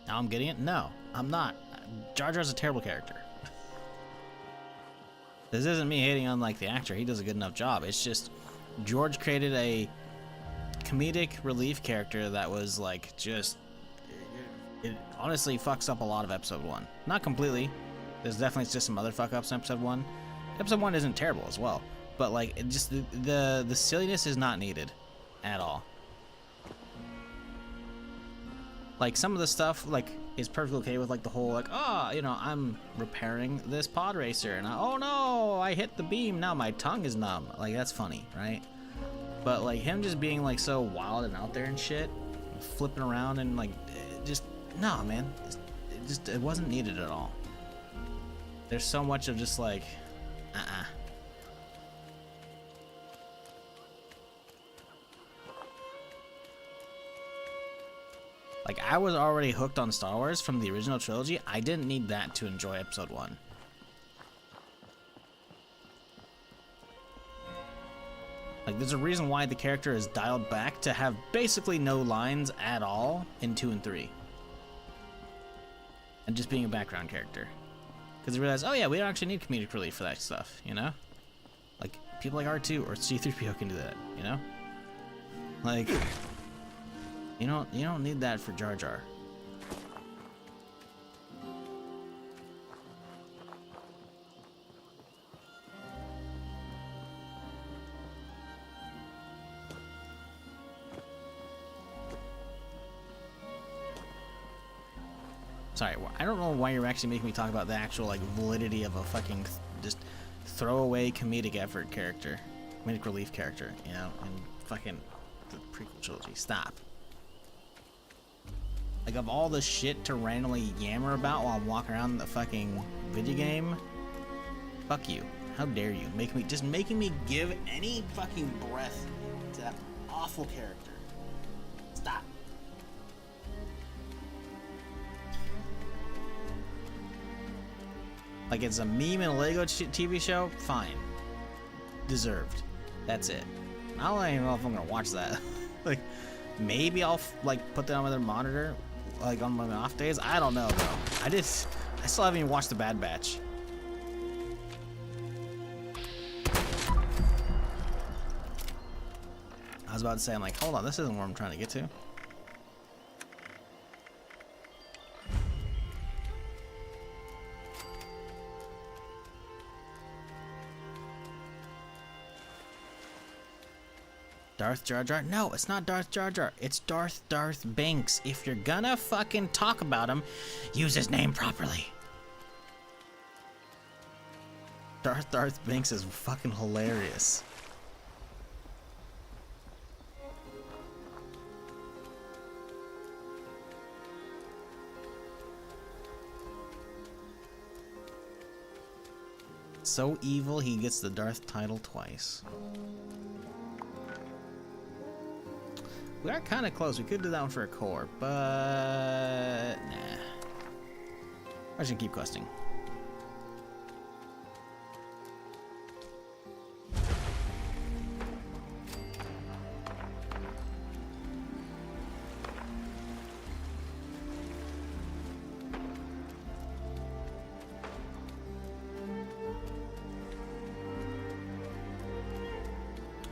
Now I'm getting it? No, I'm not. Jar Jar's a terrible character. This isn't me hating on like the actor. He does a good enough job. It's just George created a comedic relief character that was like just it honestly fucks up a lot of episode 1. Not completely. There's definitely just some other fuck ups in episode 1. Episode 1 isn't terrible as well, but like it just the silliness is not needed at all. Like some of the stuff like is perfectly okay with like the whole like, oh, you know, I'm repairing this pod racer and oh no, I hit the beam, now my tongue is numb. Like that's funny, right? But like him just being like so wild and out there and shit, flipping around and like just no, man, it wasn't needed at all. There's so much of just like Like, I was already hooked on Star Wars from the original trilogy. I didn't need that to enjoy Episode 1. Like, there's a reason why the character is dialed back to have basically no lines at all in 2 and 3. And just being a background character. Because they realize, oh yeah, we don't actually need comedic relief for that stuff, you know? Like, people like R2 or C-3PO can do that, you know? Like, you don't need that for Jar Jar. Sorry, I don't know why you're actually making me talk about the actual, like, validity of a fucking just throwaway comedic effort character. Comedic relief character, you know? And fucking the prequel trilogy. Stop. Like, of all the shit to randomly yammer about while I'm walking around the fucking video game, fuck you. How dare you? Making me give any fucking breath to that awful character. Stop. Like, it's a meme in a Lego TV show? Fine. Deserved. That's it. I don't even know if I'm gonna watch that. Like, maybe I'll, like, put that on my monitor, like, on my off days? I don't know, bro. I still haven't even watched The Bad Batch. I was about to say, I'm like, hold on, this isn't where I'm trying to get to. Darth Jar Jar? No, it's not Darth Jar Jar. It's Darth Banks. If you're gonna fucking talk about him, use his name properly. Darth Banks is fucking hilarious. So evil, he gets the Darth title twice. We are kind of close. We could do that one for a core, but nah. I should keep questing.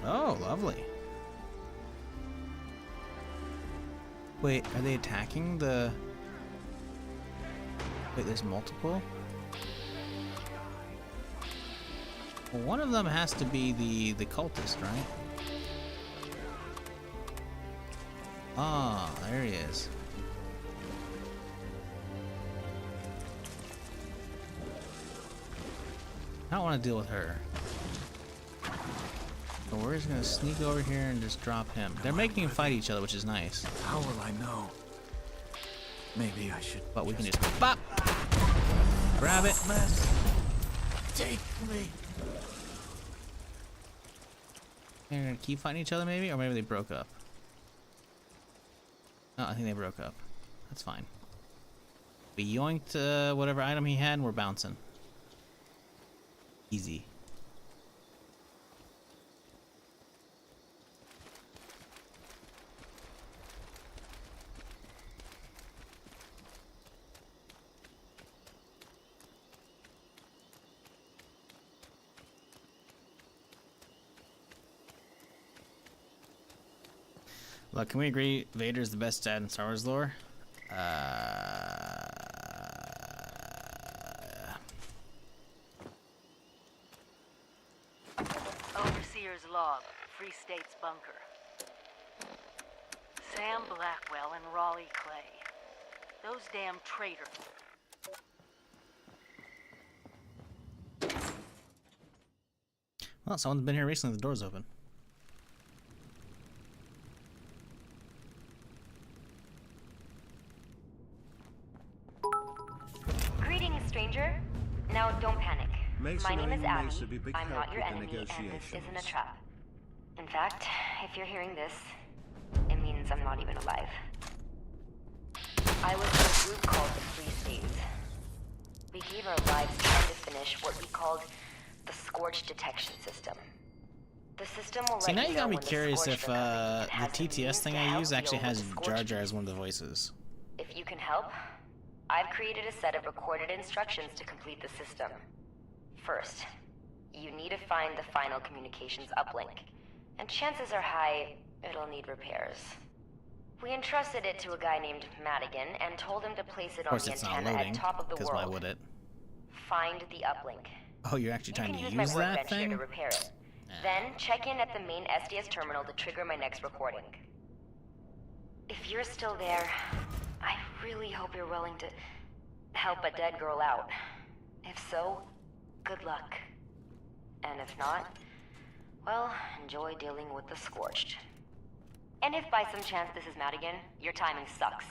Oh, lovely. Wait, are they attacking the... Wait, there's multiple? Well, one of them has to be the cultist, right? Ah, there he is. I don't want to deal with her. So we're just gonna sneak over here and just drop him. They're making him fight each other, which is nice. How will I know? Maybe I should. But we can just bop, grab it. Take me. They're gonna keep fighting each other, maybe, or maybe they broke up. No, I think they broke up. That's fine. We yoinked whatever item he had, and we're bouncing. Easy. Look, can we agree Vader's the best dad in Star Wars lore? Overseer's log, Free State's bunker. Sam Blackwell and Raleigh Clay. Those damn traitors. Well, someone's been here recently. The door's open. Greetings, stranger. Now, don't panic. My name is Abby. I'm not your enemy, and this isn't a trap. In fact, if you're hearing this, it means I'm not even alive. I was in a group called the Free States. We gave our lives trying to finish what we called the Scorch Detection System. The system will See, let now you you know gotta be when the curious Scorched if are coming and the has a TTS means thing to I help use actually deal with has the Jar Scorched Jar as beast. one of the voices. If you can help, I've created a set of recorded instructions to complete the system. First, you need to find the final communications uplink, and chances are high it'll need repairs. We entrusted it to a guy named Madigan and told him to place it Of on course, the it's not antenna loading, at top of the because world. why would it? Find the uplink. Oh, you're actually You trying can to use my use that workbench here thing? to repair it. Then check in at the main SDS terminal to trigger my next recording. If you're still there, I really hope you're willing to help a dead girl out. If so, good luck. And if not, well, enjoy dealing with the Scorched. And if by some chance this is Madigan, your timing sucks.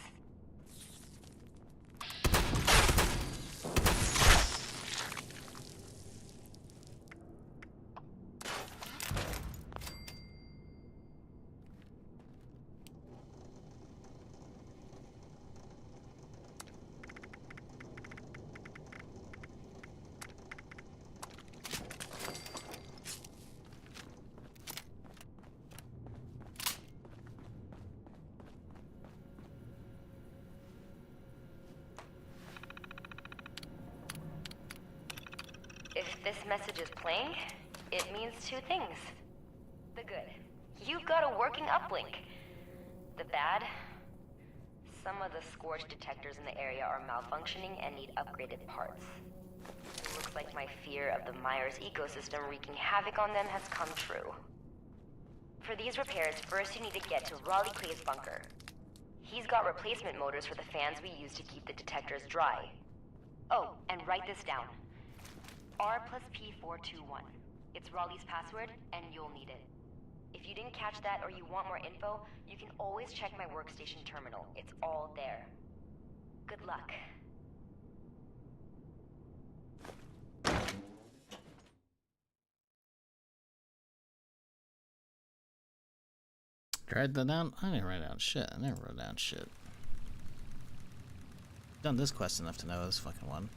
If this message is playing, it means two things. The good, you've got a working uplink. The bad, some of the Scorch detectors in the area are malfunctioning and need upgraded parts. It looks like my fear of the Myers ecosystem wreaking havoc on them has come true. For these repairs, first you need to get to Raleigh Clay's bunker. He's got replacement motors for the fans we use to keep the detectors dry. Oh, and write this down. R plus P421. It's Raleigh's password, and you'll need it. If you didn't catch that or you want more info, you can always check my workstation terminal. It's all there. Good luck. Did I write that down? I didn't write down shit. I never wrote down shit. Done this quest enough to know this fucking one.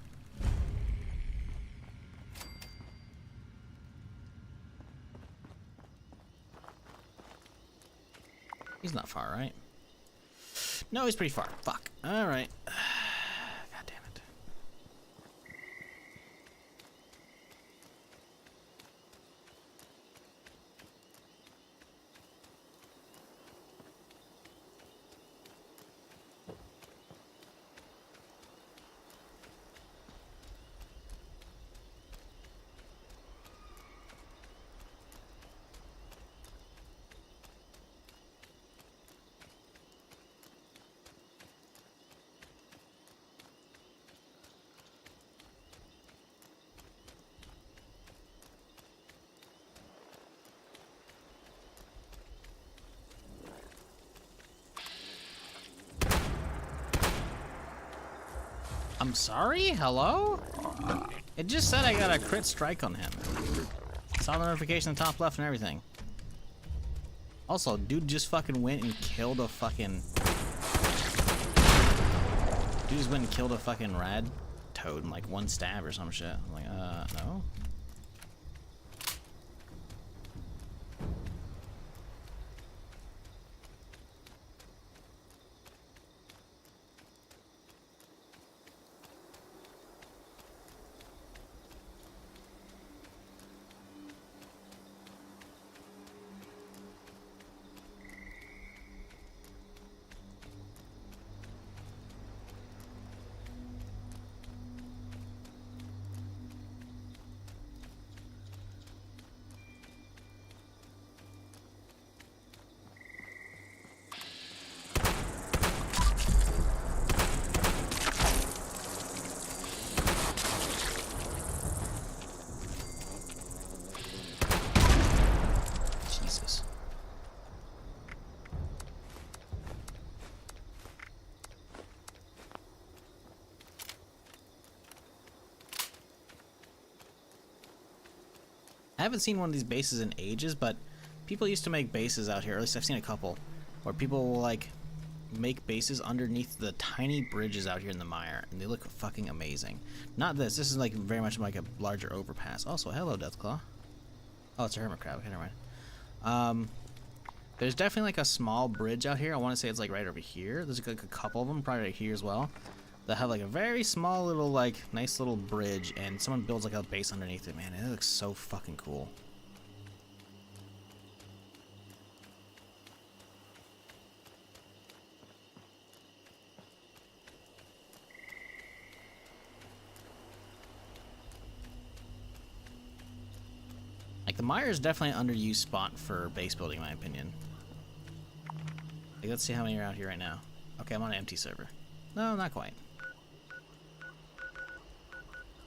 He's not far, right? No, he's pretty far. Fuck. Alright. God damn it. I'm sorry? Hello? It just said I got a crit strike on him. Saw the notification in the top left and everything. Also, dude just fucking went and killed a fucking... Dude just went and killed a fucking rad toad in like one stab or some shit. I'm like, no? Jesus. I haven't seen one of these bases in ages, but people used to make bases out here, or at least I've seen a couple, where people will like make bases underneath the tiny bridges out here in the mire, and they look fucking amazing. Not this. This is like very much like a larger overpass. Also, hello, Deathclaw. Oh, it's a hermit crab. Okay, never mind. There's definitely like a small bridge out here. I want to say it's like right over here. There's like a couple of them, probably right here as well, that have like a very small little like nice little bridge, and someone builds like a base underneath it. Man, it looks so fucking cool. Like the mire is definitely an underused spot for base building, in my opinion. Like, let's see how many are out here right now. Okay, I'm on an empty server. No, not quite.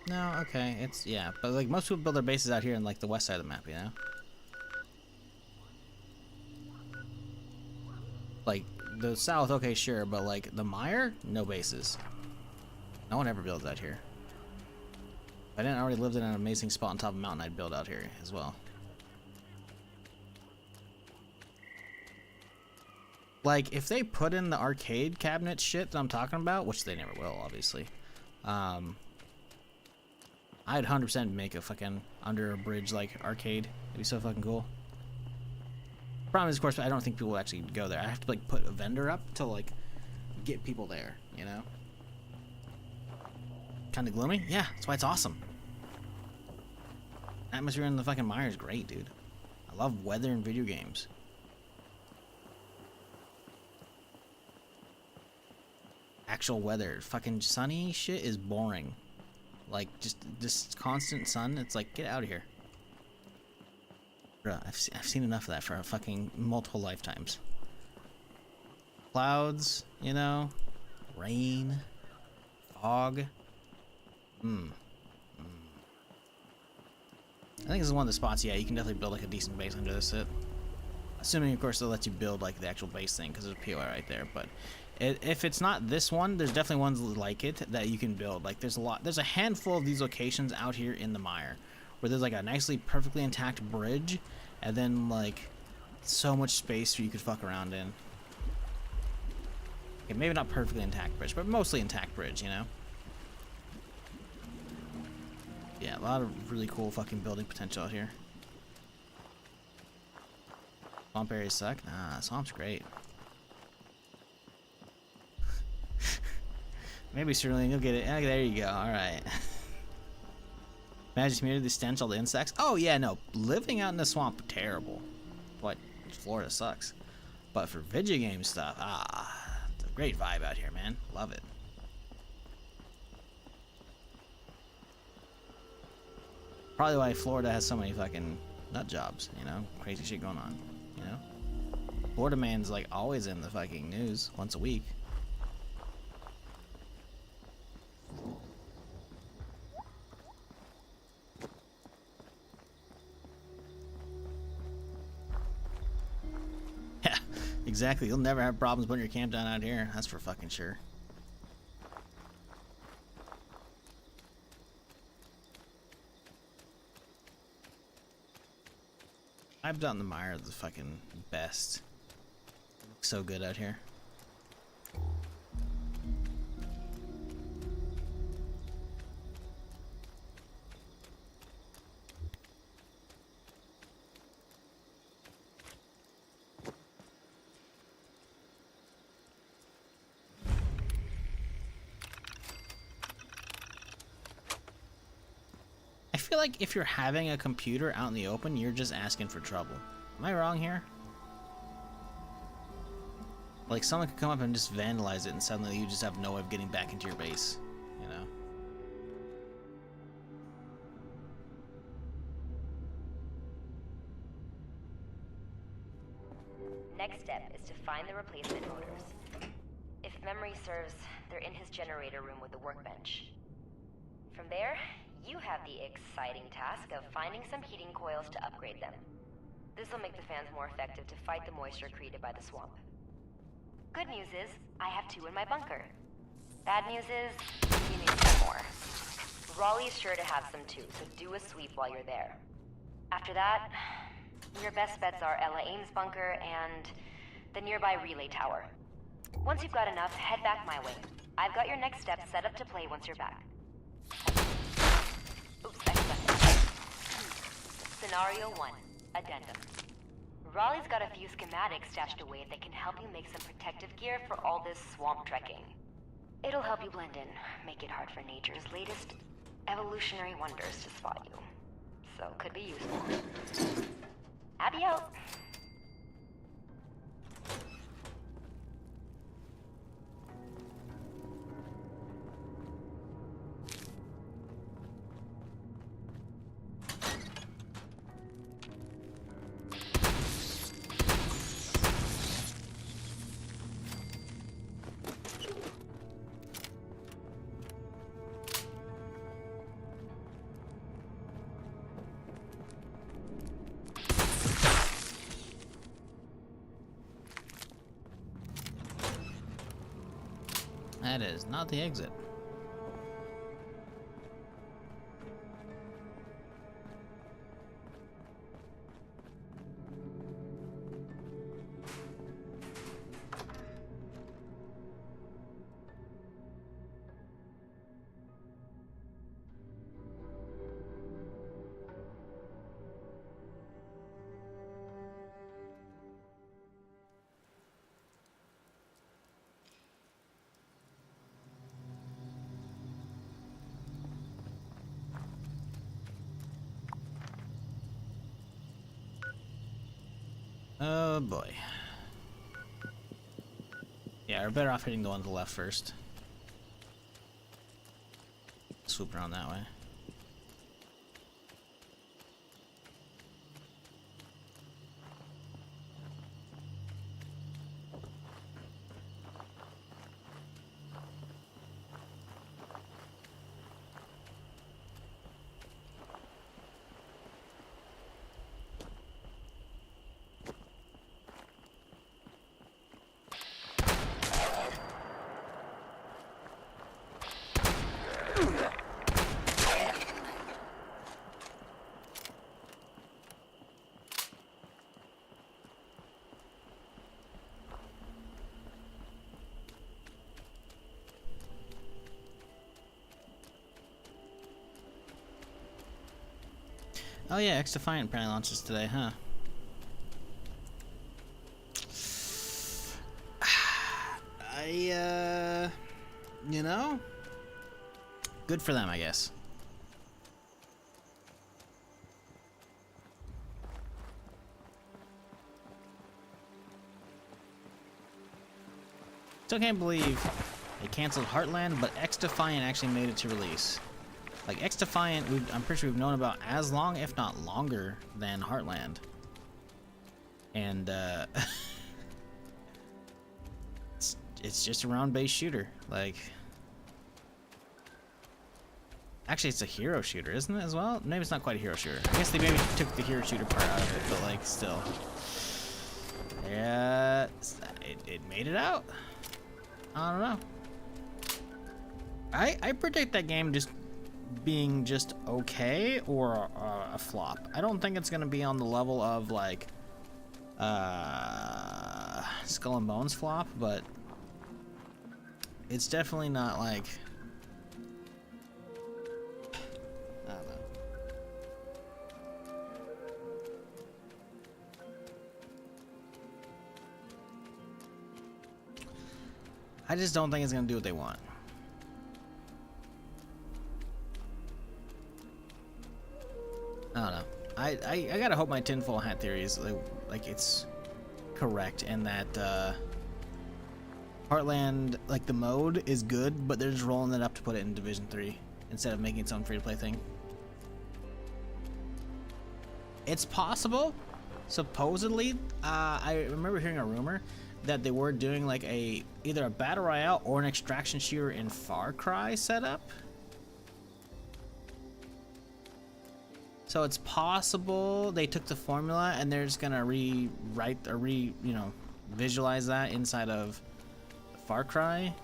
No, okay, it's, yeah, but like most people build their bases out here in like the west side of the map, you know? Like the south, okay, sure, but like the mire, no bases. No one ever builds out here. If I didn't already live in an amazing spot on top of a mountain, I'd build out here as well. Like, if they put in the arcade cabinet shit that I'm talking about, which they never will, obviously, I'd 100% make a fucking under a bridge, like, arcade. It'd be so fucking cool. Problem is, of course, I don't think people will actually go there. I have to, like, put a vendor up to, like, get people there, you know? Kinda gloomy? Yeah, that's why it's awesome. Atmosphere in the fucking mire is great, dude. I love weather in video games. Actual weather. Fucking sunny shit is boring. Like, just this constant sun, it's like, get out of here. Bruh, I've seen enough of that for fucking multiple lifetimes. Clouds, you know? Rain. Fog. I think this is one of the spots, yeah, you can definitely build like a decent base under this shit. Assuming, of course, they'll let you build like the actual base thing, because there's a POI right there. But if it's not this one, there's definitely ones like it that you can build. Like there's a handful of these locations out here in the mire where there's like a nicely, perfectly intact bridge, and then like so much space you could fuck around in. Okay, maybe not perfectly intact bridge, but mostly intact bridge, you know? Yeah, a lot of really cool fucking building potential out here. Swamp areas suck? Nah, swamp's great. Maybe Sterling, you'll get it. Okay, there you go. Alright. Imagine community, the stench, all the insects. Oh, yeah, no. Living out in the swamp, terrible. What? Florida sucks. But for video game stuff, it's a great vibe out here, man. Love it. Probably why Florida has so many fucking nut jobs, you know? Crazy shit going on, you know? Florida man's like always in the fucking news once a week. Yeah, exactly. You'll never have problems putting your camp down out here. That's for fucking sure. I've done the mire the fucking best. Looks so good out here. I feel like if you're having a computer out in the open, you're just asking for trouble. Am I wrong here? Like, someone could come up and just vandalize it, and suddenly you just have no way of getting back into your base, you know? Next step is to find the replacement motors. If memory serves, they're in his generator room with the workbench. From there, you have the exciting task of finding some heating coils to upgrade them. This will make the fans more effective to fight the moisture created by the swamp. Good news is, I have 2 in my bunker. Bad news is, you need some more. Raleigh's sure to have some too, so do a sweep while you're there. After that, your best bets are Ella Ames' bunker and the nearby relay tower. Once you've got enough, head back my way. I've got your next step set up to play once you're back. Oops, I forgot. Scenario 1. Addendum. Raleigh's got a few schematics stashed away that can help you make some protective gear for all this swamp trekking. It'll help you blend in, make it hard for nature's latest evolutionary wonders to spot you. So, could be useful. Abby out! That is not the exit. Oh boy. Yeah, we're better off hitting the one to the left first. Swoop around that way. Oh yeah, X-Defiant apparently launches today, huh? You know? Good for them, I guess. Still can't believe they canceled Heartland, but X-Defiant actually made it to release. Like, X-Defiant, I'm pretty sure we've known about as long, if not longer, than Heartland. And, it's just a round-based shooter. Like, actually, it's a hero shooter, isn't it, as well? Maybe it's not quite a hero shooter. I guess they maybe took the hero shooter part out of it, but, like, still. Yeah, it made it out. I don't know. I predict that game just being just okay or a flop. I don't think it's gonna be on the level of like Skull and Bones flop, but it's definitely not like, I don't know. I just don't think it's gonna do what they want. I don't know. I gotta hope my tinfoil hat theory is like it's correct, and that Heartland, like the mode is good, but they're just rolling it up to put it in Division 3 instead of making its own free-to-play thing. It's possible. Supposedly, I remember hearing a rumor that they were doing like either a battle royale or an extraction shooter in Far Cry setup. So it's possible they took the formula and they're just gonna rewrite or visualize that inside of the Far Cry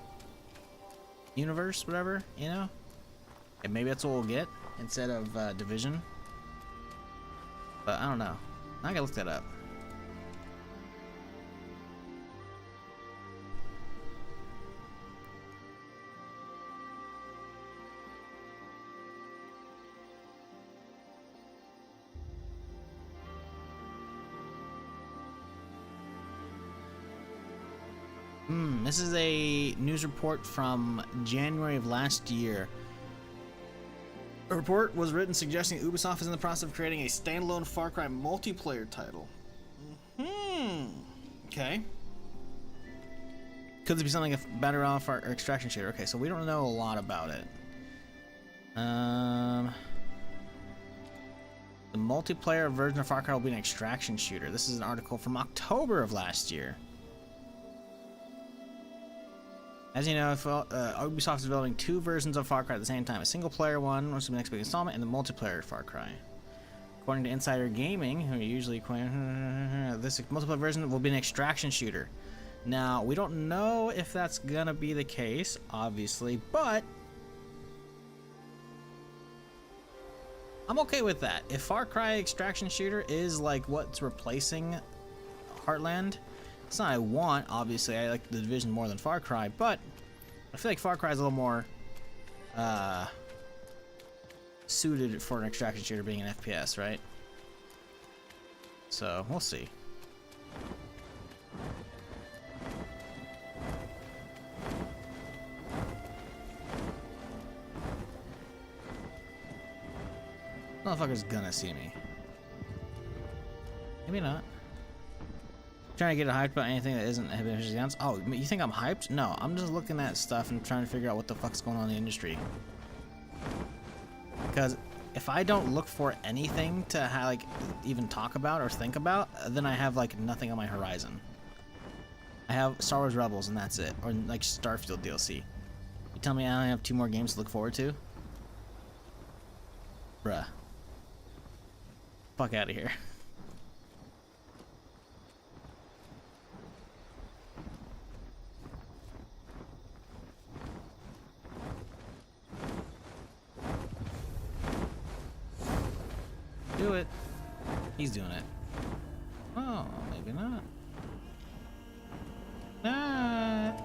universe, whatever, you know? And maybe that's what we'll get instead of Division. But I don't know. I gotta look that up. This is a news report from January of last year. A report was written suggesting Ubisoft is in the process of creating a standalone Far Cry multiplayer title. Okay. Could this be something like a battle royale or extraction shooter? Okay, so we don't know a lot about it. The multiplayer version of Far Cry will be an extraction shooter. This is an article from October of last year. As you know, Ubisoft is developing 2 versions of Far Cry at the same time. A single-player one, which is the next big installment, and the multiplayer Far Cry. According to Insider Gaming, who usually this multiplayer version will be an extraction shooter. Now, we don't know if that's gonna be the case, obviously, but I'm okay with that. If Far Cry extraction shooter is like what's replacing Heartland, it's not what I want, obviously. I like The Division more than Far Cry, but I feel like Far Cry is a little more suited for an extraction shooter being an FPS, right? So, we'll see. Motherfucker's gonna see me. Maybe not. Trying to get hyped about anything that isn't Shenanigans. Oh, you think I'm hyped? No, I'm just looking at stuff and trying to figure out what the fuck's going on in the industry. Because if I don't look for anything to like even talk about or think about, then I have like nothing on my horizon. I have Star Wars Rebels and that's it, or like Starfield DLC. You tell me I only have 2 more games to look forward to? Bruh. Fuck out of here. Do it. He's doing it. Oh, maybe not. Not.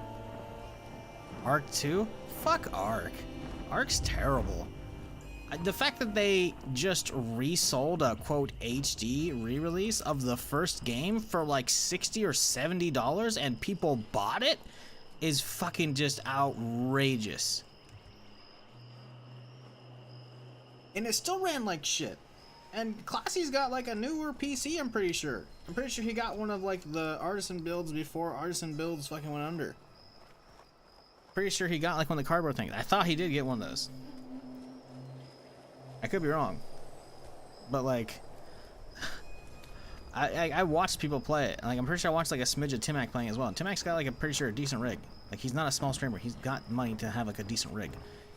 Arc 2? Fuck Arc. Arc's terrible. The fact that they just resold a quote HD re-release of the first game for like $60 or $70 and people bought it is fucking just outrageous. And it still ran like shit. And Classy's got like a newer PC, I'm pretty sure. I'm pretty sure he got one of like the Artisan builds before Artisan builds fucking went under. Pretty sure he got like one of the cardboard things. I thought he did get one of those. I could be wrong. But like I watched people play it. Like I'm pretty sure I watched like a smidge of Timac playing as well. And Timac's got like a pretty sure a decent rig. Like he's not a small streamer. He's got money to have like a decent rig.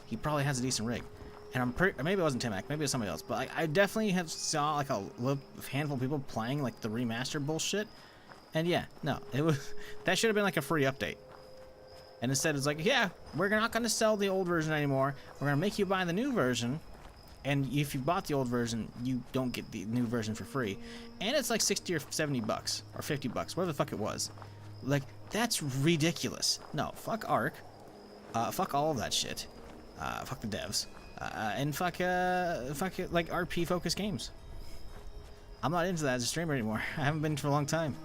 He probably has a decent rig. And I'm pretty, maybe it wasn't Timac, maybe it was somebody else, but I definitely have saw like a handful of people playing like the remaster bullshit. And yeah, no, it was that should have been like a free update. And instead it's like, yeah, we're not going to sell the old version anymore. We're going to make you buy the new version. And if you bought the old version, you don't get the new version for free. And it's like 60 or 70 bucks or 50 bucks, whatever the fuck it was. Like that's ridiculous. No, fuck Arc. Fuck all of that shit. Fuck the devs. And fuck it, like RP focused games. I'm not into that as a streamer anymore. I haven't been for a long time.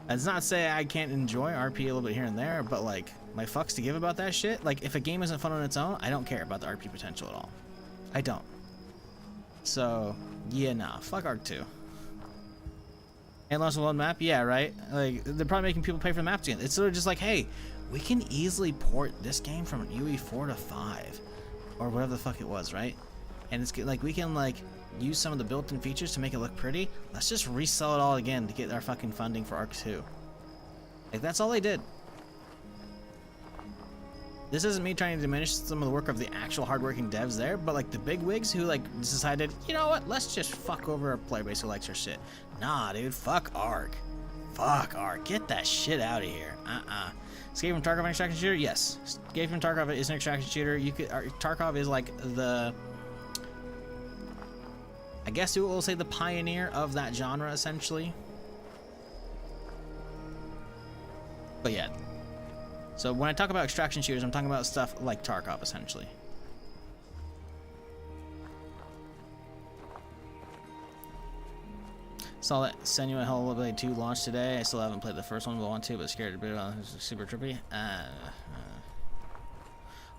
That's not to say I can't enjoy RP a little bit here and there, but like my fucks to give about that shit. Like if a game isn't fun on its own, I don't care about the RP potential at all. I don't. So yeah, nah, fuck Arc 2. And launch one map, yeah, right. Like they're probably making people pay for the maps again. It's sort of just like, hey, we can easily port this game from UE4 to 5. Or whatever the fuck it was, right? And it's like we can like use some of the built-in features to make it look pretty. Let's just resell it all again to get our fucking funding for Arc 2. Like that's all they did. This isn't me trying to diminish some of the work of the actual hardworking devs there, but like the big wigs who like decided, you know what, let's just fuck over a player base who likes our shit. Nah, dude, fuck Arc. Fuck Arc. Get that shit out of here. Escape from Tarkov an extraction shooter? Yes. Escape from Tarkov is an extraction shooter. You could Tarkov is like the, I guess you will say the pioneer of that genre essentially. But yeah. So when I talk about extraction shooters, I'm talking about stuff like Tarkov essentially. Saw that Senua Hellblade 2 launched today. I still haven't played the first one, but want to, but scared to be super trippy.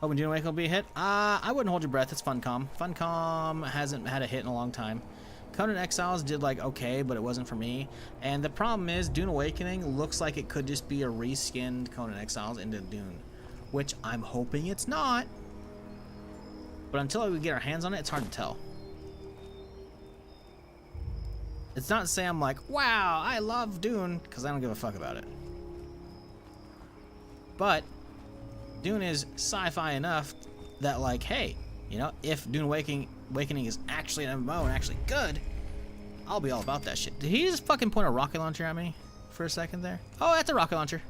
Hoping Dune Awakening will be a hit. I wouldn't hold your breath. It's Funcom. Funcom hasn't had a hit in a long time. Conan Exiles did like okay, but it wasn't for me. And the problem is, Dune Awakening looks like it could just be a reskinned Conan Exiles into Dune, which I'm hoping it's not. But until we get our hands on it, it's hard to tell. It's not to say I'm like, wow, I love Dune, because I don't give a fuck about it. But Dune is sci-fi enough that, like, hey, you know, if Dune Awakening is actually an MMO and actually good, I'll be all about that shit. Did he just fucking point a rocket launcher at me for a second there? Oh, that's a rocket launcher.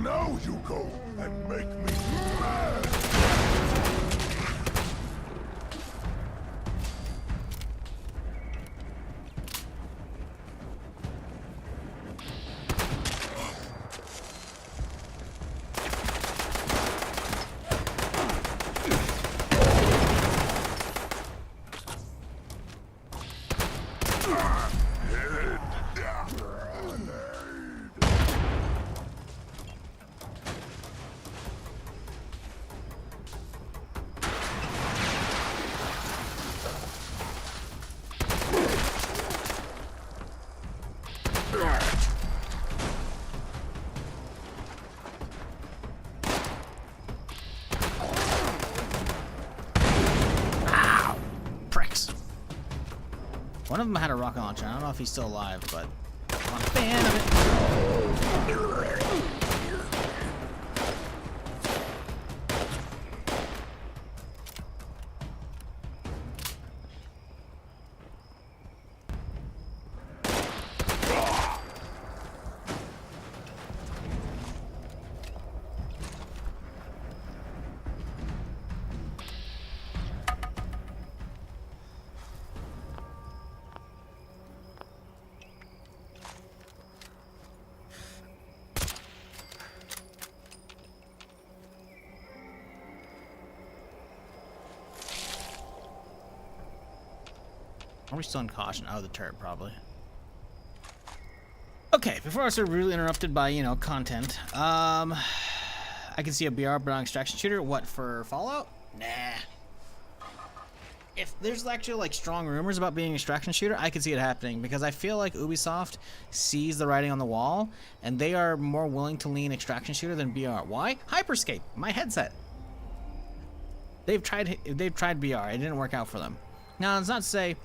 Now you go and make me mad! One of them had a rocket launcher. I don't know if he's still alive, but I'm a fan of it. Are we still in caution? Oh, the turret, probably. Okay, before I start really interrupted by, you know, content, I can see a BR, but on extraction shooter. What, for Fallout? Nah. If there's actually, like, strong rumors about being an extraction shooter, I could see it happening, because I feel like Ubisoft sees the writing on the wall, and they are more willing to lean extraction shooter than BR. Why? Hyperscape, my headset. They've tried BR. It didn't work out for them. Now, it's not to say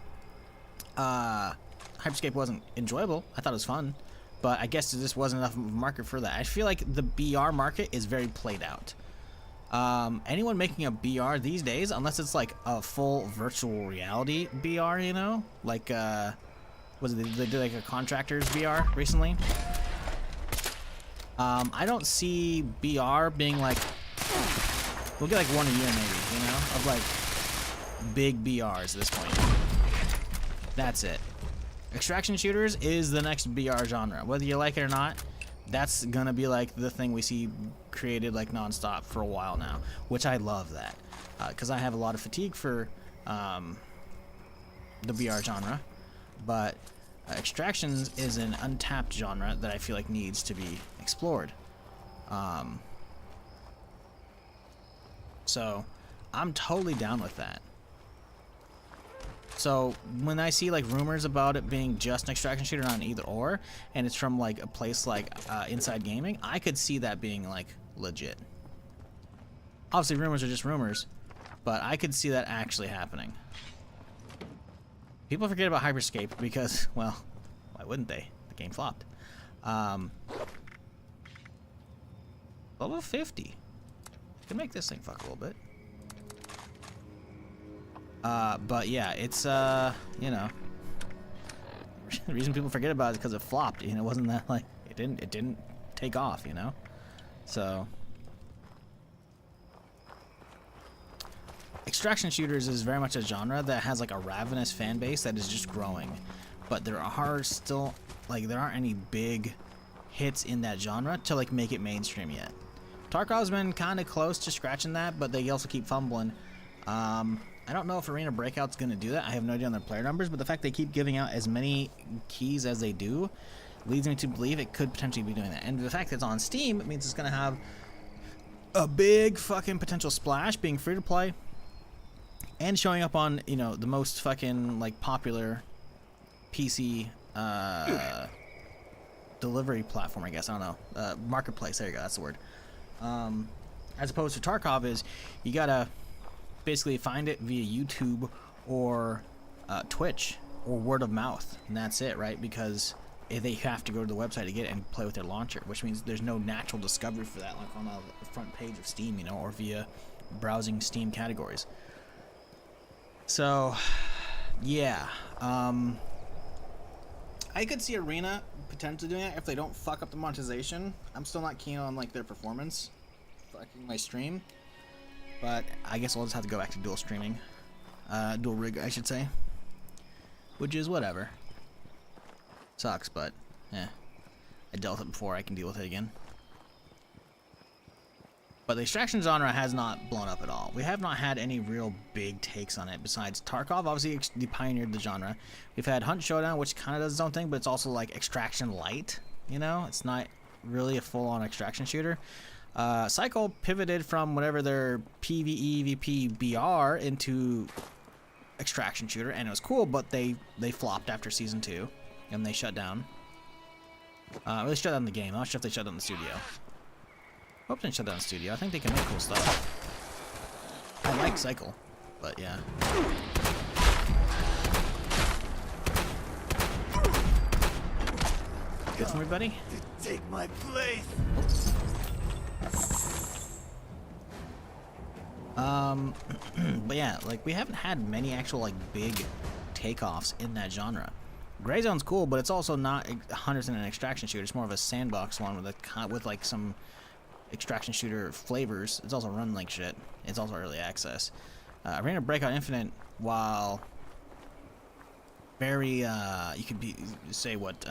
Hyperscape wasn't enjoyable. I thought it was fun, but I guess there just wasn't enough of a market for that. I feel like the BR market is very played out. Anyone making a BR these days, unless it's like a full virtual reality BR, you know, like was it they did like a contractors BR recently? I don't see BR being like, we'll get like one a year maybe, you know, of like big BRs at this point. That's it. Extraction shooters is the next BR genre. Whether you like it or not, that's gonna be like the thing we see created like nonstop for a while now, which I love that, because I have a lot of fatigue for the BR genre, but extractions is an untapped genre that I feel like needs to be explored. So I'm totally down with that. So when I see like rumors about it being just an extraction shooter, not an either or, and it's from like a place like Inside Gaming, I could see that being like legit. Obviously rumors are just rumors, but I could see that actually happening. People forget about Hyperscape because, well, why wouldn't they? The game flopped. Level 50. Can make this thing fuck a little bit. But yeah, it's you know, the reason people forget about it is because it flopped. You know, it wasn't that like it didn't take off. You know, so extraction shooters is very much a genre that has like a ravenous fan base that is just growing, but there are still like there aren't any big hits in that genre to like make it mainstream yet. Tarkov's been kind of close to scratching that, but they also keep fumbling. I don't know if Arena Breakout's going to do that. I have no idea on their player numbers, but the fact they keep giving out as many keys as they do leads me to believe it could potentially be doing that. And the fact that it's on Steam, it means it's going to have a big fucking potential splash being free to play and showing up on, you know, the most fucking like popular PC delivery platform, I guess. I don't know. Marketplace, there you go, that's the word. As opposed to Tarkov is you gotta basically find it via YouTube or Twitch or word of mouth, and that's it, right? Because they have to go to the website to get it and play with their launcher, which means there's no natural discovery for that, like on the front page of Steam, you know, or via browsing Steam categories. So, yeah, I could see Arena potentially doing it if they don't fuck up the monetization. I'm still not keen on like their performance fucking my stream, but I guess I'll just have to go back to dual streaming, dual rig, I should say, which is whatever. Sucks, but yeah, I dealt with it before. I can deal with it again. But the extraction genre has not blown up at all. We have not had any real big takes on it besides Tarkov. Obviously, he pioneered the genre. We've had Hunt Showdown, which kind of does its own thing, but it's also like extraction light. You know, it's not really a full-on extraction shooter. Cycle pivoted from whatever their PvE, VP, BR into extraction shooter, and it was cool, but they flopped after season 2, and they shut down. They shut down the game. I'm not sure if they shut down the studio. Hope they shut down the studio. I think they can make cool stuff. I like Cycle, but yeah. Good for me, buddy? Take my place. But yeah, like we haven't had many actual like big takeoffs in that genre. Gray Zone's cool, but it's also not 100% an extraction shooter. It's more of a sandbox one with like some extraction shooter flavors. It's also run like shit. It's also early access. Arena Breakout Infinite, while very you could say what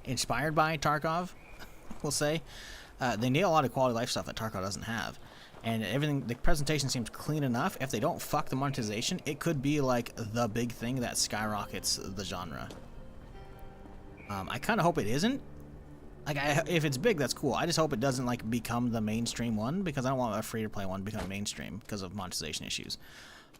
inspired by Tarkov, we'll say, they nail a lot of quality life stuff that Tarkov doesn't have, and everything. The presentation seems clean enough. If they don't fuck the monetization, it could be like the big thing that skyrockets the genre. I kind of hope it isn't. Like, if it's big, that's cool. I just hope it doesn't like become the mainstream one, because I don't want a free-to-play one to become mainstream because of monetization issues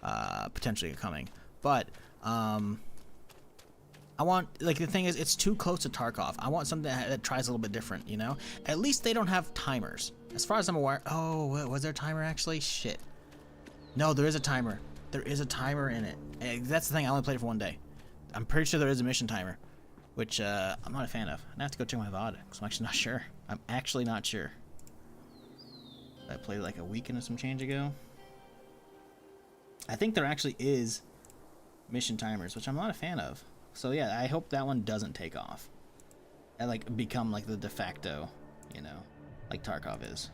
potentially coming. But I want, like, the thing is, it's too close to Tarkov. I want something that tries a little bit different, you know? At least they don't have timers. As far as I'm aware, oh, was there a timer actually? Shit. No, there is a timer. There is a timer in it. And that's the thing. I only played it for one day. I'm pretty sure there is a mission timer, which I'm not a fan of. I have to go check my VOD because I'm actually not sure. I'm actually not sure. I played like a week and some change ago. I think there actually is mission timers, which I'm not a fan of. So yeah, I hope that one doesn't take off and like become like the de facto, you know, like Tarkov is.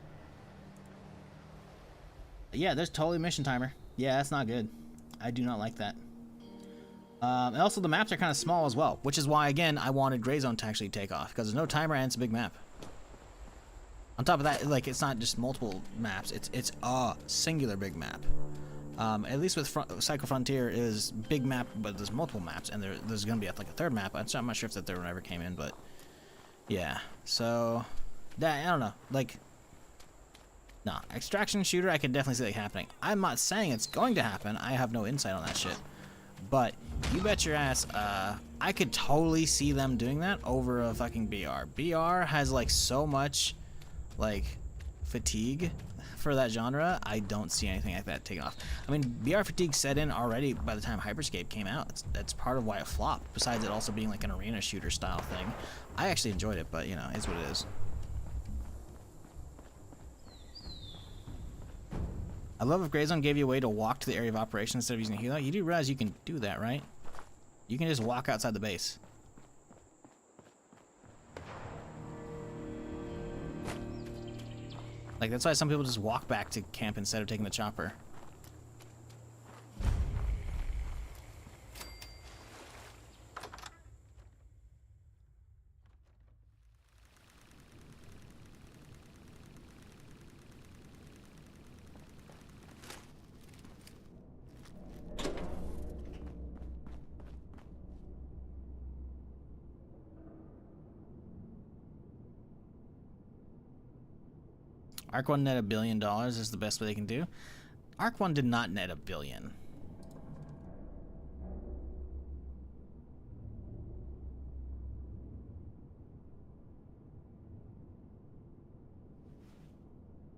But yeah, there's totally a mission timer. Yeah, that's not good. I do not like that. And also the maps are kind of small as well, which is why, again, I wanted Gray Zone to actually take off, because there's no timer and it's a big map. On top of that, like, it's not just multiple maps, it's a singular big map. At least with Psycho Frontier is big map, but there's multiple maps, and there's going to be like a third map. I'm not sure if that third one ever came in, but yeah. So, that, I don't know, like, no, extraction shooter, I can definitely see that happening. I'm not saying it's going to happen, I have no insight on that shit. But you bet your ass, I could totally see them doing that over a fucking BR. BR has like so much like fatigue for that genre, I don't see anything like that taking off. I mean, BR fatigue set in already by the time Hyperscape came out. That's part of why it flopped, besides it also being like an arena shooter style thing. I actually enjoyed it, but you know, it's what it is. I love if Gray Zone gave you a way to walk to the area of operation instead of using a helo. You do realize you can do that, right? You can just walk outside the base. Like, that's why some people just walk back to camp instead of taking the chopper. Arc 1 net $1 billion is the best way they can do. Arc 1 did not net $1 billion.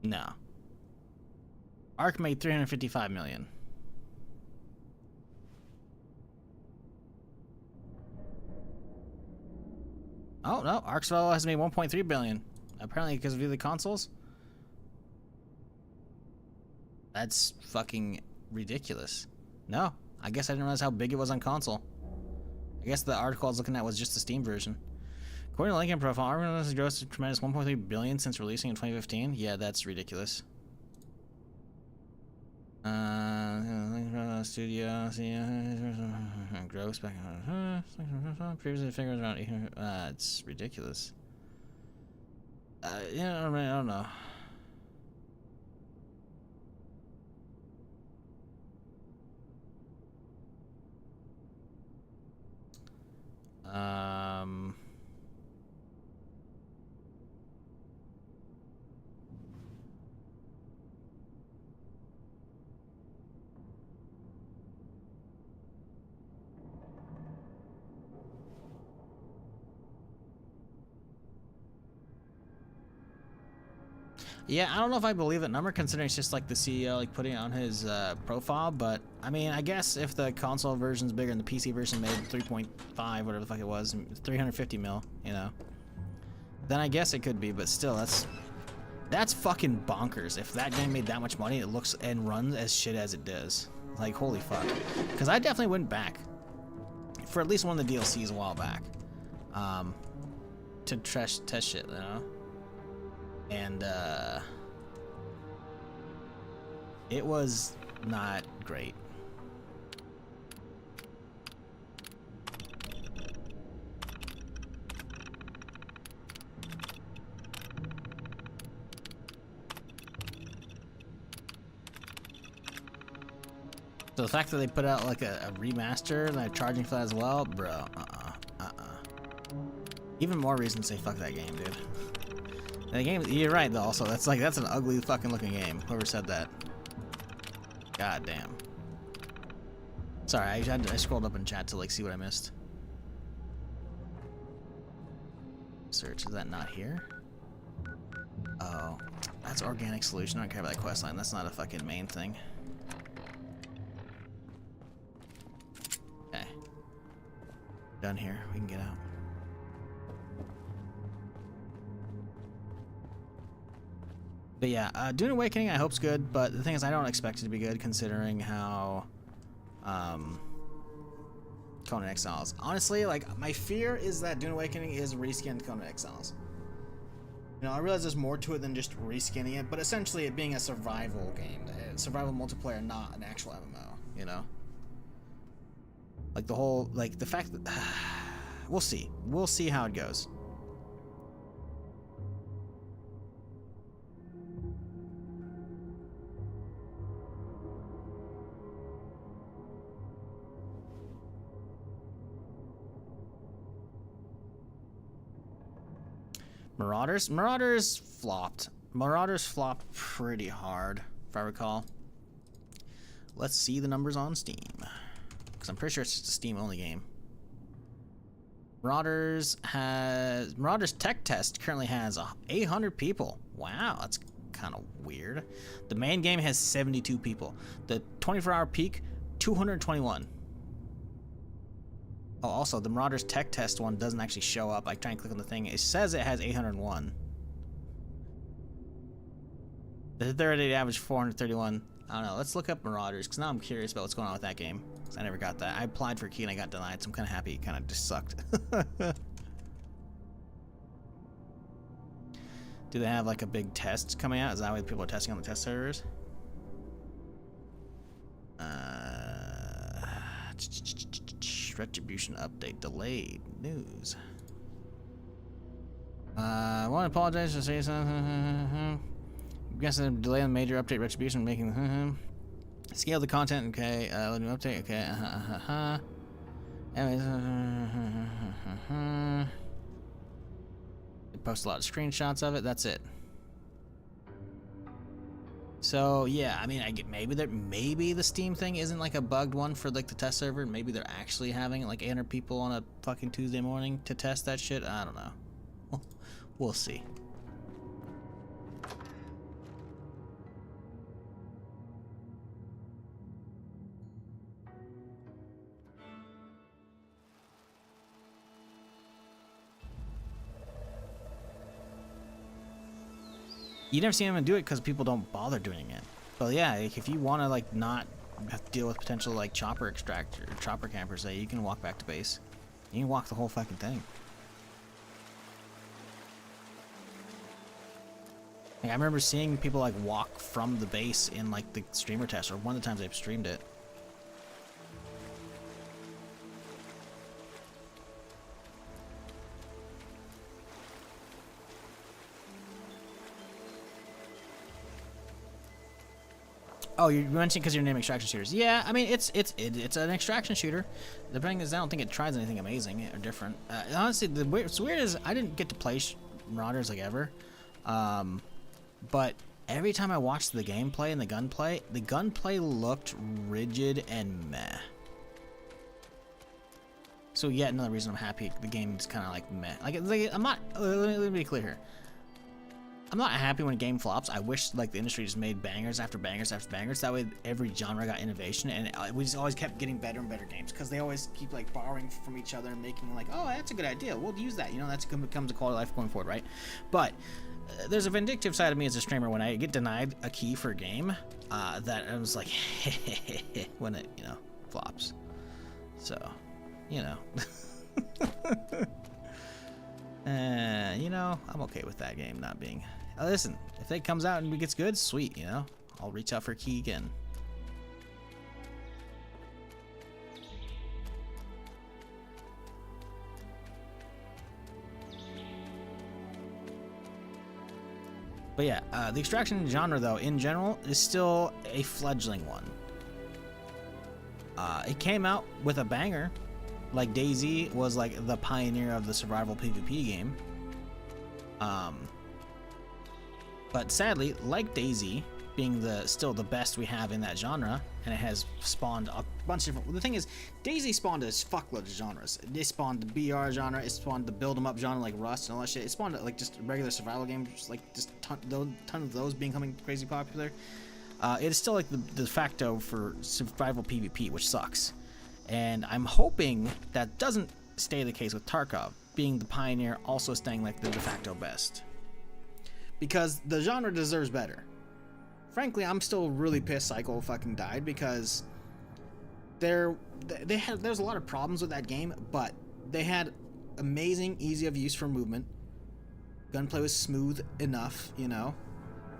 No. Arc made 355 million. Oh no, Arc Survival has made 1.3 billion. Apparently because of the consoles. That's fucking ridiculous. No, I guess I didn't realize how big it was on console. I guess the article I was looking at was just the Steam version. According to LinkedIn profile, Arc has grossed a tremendous 1.3 billion since releasing in 2015. Yeah, that's ridiculous. Studio, gross back. Previously, figures around 800. It's ridiculous. Yeah, I don't know. Yeah, I don't know if I believe that number, considering it's just like the CEO like putting it on his profile. But I mean, I guess if the console version's bigger and the PC version made 3.5, whatever the fuck it was, 350 mil, you know, then I guess it could be. But still, that's fucking bonkers. If that game made that much money, it looks and runs as shit as it does. Like, holy fuck. Because I definitely went back for at least one of the DLCs a while back, to test shit, you know. And it was not great. So the fact that they put out like a remaster and they're charging for that as well, bro, Even more reason to say fuck that game, dude. The game, you're right though, also, that's an ugly fucking looking game. Whoever said that. God damn. Sorry, I scrolled up in chat to like see what I missed. Search, is that not here? Oh, that's organic solution. I don't care about that quest line. That's not a fucking main thing. Okay. Done here. We can get out. But yeah, Dune Awakening I hope's good, but the thing is I don't expect it to be good considering how Conan Exiles. Honestly, like, my fear is that Dune Awakening is reskinned Conan Exiles. You know, I realize there's more to it than just reskinning it, but essentially it being a survival game, survival multiplayer, not an actual MMO, you know? Like the whole, like the fact that, we'll see how it goes. Marauders flopped. Marauders flopped pretty hard, if I recall. Let's see the numbers on Steam, because I'm pretty sure it's just a Steam only game. Marauders tech test currently has 800 people. Wow, that's kind of weird. The main game has 72 people. The 24-hour peak, 221. Oh, also, the Marauders tech test one doesn't actually show up. I try and click on the thing. It says it has 801. The 30-day average 431. I don't know. Let's look up Marauders, because now I'm curious about what's going on with that game. 'Cause I never got that. I applied for a key and I got denied, so I'm kind of happy it kind of just sucked. Do they have like a big test coming out? Is that why people are testing on the test servers? Retribution update delayed. News. I want to apologize to say something. I'm guessing a delay on the major update Retribution making scale the content. Okay. Let me update. Okay. Anyways. They post a lot of screenshots of it. That's it. So yeah, I mean, I get maybe the Steam thing isn't like a bugged one for like the test server. Maybe they're actually having like 800 people on a fucking Tuesday morning to test that shit. I don't know. We'll see. You never see anyone do it because people don't bother doing it. But yeah, like, if you want to like not have to deal with potential like chopper extractor or chopper campers, say you can walk back to base. You can walk the whole fucking thing. Like, I remember seeing people like walk from the base in like the streamer test, or one of the times I've streamed it. Oh, you mentioned because you're naming extraction shooters. Yeah, I mean it's an extraction shooter. The thing is, I don't think it tries anything amazing or different. Honestly, what's weird is I didn't get to play Marauders like ever, but every time I watched the gameplay and the gunplay looked rigid and meh. So yet another reason I'm happy the game's kind of like meh. Like I'm not. Let me be clear here. I'm not happy when a game flops. I wish like the industry just made bangers after bangers after bangers. That way every genre got innovation, and we just always kept getting better and better games because they always keep like borrowing from each other and making like, oh, that's a good idea. We'll use that. You know, that's becomes a quality of life going forward, right? But there's a vindictive side of me as a streamer when I get denied a key for a game that I was like, when it flops. So, I'm okay with that game not being. Listen, if it comes out and it gets good, sweet, I'll reach out for a key again. But yeah, the extraction genre, though, in general, is still a fledgling one. It came out with a banger. Like DayZ was like the pioneer of the survival PvP game. But sadly, like DayZ being still the best we have in that genre, and it has spawned a bunch of different. The thing is, DayZ spawned a fuckload of genres. It spawned the BR genre, it spawned the build 'em up genre like Rust and all that shit. It spawned like just regular survival games, like just ton of those becoming crazy popular. It is still like the de facto for survival PvP, which sucks. And I'm hoping that doesn't stay the case with Tarkov, being the pioneer, also staying like the de facto best. Because the genre deserves better. Frankly, I'm still really pissed Cycle fucking died, because there's a lot of problems with that game, but they had amazing, easy of use for movement. Gunplay was smooth enough,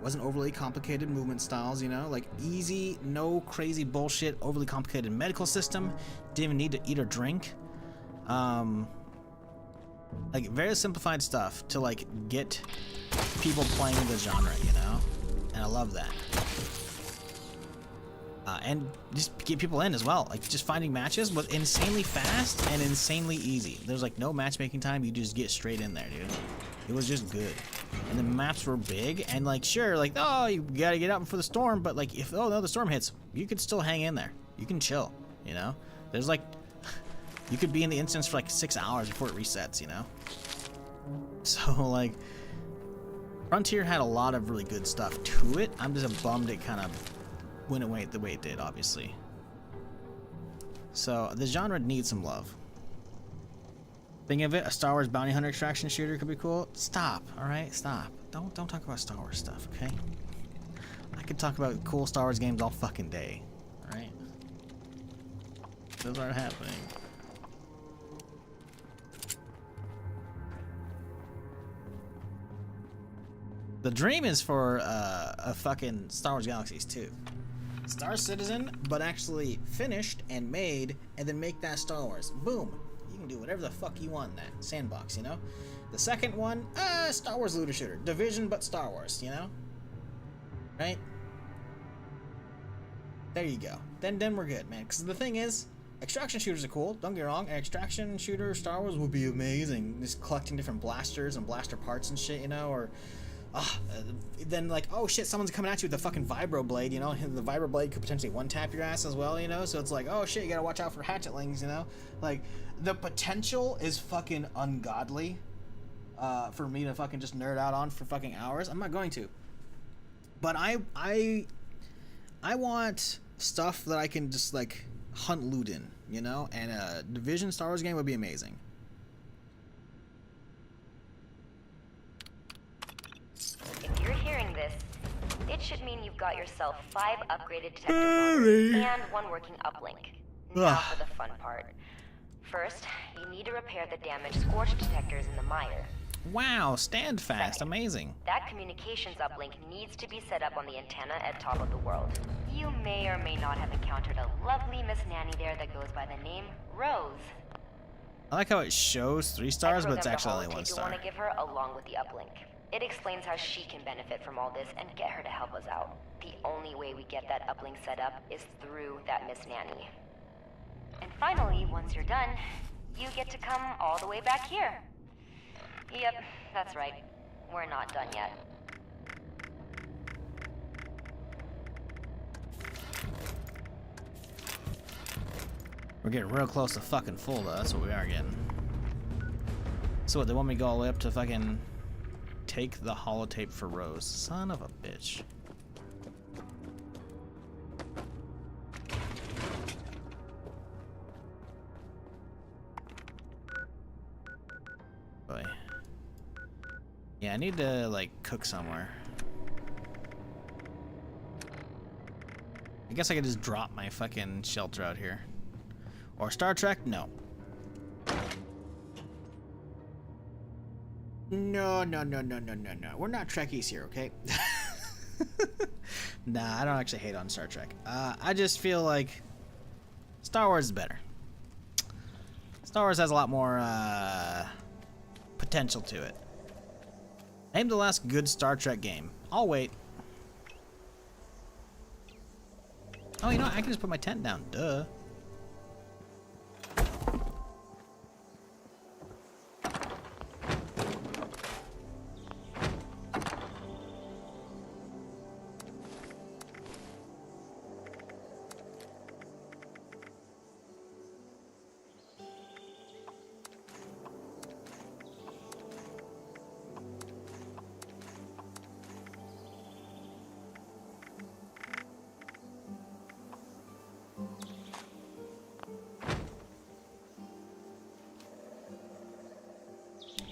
Wasn't overly complicated movement styles, like easy, no crazy bullshit, overly complicated medical system. Didn't even need to eat or drink. Like very simplified stuff to like get people playing the genre, and I love that. And just get people in as well. Like just finding matches was insanely fast and insanely easy. There's like no matchmaking time. You just get straight in there, dude. It was just good. And the maps were big, and like sure, like oh you gotta get out before the storm, but like if the storm hits, you could still hang in there. You can chill, There's like you could be in the instance for like 6 hours before it resets, So like Frontier had a lot of really good stuff to it. I'm just bummed it kind of went away the way it did, obviously. So the genre needs some love. Think of it, a Star Wars bounty hunter extraction shooter could be cool. Stop, all right? Stop. Don't talk about Star Wars stuff, okay? I could talk about cool Star Wars games all fucking day, all right? Those aren't happening. The dream is for a fucking Star Wars Galaxies 2. Star Citizen, but actually finished and made, and then make that Star Wars. Boom. You can do whatever the fuck you want in that sandbox, you know? The second one, Star Wars looter shooter. Division, but Star Wars, you know? Right? There you go. Then we're good, man. Because the thing is, extraction shooters are cool. Don't get me wrong. An extraction shooter Star Wars would be amazing. Just collecting different blasters and blaster parts and shit, you know? Or then like, oh shit, someone's coming at you with a fucking vibro blade, you know? And the vibro blade could potentially one-tap your ass as well, you know? So it's like, oh shit, you gotta watch out for hatchetlings, you know? Like, the potential is fucking ungodly for me to fucking just nerd out on for fucking hours. I'm not going to. But I want stuff that I can just, like, hunt loot in, you know? And a Division Star Wars game would be amazing. If you're hearing this, it should mean you've got yourself 5 upgraded detector motors and 1 working uplink. Now for the fun part. First, you need to repair the damaged scorch detectors in the mire. Wow, stand fast, Second, amazing. That communications uplink needs to be set up on the antenna at top of the world. You may or may not have encountered a lovely Miss Nanny there that goes by the name Rose. I like how it shows 3 stars, but it's actually only 1 star. You want to give her along with the uplink. It explains how she can benefit from all this and get her to help us out. The only way we get that uplink set up is through that Miss Nanny. And finally, once you're done, you get to come all the way back here. Yep, that's right. We're not done yet. We're getting real close to fucking full, though. That's what we are getting. So what, they want me to go all the way up to fucking take the holotape for Rose. Son of a bitch. Boy. Yeah, I need to, like, cook somewhere. I guess I could just drop my fucking shelter out here. Or Star Trek? No. No. We're not Trekkies here, okay? Nah, I don't actually hate on Star Trek. I just feel like Star Wars is better. Star Wars has a lot more potential to it. Name the last good Star Trek game. I'll wait. Oh, you know what? I can just put my tent down. Duh.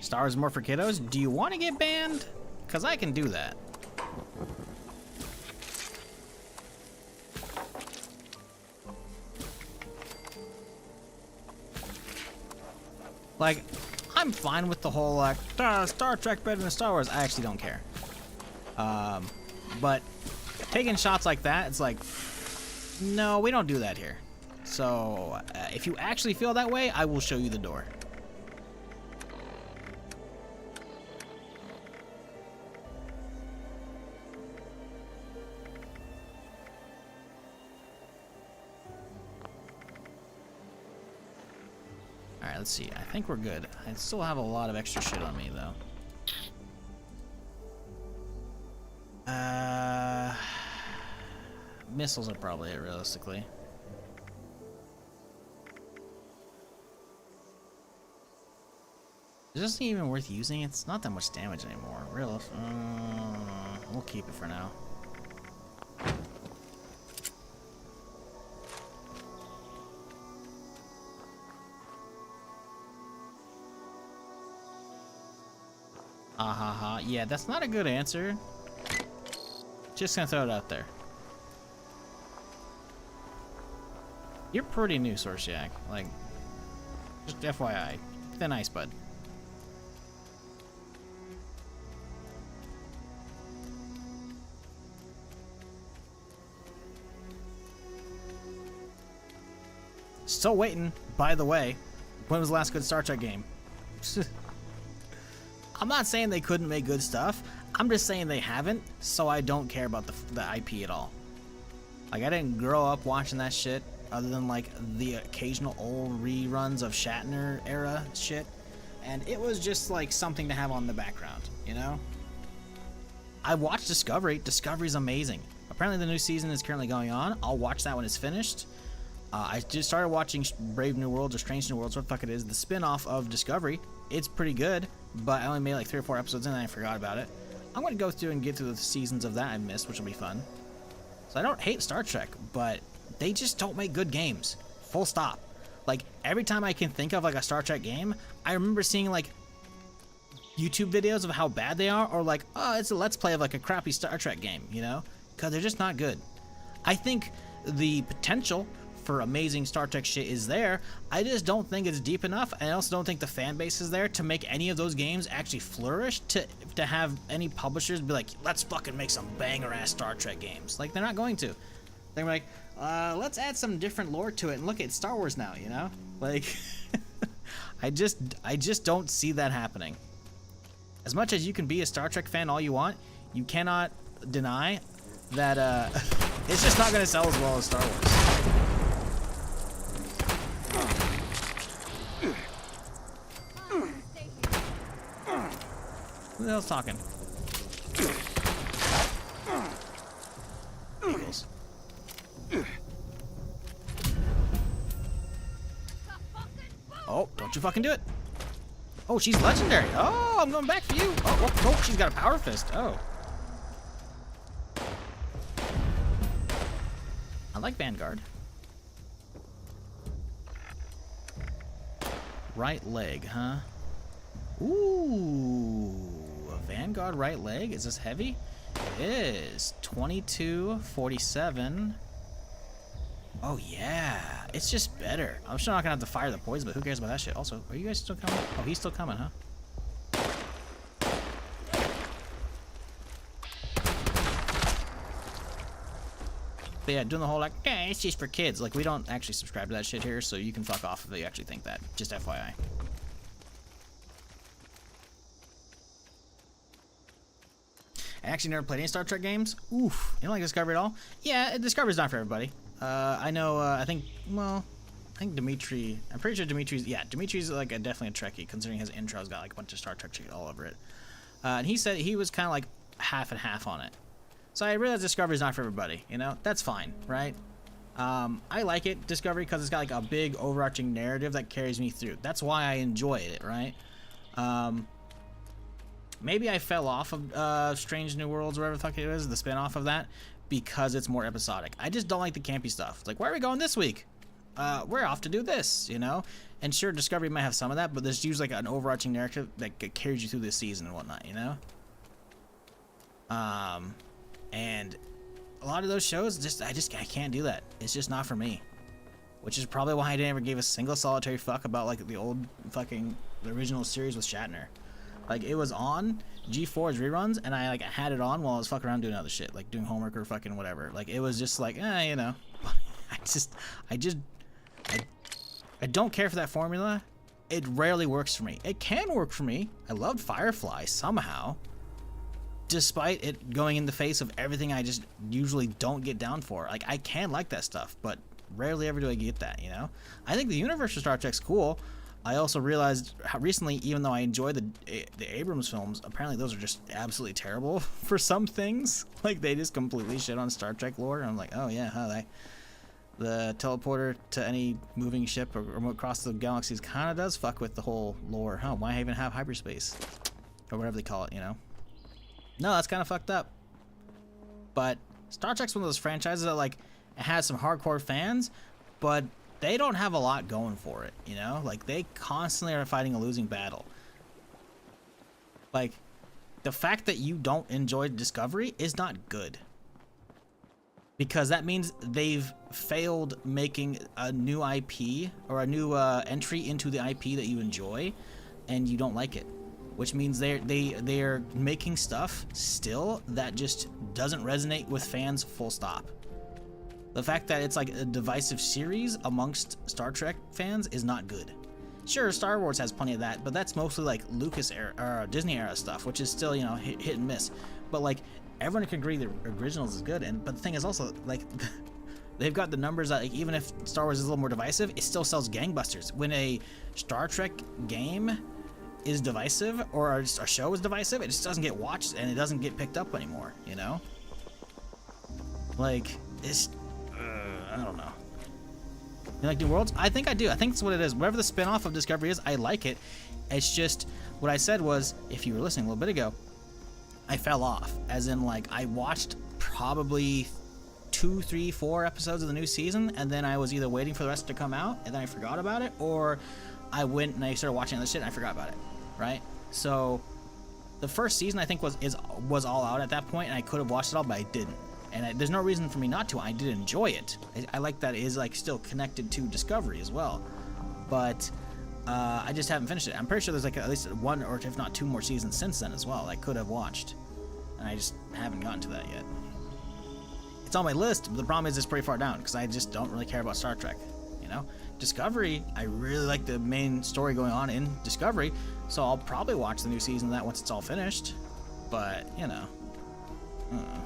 Star Wars more for kiddos? Do you want to get banned? Because I can do that. Like, I'm fine with the whole, like, Star Trek better than Star Wars. I actually don't care. But taking shots like that, it's like, no, we don't do that here. So, if you actually feel that way, I will show you the door. Alright, let's see. I think we're good. I still have a lot of extra shit on me, though. Missiles are probably it, realistically. Is this even worth using? It's not that much damage anymore. Real. We'll keep it for now. Ah ha ha. Yeah, that's not a good answer. Just gonna throw it out there. You're pretty new, Sorciak. Like, just FYI. Thin ice, bud. Still waiting, by the way. When was the last good Star Trek game? I'm not saying they couldn't make good stuff. I'm just saying they haven't, so I don't care about the IP at all. Like, I didn't grow up watching that shit, other than, like, the occasional old reruns of Shatner era shit. And it was just, like, something to have on the background, you know? I watched Discovery. Discovery's amazing. Apparently the new season is currently going on. I'll watch that when it's finished. I just started watching Brave New Worlds or Strange New Worlds, what the fuck it is, the spin-off of Discovery. It's pretty good, but I only made like 3 or 4 episodes and I forgot about it. I'm going to go through and get through the seasons of that I missed, which will be fun. So I don't hate Star Trek, but they just don't make good games. Full stop. Like, every time I can think of like a Star Trek game, I remember seeing like YouTube videos of how bad they are, or like, oh, it's a let's play of like a crappy Star Trek game, you know? Because they're just not good. I think the potential for amazing Star Trek shit is there. I just don't think it's deep enough, and I also don't think the fan base is there to make any of those games actually flourish, to have any publishers be like, let's fucking make some banger ass Star Trek games. Like, they're not going to. They're like, let's add some different lore to it, and look, it's Star Wars now, you know? Like, I just don't see that happening. As much as you can be a Star Trek fan all you want, you cannot deny that it's just not going to sell as well as Star Wars. Who the hell's talking? Eagles. Oh, don't you fucking do it. Oh, she's legendary. Oh, I'm going back for you. Oh, she's got a power fist. Oh. I like Vanguard. Right leg, huh? Ooh, a Vanguard right leg? Is this heavy? It is. 2247. Oh, yeah. It's just better. I'm sure not gonna have to fire the poison, but who cares about that shit? Also, are you guys still coming? Oh, he's still coming, huh? But yeah, doing the whole like, eh, it's just for kids. Like, we don't actually subscribe to that shit here, so you can fuck off if you actually think that. Just FYI. I actually never played any Star Trek games. Oof. You don't like Discovery at all? Yeah, Discovery's not for everybody. I know, I think Dimitri, I'm pretty sure Dimitri's like definitely a Trekkie, considering his intro's got like a bunch of Star Trek shit all over it. And he said he was kind of like half and half on it. So I realize Discovery's not for everybody, you know? That's fine, right? I like it, Discovery, because it's got like a big overarching narrative that carries me through. That's why I enjoy it, right? Maybe I fell off of Strange New Worlds or whatever the fuck it is, the spin-off of that, because it's more episodic. I just don't like the campy stuff. It's like, where are we going this week? We're off to do this, you know? And sure, Discovery might have some of that, but there's usually like an overarching narrative that carries you through this season and whatnot, you know? And a lot of those shows, I can't do that. It's just not for me. Which is probably why I never gave a single solitary fuck about like the old fucking, the original series with Shatner. Like, it was on G4's reruns, and I like had it on while I was fucking around doing other shit, like doing homework or fucking whatever. Like, it was just like, you know, I don't care for that formula. It rarely works for me. It can work for me. I loved Firefly somehow, despite it going in the face of everything I just usually don't get down for. Like, I can like that stuff, but rarely ever do I get that, you know? I think the universe of Star Trek's cool. I also realized recently, even though I enjoy the Abrams films, apparently those are just absolutely terrible for some things. Like, they just completely shit on Star Trek lore, and I'm like, oh yeah, huh, the teleporter to any moving ship or across the galaxies kind of does fuck with the whole lore. Huh, why even have hyperspace? Or whatever they call it, you know? No, that's kind of fucked up. But Star Trek's one of those franchises that, like, it has some hardcore fans, but they don't have a lot going for it, you know? Like, they constantly are fighting a losing battle. Like, the fact that you don't enjoy Discovery is not good. Because that means they've failed making a new IP or a new entry into the IP that you enjoy, and you don't like it. Which means they're making stuff still that just doesn't resonate with fans, full stop. The fact that it's like a divisive series amongst Star Trek fans is not good. Sure, Star Wars has plenty of that, but that's mostly like Lucas era or Disney era stuff, which is still, you know, hit and miss. But like everyone can agree the originals is good, but the thing is also like they've got the numbers that, like, even if Star Wars is a little more divisive, it still sells gangbusters. When a Star Trek game is divisive or a show is divisive, it just doesn't get watched and it doesn't get picked up anymore, you know? Like, it's I don't know. You like New Worlds? I think I do. I think that's what it is. Whatever the spin-off of Discovery is, I like it. It's just what I said was, if you were listening a little bit ago, I fell off, as in, like, I watched probably 2, 3, 4 episodes of the new season, and then I was either waiting for the rest to come out and then I forgot about it, or I went and I started watching other shit and I forgot about it, right? So the first season, I think, was all out at that point, and I could have watched it all, but I didn't. And there's no reason for me not to. I did enjoy it. I like that it is, like, still connected to Discovery as well. But I just haven't finished it. I'm pretty sure there's like at least 1 or if not 2 more seasons since then as well I could have watched, and I just haven't gotten to that yet. It's on my list, but the problem is it's pretty far down because I just don't really care about Star Trek, you know? Discovery, I really like the main story going on in Discovery, so I'll probably watch the new season of that once it's all finished. But, you know, I don't know.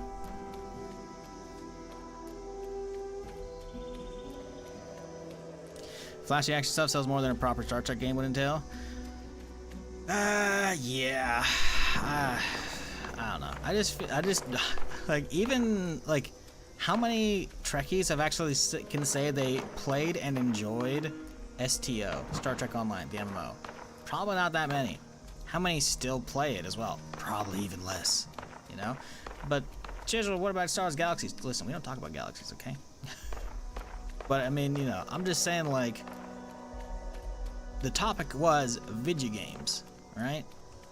Flashy action stuff sells more than a proper Star Trek game would entail. Yeah. I don't know. I just like, even like, how many Trekkies have actually can say they played and enjoyed STO, Star Trek Online, the MMO? Probably not that many. How many still play it as well? Probably even less, you know? But, Chisel, what about Star Wars Galaxies? Listen, we don't talk about galaxies, okay? But, I mean, you know, I'm just saying, like, the topic was video games, right?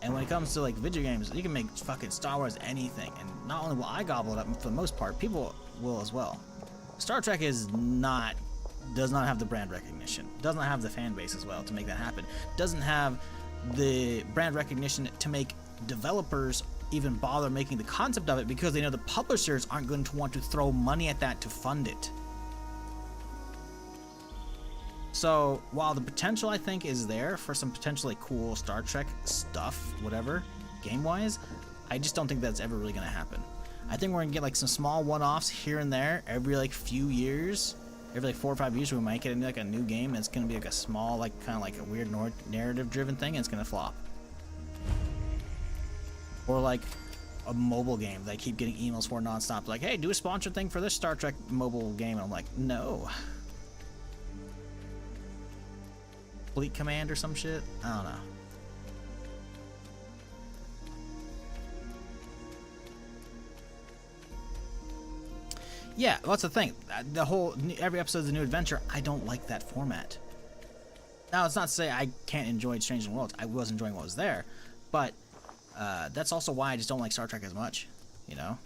And when it comes to, like, video games, you can make fucking Star Wars anything. And not only will I gobble it up, for the most part, people will as well. Star Trek does not have the brand recognition, does not have the fan base as well to make that happen, doesn't have the brand recognition to make developers even bother making the concept of it, because they know the publishers aren't going to want to throw money at that to fund it. So while the potential, I think, is there for some potentially cool Star Trek stuff, whatever, game-wise, I just don't think that's ever really going to happen. I think we're going to get like some small one-offs here and there every like few years, every like 4 or 5 years. We might get into like a new game, and it's going to be like a small, like kind of like a weird narrative-driven thing, and it's going to flop. Or like a mobile game that I keep getting emails for nonstop, like, hey, do a sponsored thing for this Star Trek mobile game. And I'm like, no. Fleet Command or some shit? I don't know. Yeah, well, that's the thing. Every episode is a new adventure. I don't like that format. Now, it's not to say I can't enjoy Strange New Worlds. I was enjoying what was there. But that's also why I just don't like Star Trek as much, you know?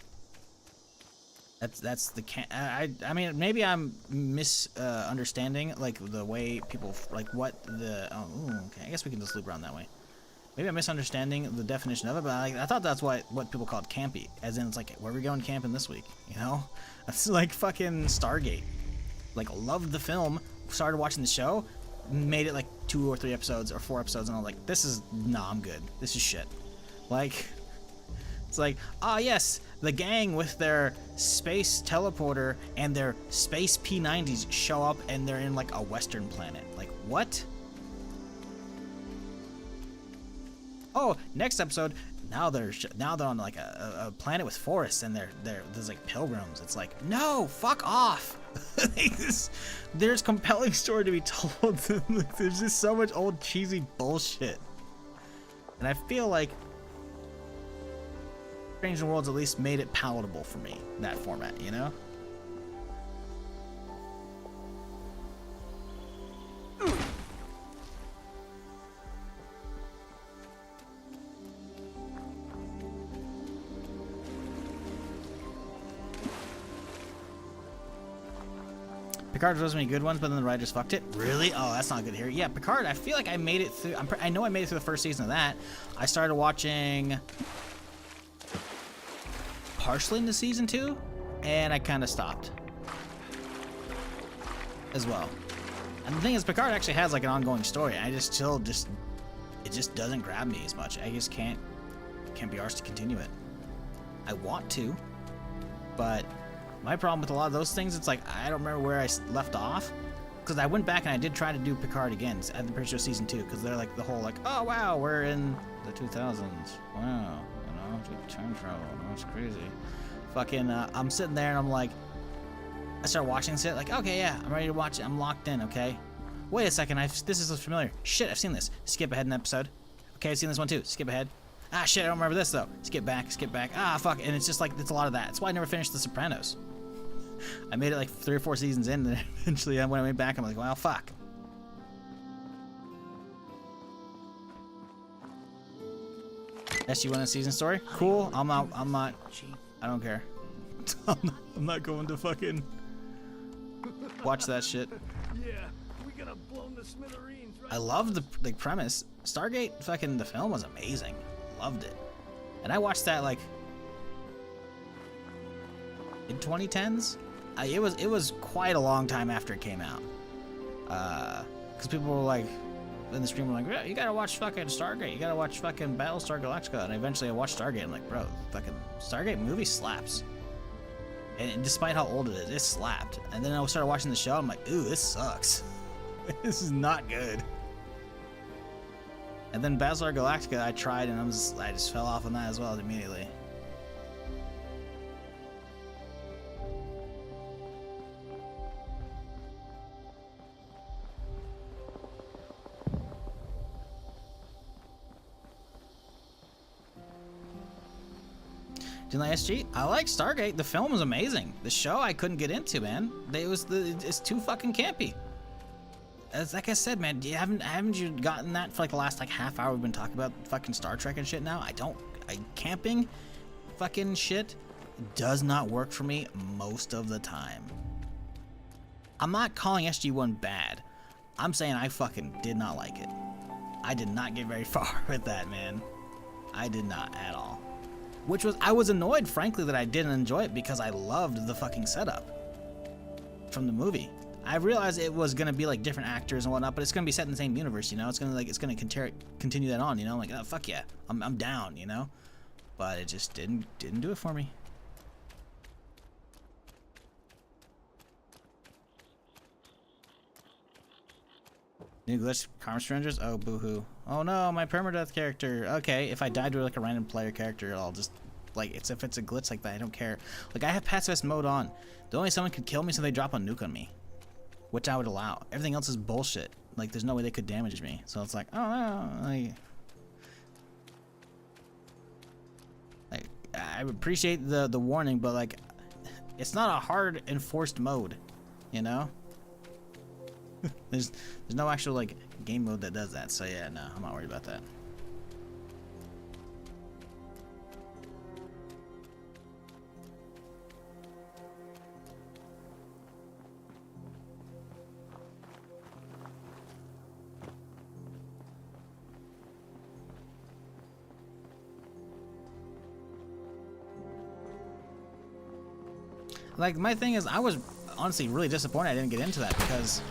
That's the I mean, maybe I'm misunderstanding like the way people like what the okay, I guess we can just loop around that way. Maybe I'm misunderstanding the definition of it, but I thought that's what people called campy, as in it's like, where are we going camping this week, you know? That's like fucking Stargate. Like, loved the film, started watching the show, made it like 2 or 3 episodes or 4 episodes, and I was like, this is, nah, I'm good, this is shit. Like, it's like, ah, yes, the gang with their space teleporter and their space P90s show up, and they're in like a western planet. Like, what? Oh, next episode, now they're on like a planet with forests, and there's like pilgrims. It's like, no, fuck off. There's compelling story to be told. There's just so much old cheesy bullshit, and I feel like Strange New Worlds at least made it palatable for me, that format, you know? Picard was many good ones, but then the writers fucked it. Really? Oh, that's not good to hear. Yeah, Picard, I feel like I made it through. I know I made it through the first season of that. I started watching partially into season 2, and I kind of stopped as well. And the thing is, Picard actually has like an ongoing story. I just it just doesn't grab me as much. I just can't be arsed to continue it. I want to, but my problem with a lot of those things, it's like I don't remember where I left off, because I went back and I did try to do Picard again at the pretty sure season 2, because they're like the whole like, oh wow, we're in the 2000s. Wow, you know, time travel. That's crazy. Fucking, I'm sitting there and I'm like, I start watching this, like, okay, yeah, I'm ready to watch it. I'm locked in, okay? Wait a second, this is familiar. Shit, I've seen this. Skip ahead an episode. Okay, I've seen this one too. Skip ahead. Ah, shit, I don't remember this though. Skip back. Ah, fuck. And it's just like, it's a lot of that. That's why I never finished The Sopranos. I made it like 3 or 4 seasons in, and then eventually when I went back, I'm like, well, fuck. SG-1 season story? Cool. I'm not, I don't care. I'm not going to fucking watch that shit. Yeah, we gotta blow the smithereens, right? I love the premise. Stargate, fucking, the film was amazing. Loved it. And I watched that like in 2010s. It was quite a long time after it came out. Because people were like, in the stream were like, yeah, you gotta watch fucking Stargate. You gotta watch fucking Battlestar Galactica. And eventually I watched Stargate. I'm like, bro, fucking Stargate movie slaps. And despite how old it is, it slapped. And then I started watching the show. I'm like, ooh, this sucks. This is not good. And then Battlestar Galactica, I tried, and I just fell off on that as well immediately. Didn't like SG? I like Stargate. The film was amazing. The show I couldn't get into, man. It's too fucking campy. As like I said, man, haven't you gotten that for like the last like half hour we've been talking about fucking Star Trek and shit now? Camping fucking shit does not work for me most of the time. I'm not calling SG-1 bad. I'm saying I fucking did not like it. I did not get very far with that, man. I did not at all. I was annoyed, frankly, that I didn't enjoy it because I loved the fucking setup from the movie. I realized it was gonna be like different actors and whatnot, but it's gonna be set in the same universe, you know. It's gonna continue that on, you know. I'm like, oh fuck yeah, I'm down, you know. But it just didn't do it for me. New glitch, Karma Strangers? Oh, boo-hoo. Oh no, my Permadeath character. Okay, if I die to like a random player character, I'll just, like, if it's a glitch like that, I don't care. Like, I have pacifist mode on. The only someone could kill me so they drop a nuke on me, which I would allow. Everything else is bullshit. Like, there's no way they could damage me. So it's like, oh no, like I appreciate the warning, but like, it's not a hard enforced mode, you know? There's no actual like game mode that does that, so yeah, no, I'm not worried about that. Like, my thing is, I was honestly really disappointed I didn't get into that, because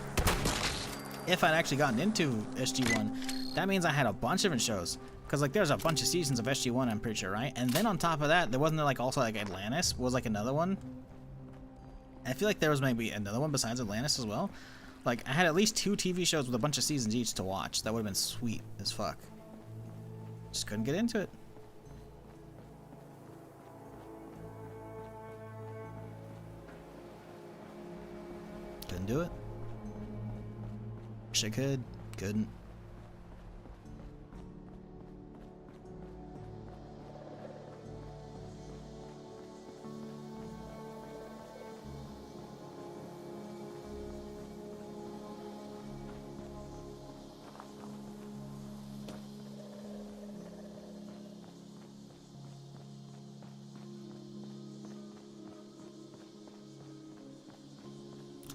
if I'd actually gotten into SG-1, that means I had a bunch of different shows. Because, like, there's a bunch of seasons of SG-1, I'm pretty sure, right? And then on top of that, wasn't there, like, also, like, Atlantis was, like, another one? I feel like there was maybe another one besides Atlantis as well. Like, I had at least 2 TV shows with a bunch of seasons each to watch. That would have been sweet as fuck. Just couldn't get into it. do it. Wish I could. Couldn't.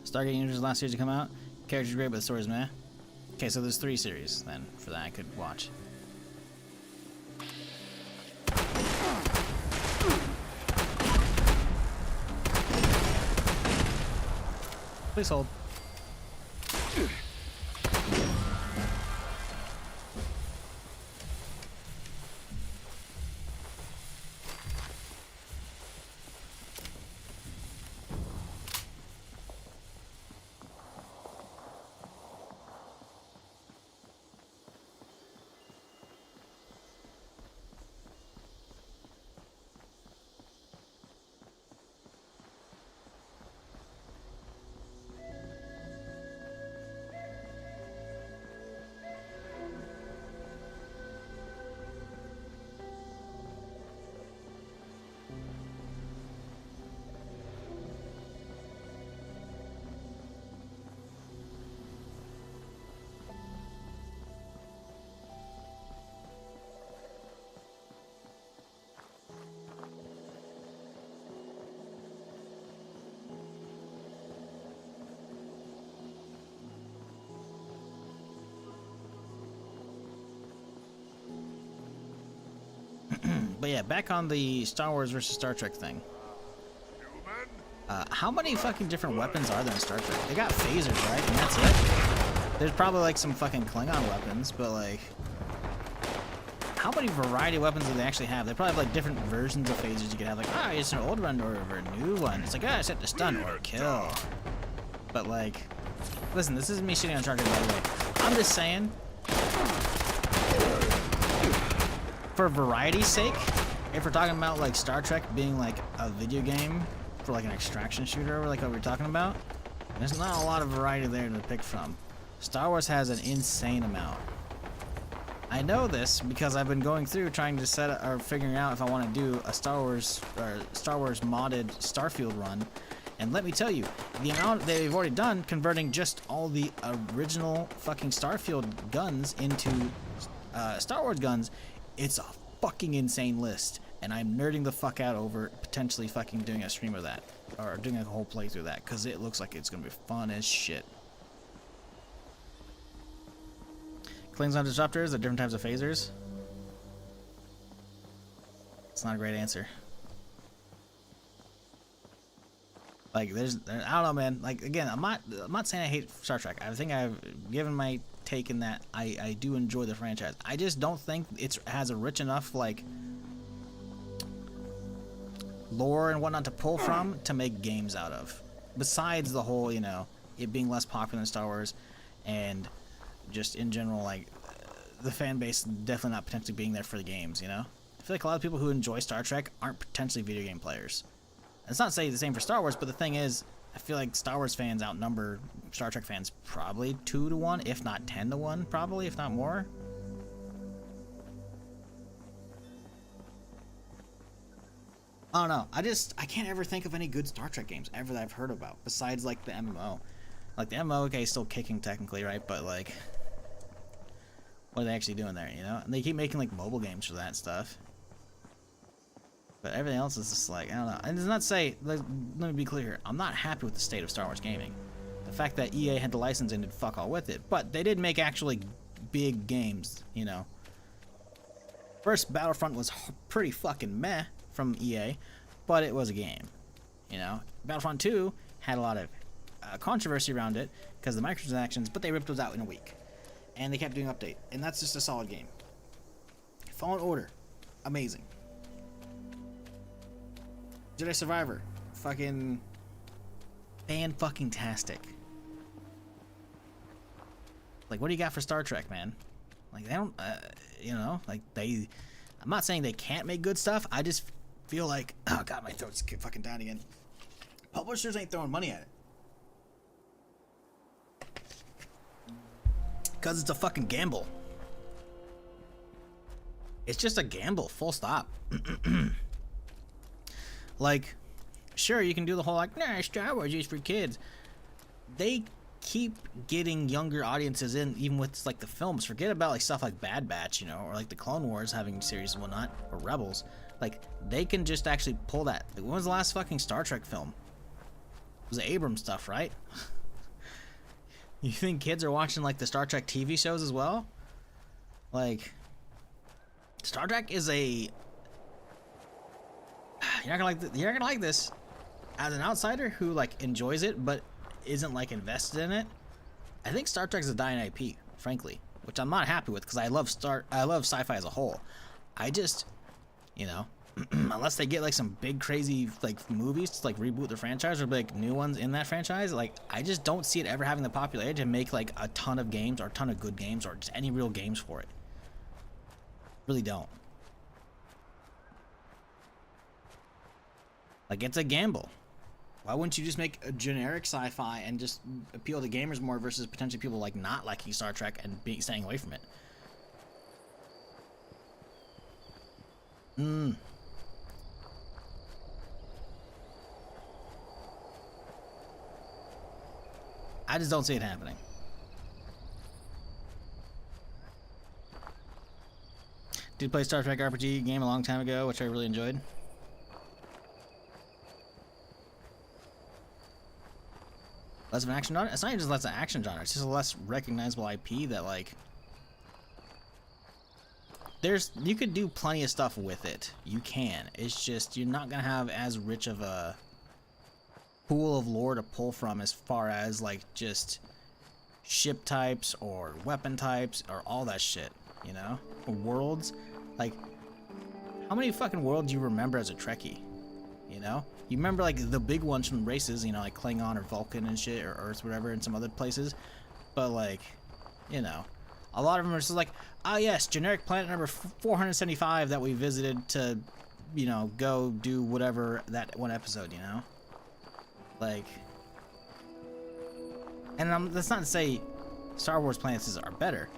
Stargate Universe last series to come out. Characters great, but the story's meh. Okay, so there's 3 series then for that I could watch. Please hold. But yeah, back on the Star Wars versus Star Trek thing. How many fucking different weapons are there in Star Trek? They got phasers, right? And that's it? There's probably like some fucking Klingon weapons, but like... How many variety of weapons do they actually have? They probably have like different versions of phasers you could have. Like, ah, it's an old one or a new one. It's like, ah, I set to stun or kill. But like... Listen, this isn't me shitting on Star Trek, by the way. I'm just saying... For variety's sake, if we're talking about like Star Trek being like a video game for like an extraction shooter, like what we're talking about, there's not a lot of variety there to pick from. Star Wars has an insane amount. I know this because I've been going through trying to set or figuring out if I want to do a Star Wars modded Starfield run, and let me tell you, the amount they've already done converting just all the original fucking Starfield guns into Star Wars guns. It's a fucking insane list, and I'm nerding the fuck out over potentially fucking doing a stream of that, or doing a whole playthrough of that, because it looks like it's gonna be fun as shit. Klingon disruptors are different types of phasers. It's not a great answer. Like, I don't know, man. Like, again, I'm not saying I hate Star Trek. I think I've given my take in that I do enjoy the franchise. I just don't think it has a rich enough, like, lore and whatnot to pull from to make games out of. Besides the whole, you know, it being less popular than Star Wars, and just in general, like, the fan base definitely not potentially being there for the games, you know? I feel like a lot of people who enjoy Star Trek aren't potentially video game players. It's not to say the same for Star Wars, but the thing is, I feel like Star Wars fans outnumber Star Trek fans probably 2 to 1, if not 10 to 1, probably, if not more. I don't know. I can't ever think of any good Star Trek games ever that I've heard about, besides, like, the MMO. Like, the MMO, okay, is still kicking technically, right? But, like, what are they actually doing there, you know? And they keep making, like, mobile games for that stuff. But everything else is just like, I don't know. And it's not to say, let me be clear here, I'm not happy with the state of Star Wars gaming. The fact that EA had the license and did fuck all with it. But they did make actually big games, you know. First, Battlefront was pretty fucking meh from EA, but it was a game, you know. Battlefront 2 had a lot of controversy around it because of the microtransactions, but they ripped those out in a week. And they kept doing update, and that's just a solid game. Fallen Order, amazing. Jedi Survivor, fucking fan-fucking-tastic. Like, what do you got for Star Trek, man? Like, they don't, you know, like, I'm not saying they can't make good stuff, I just feel like, oh god, my throat's fucking down again. Publishers ain't throwing money at it. Because it's a fucking gamble. It's just a gamble, full stop. Like, sure, you can do the whole like, nah, Star Wars is for kids. They keep getting younger audiences in, even with like the films. Forget about like stuff like Bad Batch, you know, or like the Clone Wars having series and whatnot, or Rebels. Like, they can just actually pull that. Like, when was the last fucking Star Trek film? It was Abrams stuff, right? You think kids are watching like the Star Trek TV shows as well? Like, Star Trek is a... You're not gonna like this. As an outsider who like enjoys it but isn't like invested in it, I think Star Trek is a dying IP, frankly, which I'm not happy with because I love sci-fi as a whole. I just, you know, unless they get like some big crazy like movies to like reboot the franchise or like new ones in that franchise, like I just don't see it ever having the popularity to make like a ton of games or a ton of good games or just any real games for it. Really don't. Like, it's a gamble. Why wouldn't you just make a generic sci-fi and just appeal to gamers more versus potentially people like not liking Star Trek and staying away from it? I just don't see it happening. Did play Star Trek RPG game a long time ago, which I really enjoyed. Less of an action genre? It's not even just less of an action genre. It's just a less recognizable IP that, like... You could do plenty of stuff with it. You can. It's just, you're not gonna have as rich of a pool of lore to pull from as far as, like, just ship types or weapon types or all that shit, you know? Worlds. Like, how many fucking worlds do you remember as a Trekkie? You know? You remember, like, the big ones from races, you know, like Klingon or Vulcan and shit, or Earth, whatever, and some other places. But, like, you know, a lot of them are just like, oh, yes, generic planet number 475 that we visited to, you know, go do whatever that one episode, you know? Like, and that's not to say Star Wars planets are better,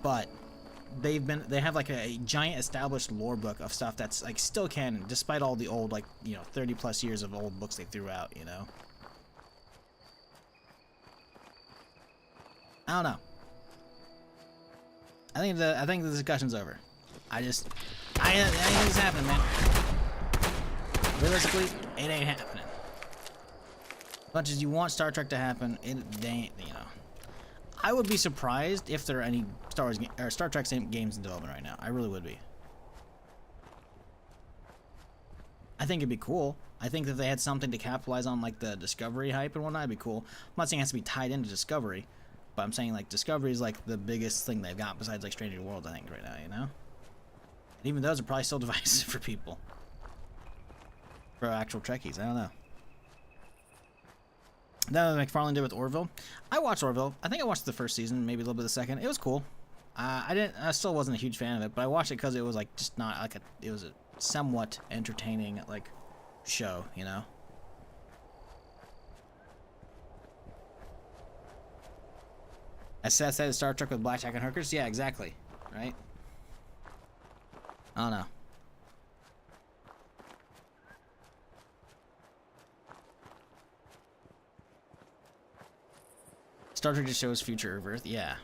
but they have like a giant established lore book of stuff that's like still canon despite all the old, like, you know, 30 plus years of old books they threw out, you know. I don't know. I think the discussion's over. I think it's happening, man. Realistically, it ain't happening. As much as you want Star Trek to happen, they ain't, you know. I would be surprised if there are any Star Trek games in development right now. I really would be. I think it'd be cool. I think that they had something to capitalize on, like the Discovery hype and whatnot, it'd be cool. I'm not saying it has to be tied into Discovery, but I'm saying like Discovery is like the biggest thing they've got besides like Stranger Worlds, I think, right now, you know? And even those are probably still divisive for people. For actual Trekkies, I don't know. That McFarlane did with Orville. I watched Orville. I think I watched the first season, maybe a little bit of the second. It was cool. I still wasn't a huge fan of it, but I watched it because it was like just not like it was a somewhat entertaining like show, you know. I said Star Trek with blackjack and hookers. Yeah, exactly. Right. I don't know. Star Trek just shows future of Earth, yeah.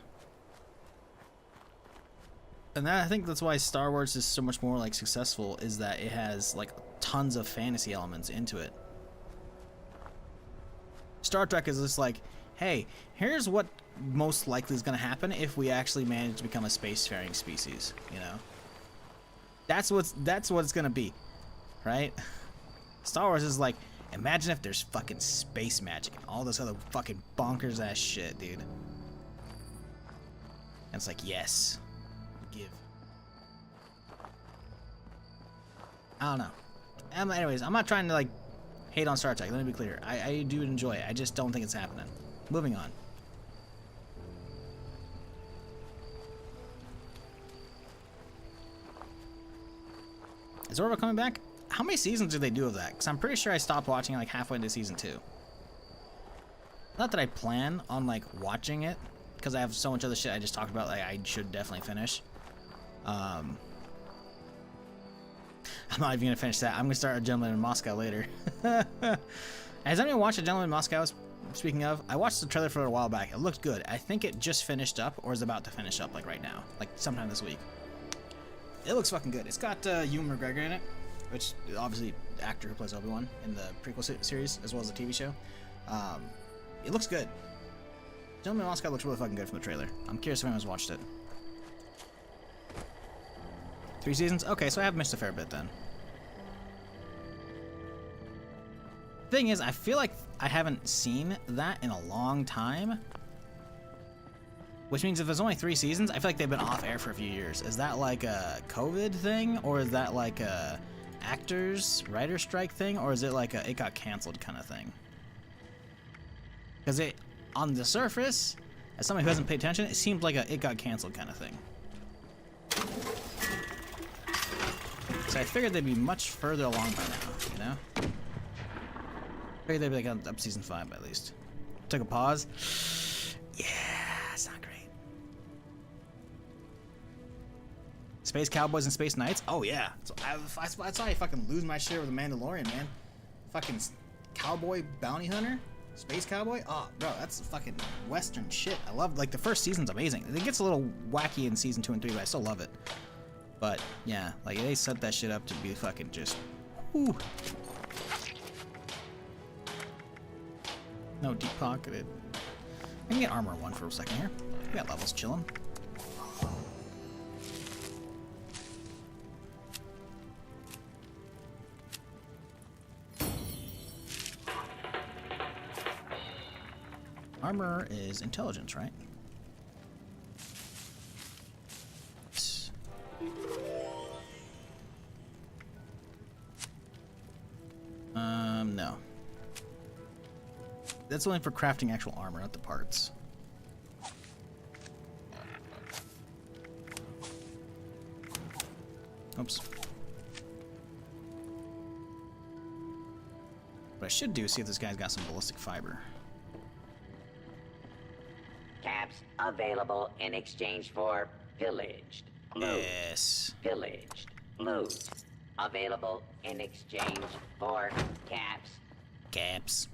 And I think that's why Star Wars is so much more like successful, is that it has like tons of fantasy elements into it. Star Trek is just like, hey, here's what most likely is going to happen if we actually manage to become a spacefaring species, you know? That's what it's going to be, right? Star Wars is like, imagine if there's fucking space magic and all this other fucking bonkers ass shit, dude. And it's like, yes. Give. I don't know. Anyways, I'm not trying to like hate on Star Trek, let me be clear. I do enjoy it. I just don't think it's happening. Moving on. Is Orville coming back? How many seasons did they do of that? Because I'm pretty sure I stopped watching like halfway into season 2. Not that I plan on like watching it. because I have so much other shit I just talked about. Like I should definitely finish. I'm not even gonna finish that. I'm gonna start A Gentleman in Moscow later. Has anyone watched A Gentleman in Moscow? Speaking of, I watched the trailer for it a while back. It looked good. I think it just finished up or is about to finish up, like right now, like sometime this week. It looks fucking good. It's got Ewan McGregor in it, which is obviously the actor who plays Obi-Wan in the prequel series as well as the TV show. It looks good. Gentleman in Moscow looks really fucking good from the trailer. I'm curious if anyone's watched it. 3 seasons? Okay, so I have missed a fair bit then. Thing is, I feel like I haven't seen that in a long time. Which means if there's only 3 seasons, I feel like they've been off air for a few years. Is that like a COVID thing? Or is that like a writer strike thing? Or is it like a it got canceled kind of thing? Because it, on the surface, as somebody who hasn't paid attention, it seems like a it got canceled kind of thing. So I figured they'd be much further along by now, you know? I figured they'd be like up season 5 at least. Took a pause. Yeah, it's not great. Space Cowboys and Space Knights? Oh yeah. So that's why I fucking lose my shit with The Mandalorian, man. Fucking cowboy bounty hunter? Space cowboy? Oh, bro, that's fucking western shit. I love, like, the first season's amazing. It gets a little wacky in season 2 and 3, but I still love it. But, yeah, like, they set that shit up to be fucking just, whew. No, deep pocketed. I can get armor 1 for a second here. We got levels chilling. Armor is intelligence, right? No. That's only for crafting actual armor, not the parts. Oops. What I should do is see if this guy's got some ballistic fiber. Caps available in exchange for pillaged. Loot. Yes. Pillaged. Loot. Available in exchange for caps. Caps.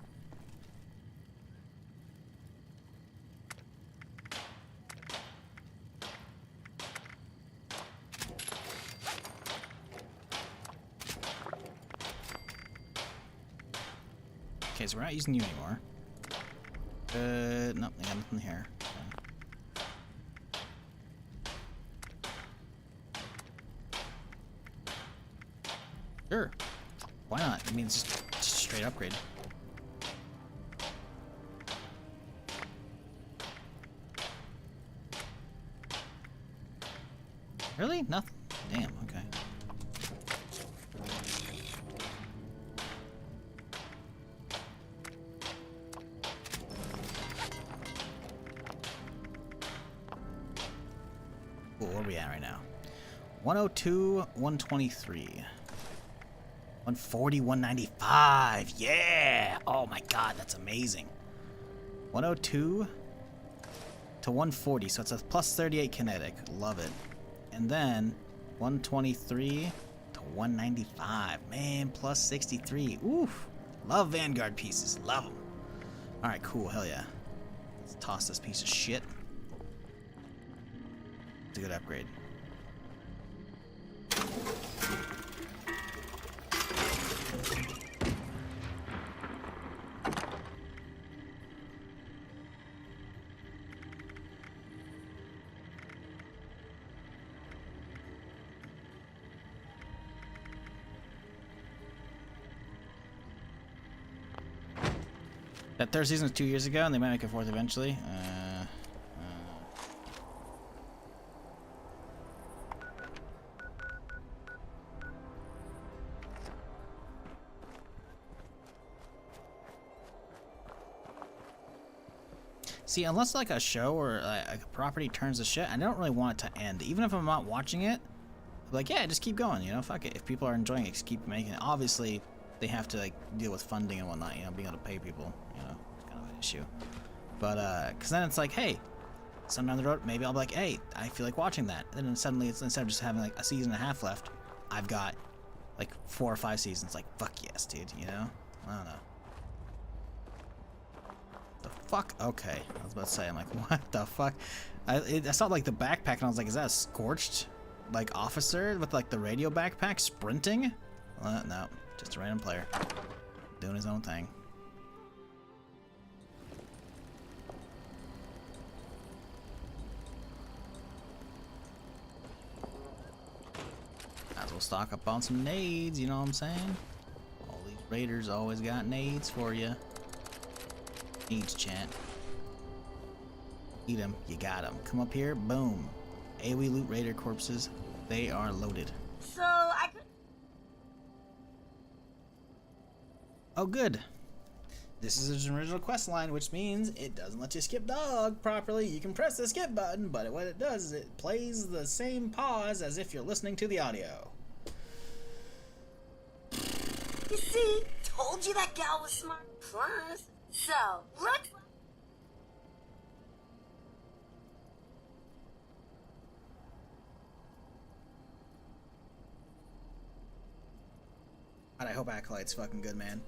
Okay, so we're not using you anymore. Nope, I got nothing here. Okay. Sure. Why not? I mean, it's just a straight upgrade. Really? Nothing? Damn, okay. Cool, where are we at right now? 102, 123. 140, 195. Yeah! Oh my god, that's amazing. 102 to 140, so it's a plus 38 kinetic. Love it. And then 123 to 195. Man, plus 63. Oof. Love Vanguard pieces. Love them. Alright, cool. Hell yeah. Let's toss this piece of shit. It's a good upgrade. That third season was 2 years ago, and they might make a fourth eventually. See, unless like a show or like a property turns to shit, I don't really want it to end. Even if I'm not watching it, like, yeah, just keep going, you know, fuck it. If people are enjoying it, just keep making it. Obviously, they have to like deal with funding and whatnot, you know, being able to pay people, you know, it's kind of an issue. But because then it's like, hey, Some down the road, maybe I'll be like, hey, I feel like watching that. And then suddenly, it's, instead of just having like a season and a half left, I've got like 4 or 5 seasons. Like, fuck yes, dude, you know? I don't know. The fuck? Okay, I was about to say, I'm like, what the fuck? I saw like the backpack and I was like, is that a scorched like officer with like the radio backpack sprinting? No, just a random player doing his own thing. Might as well stock up on some nades, you know what I'm saying? All these raiders always got nades for you. Needs, chat. Eat them, you got them. Come up here, boom. AoE loot raider corpses, they are loaded. So I could. Oh, good. This is an original quest line, which means it doesn't let you skip dog properly. You can press the skip button, but what it does is it plays the same pause as if you're listening to the audio. You see, told you that gal was smart. Plus, so let's. God, I hope Acolyte's fucking good, man.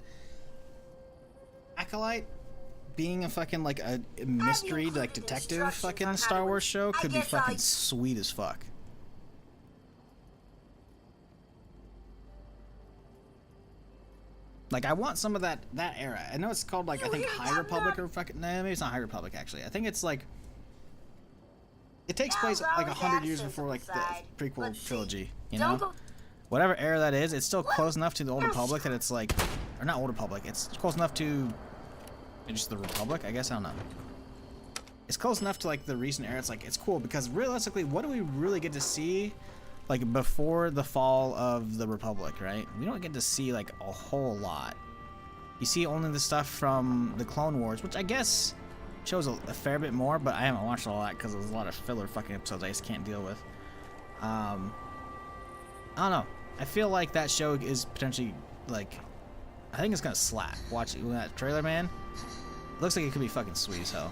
Acolyte being a fucking like a mystery like detective fucking Star Wars show could be fucking sweet as fuck. Like I want some of that era. I know it's called like I think High Republic or fucking no, maybe it's not High Republic actually. I think it's like it takes place like 100 years before like the prequel trilogy, you know? Whatever era that is, it's still close enough to the Old Republic that it's like, or not Old Republic, it's close enough to just the Republic, I guess, I don't know. It's close enough to like the recent era, it's like, it's cool because realistically, what do we really get to see like before the fall of the Republic, right? We don't get to see like a whole lot. You see only the stuff from the Clone Wars, which I guess shows a fair bit more, but I haven't watched all that because there's a lot of filler fucking episodes I just can't deal with. I don't know. I feel like that show is potentially, like, I think it's gonna slap. Watch it, that trailer, man. It looks like it could be fucking sweet as hell.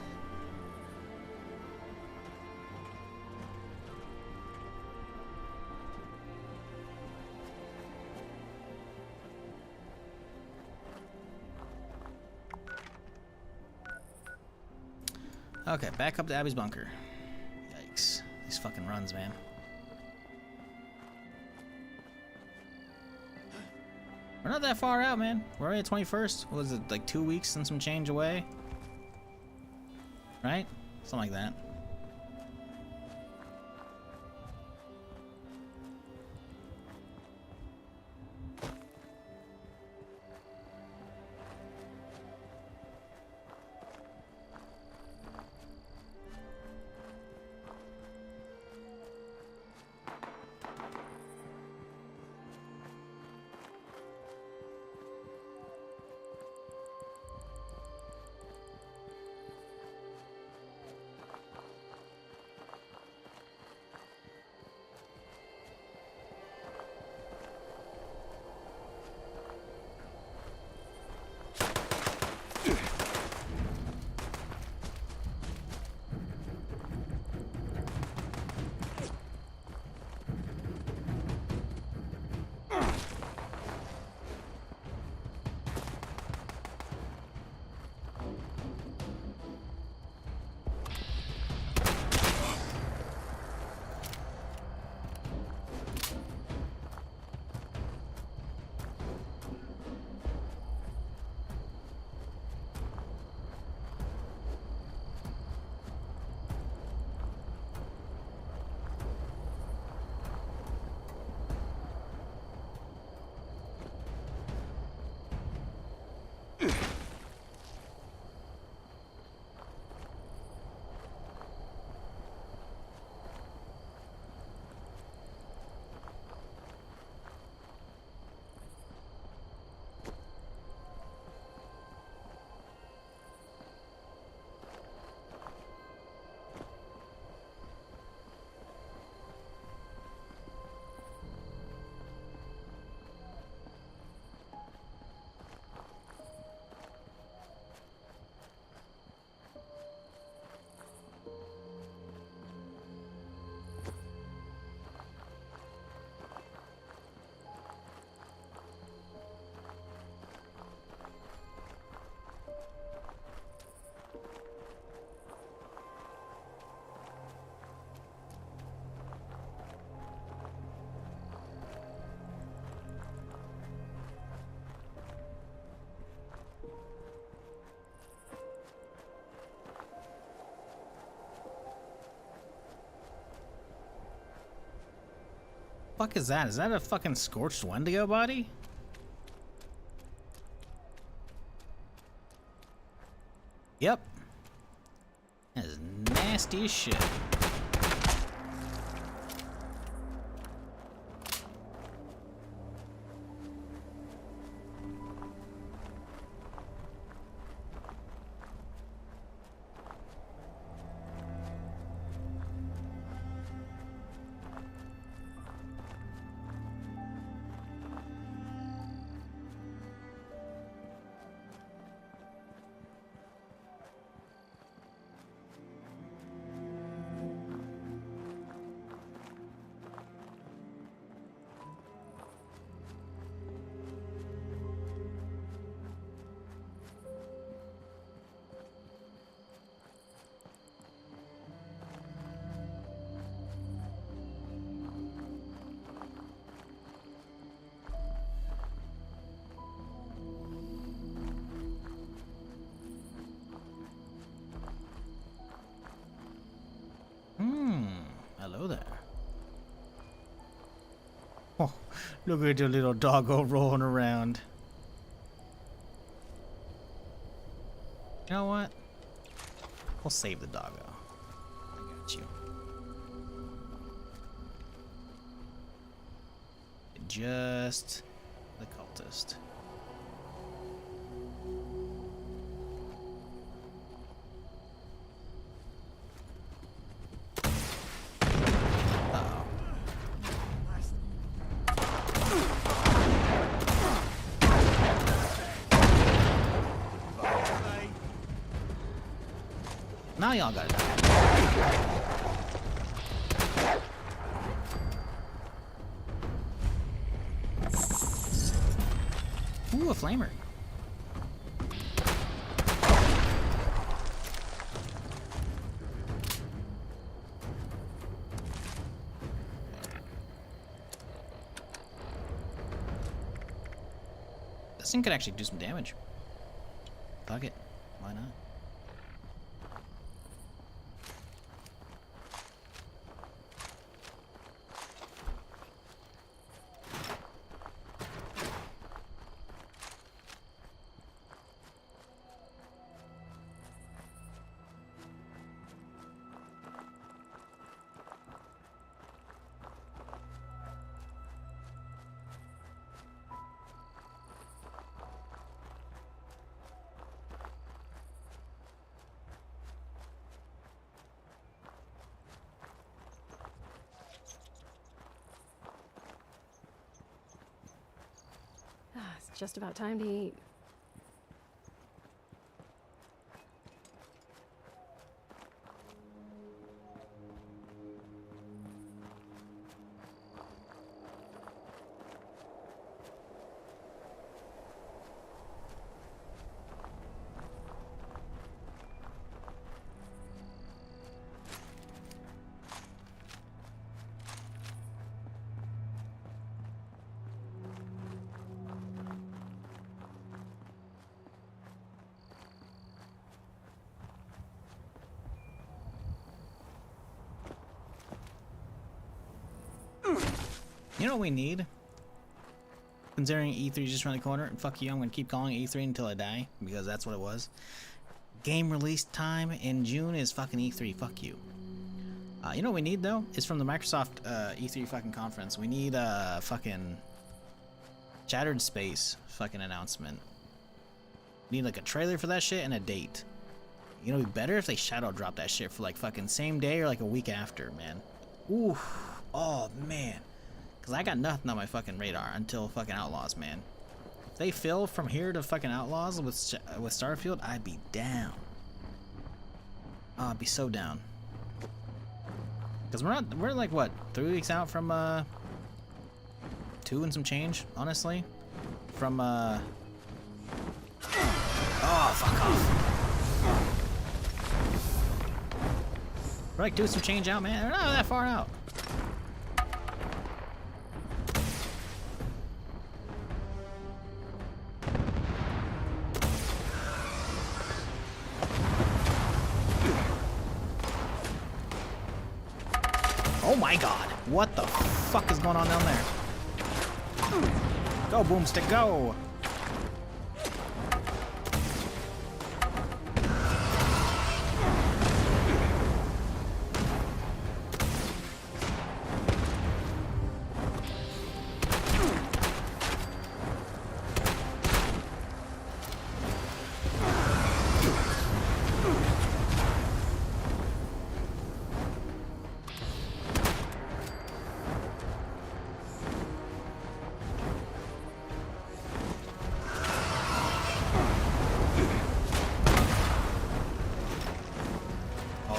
Okay, back up to Abby's bunker. Yikes. These fucking runs, man. We're not that far out, man. We're already at 21st. What was it, like 2 weeks and some change away? Right? Something like that. Fuck is that? Is that a fucking scorched Wendigo body? Yep. That is nasty as shit. Hello there. Oh, look at your little doggo rolling around. You know what? We'll save the doggo. I got you. Just the cultist. Now y'all gotta die. Ooh, a flamer. This thing could actually do some damage. Fuck it. Why not? It's just about time to eat. You know what we need? Considering E3 just around the corner, and fuck you, I'm gonna keep calling it E3 until I die, because that's what it was. Game release time in June is fucking E3, fuck you. You know what we need though? It's from the Microsoft E3 fucking conference. We need a fucking Shattered Space fucking announcement. We need like a trailer for that shit and a date. You know, it'd be better if they shadow drop that shit for like fucking same day or like a week after, man. Ooh, oh man. Cause I got nothing on my fucking radar until fucking Outlaws, man. If they fill from here to fucking Outlaws with Starfield, I'd be down. Oh, I'd be so down. Cause we're like what, 3 weeks out from 2 and some change, honestly. From oh, fuck off. We're like 2 and some change out, man. We're not that far out. Oh my god. What the fuck is going on down there? Go, Boomstick, go!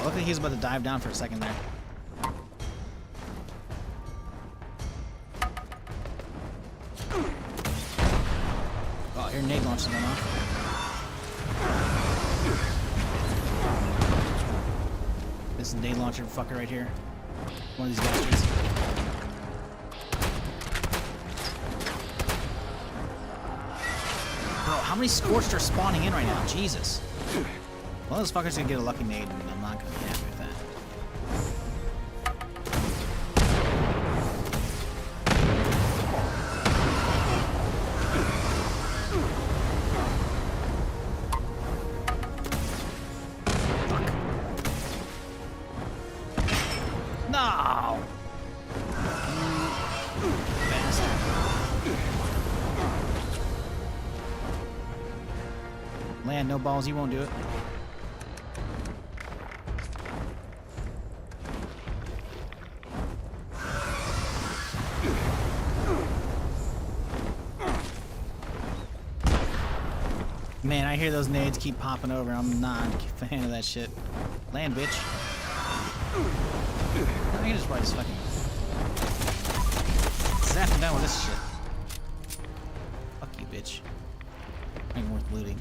Look like he's about to dive down for a second there. Oh, here nade launches going off. This is nade launcher fucker right here. One of these bastards. Bro, how many scorched are spawning in right now? Jesus. One of those fuckers gonna get a lucky nade, and I'm not gonna be happy with that. Fuck. No! Bastard. Land, no balls, you won't do it. Man, I hear those nades keep popping over. I'm not a fan of that shit. Land, bitch. I can just ride this fucking... Zap him down with this shit. Fuck you, bitch. Ain't worth looting.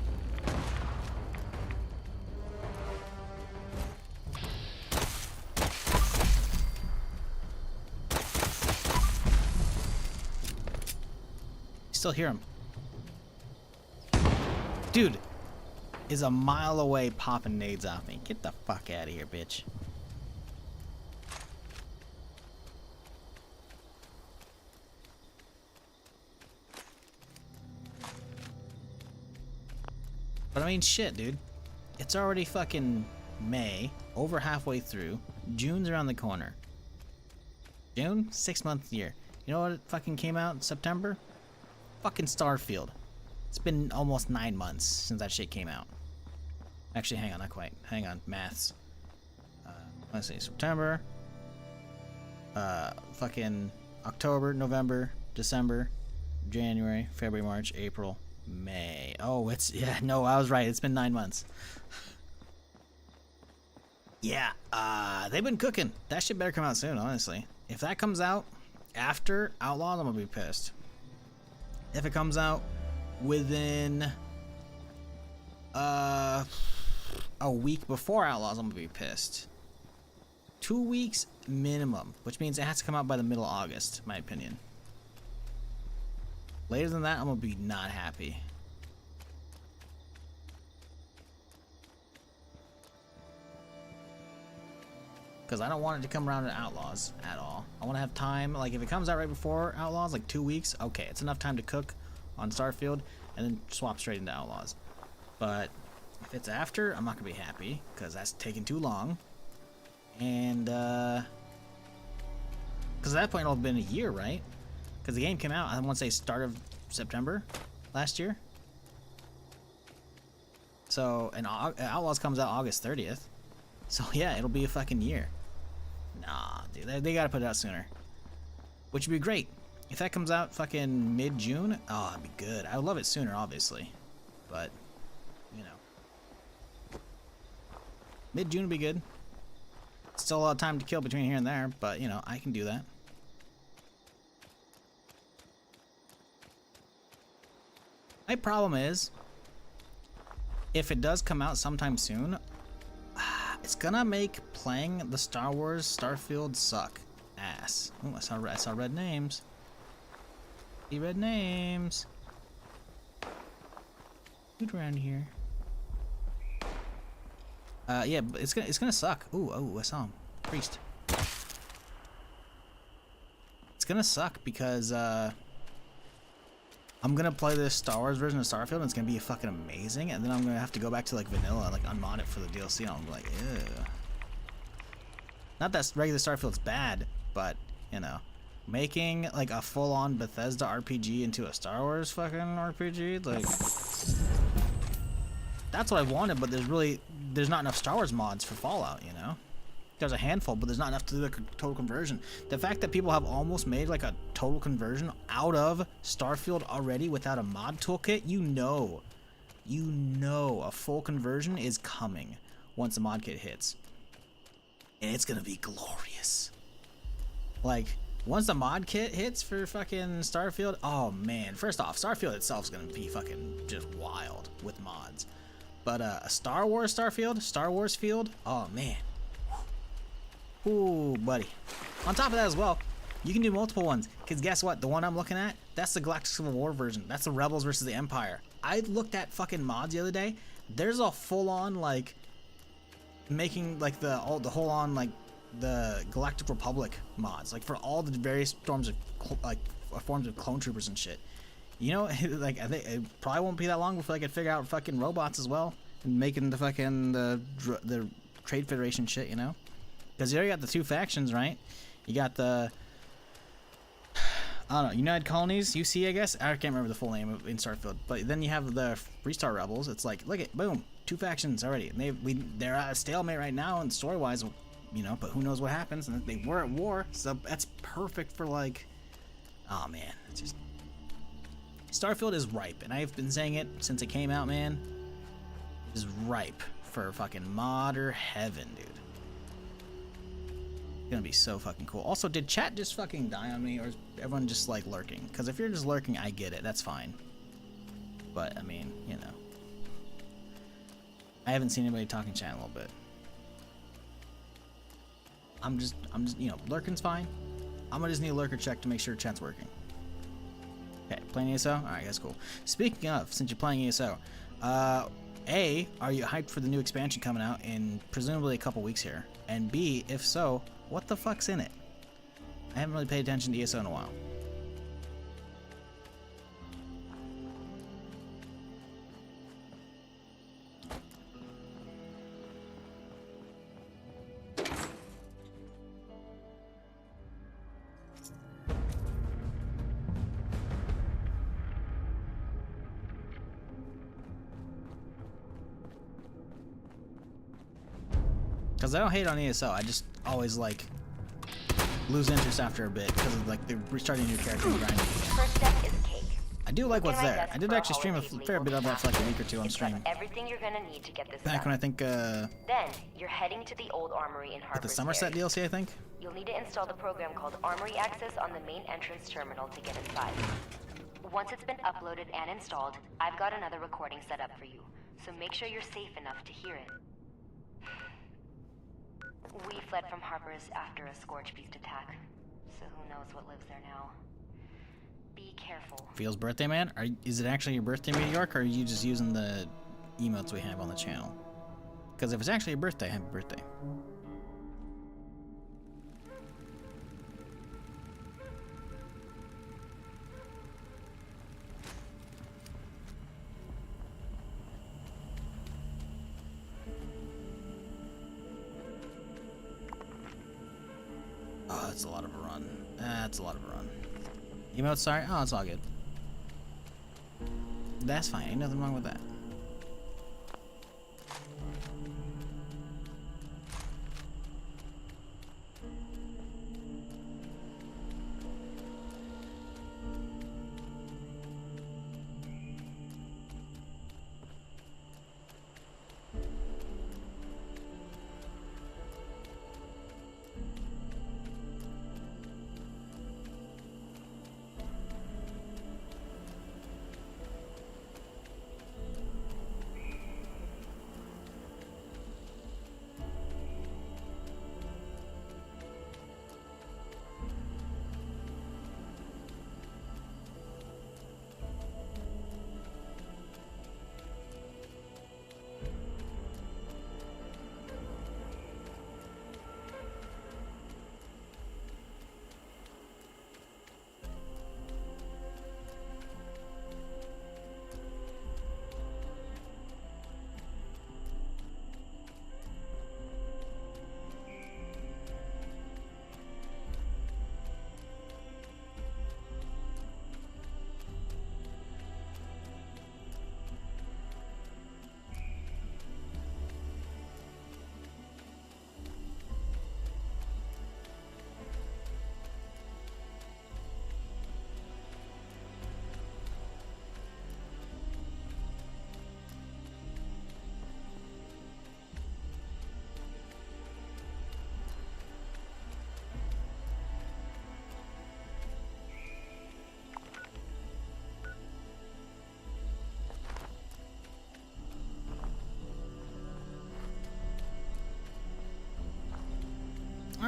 Still hear him. Dude is a mile away popping nades off me. Get the fuck out of here, bitch. But I mean, shit, dude. It's already fucking May, over halfway through. June's around the corner. June? 6-month year. You know what fucking came out in September? Fucking Starfield. It's been almost 9 months since that shit came out. Actually, hang on, not quite. Hang on, maths. Let's see, September. Fucking October, November, December, January, February, March, April, May. Oh, it's, yeah, no, I was right. It's been 9 months. Yeah, they've been cooking. That shit better come out soon, honestly. If that comes out after Outlaws, I'm gonna be pissed. If it comes out within a week before Outlaws, I'm gonna be pissed. 2 weeks minimum, which means it has to come out by the middle of August, in my opinion. Later than that, I'm gonna be not happy. Because I don't want it to come around to Outlaws at all. I want to have time, like if it comes out right before Outlaws, like 2 weeks, okay, it's enough time to cook on Starfield and then swap straight into Outlaws. But if it's after, I'm not gonna be happy because that's taking too long. And because at that point it'll have been a year, right? Because the game came out, I want to say start of September last year. So, and Outlaws comes out August 30th. So yeah, it'll be a fucking year. Nah, dude, they gotta put it out sooner. Which would be great. If that comes out fucking mid-June, oh, it'd be good. I would love it sooner, obviously. But, you know. Mid-June would be good. Still a lot of time to kill between here and there, but, you know, I can do that. My problem is, if it does come out sometime soon, it's gonna make playing the Star Wars Starfield suck ass. Oh, I saw red names. See red names. Who's around here? Yeah, but it's gonna suck. Ooh, oh, I saw him. Priest. gonna suck because I'm gonna play this Star Wars version of Starfield and it's gonna be fucking amazing, and then I'm gonna have to go back to like vanilla and like unmod it for the DLC, and I'm like, ew. Not that regular Starfield's bad, but you know, making like a full-on Bethesda RPG into a Star Wars fucking RPG, like that's what I wanted. But there's not enough Star Wars mods for Fallout, you know. There's a handful, but there's not enough to do like a total conversion. The fact that people have almost made like a total conversion out of Starfield already without a mod toolkit, you know a full conversion is coming once the mod kit hits. And it's gonna be glorious. Like, once the mod kit hits for fucking Starfield, oh man. First off, Starfield itself is gonna be fucking just wild with mods. But a Star Wars Starfield, Star Wars Field, oh man. Ooh, buddy. On top of that as well, you can do multiple ones. Because guess what? The one I'm looking at, that's the Galactic Civil War version. That's the Rebels versus the Empire. I looked at fucking mods the other day. There's a full-on, like, making, like, the whole on, like, the Galactic Republic mods. Like, for all the various forms of clone troopers and shit. You know, like, I think it probably won't be that long before I can figure out fucking robots as well. And making the fucking, the Trade Federation shit, you know? Because you already got the two factions, right? You got the, I don't know, United Colonies, UC, I guess? I can't remember the full name in Starfield. But then you have the Freestar Rebels. It's like, look at, boom, two factions already. And they're at a stalemate right now, and story-wise, you know, but who knows what happens. And they were at war, so that's perfect for, like, oh, man. It's just, Starfield is ripe, and I've been saying it since it came out, man. It is ripe for fucking modder heaven, dude. Gonna be so fucking cool. Also, did chat just fucking die on me, or is everyone just like lurking? Because if you're just lurking, I get it, that's fine. But I mean, you know, I haven't seen anybody talking chat in a little bit. I'm just, you know, lurking's fine. I'm gonna just need a lurker check to make sure chat's working. Okay, playing ESO? Alright, that's cool. Speaking of, since you're playing ESO, A, are you hyped for the new expansion coming out in presumably a couple weeks here? And B, if so, what the fuck's in it? I haven't really paid attention to ESO in a while. Because I don't hate on ESO, I just always like lose interest after a bit because of like they're restarting a new character and grinding. First step is cake. I do like what's there. I did actually stream a fair bit of that for like a week or two on stream. Everything you're gonna need to get this back when I think Then you're heading to the old armory in Harper's with the Somerset DLC, I think. You'll need to install the program called Armory Access on the main entrance terminal to get inside. Once it's been uploaded and installed, I've got another recording set up for you, so make sure you're safe enough to hear it. We fled from Harper's after a Scorch Beast attack, so who knows what lives there now. Be careful. Feels birthday, man? Is it actually your birthday, Meteor, or are you just using the emotes we have on the channel? Because if it's actually your birthday, happy birthday. Oh, that's a lot of a run. That's a lot of a run. Emote, sorry? Oh, it's all good. That's fine. Ain't nothing wrong with that.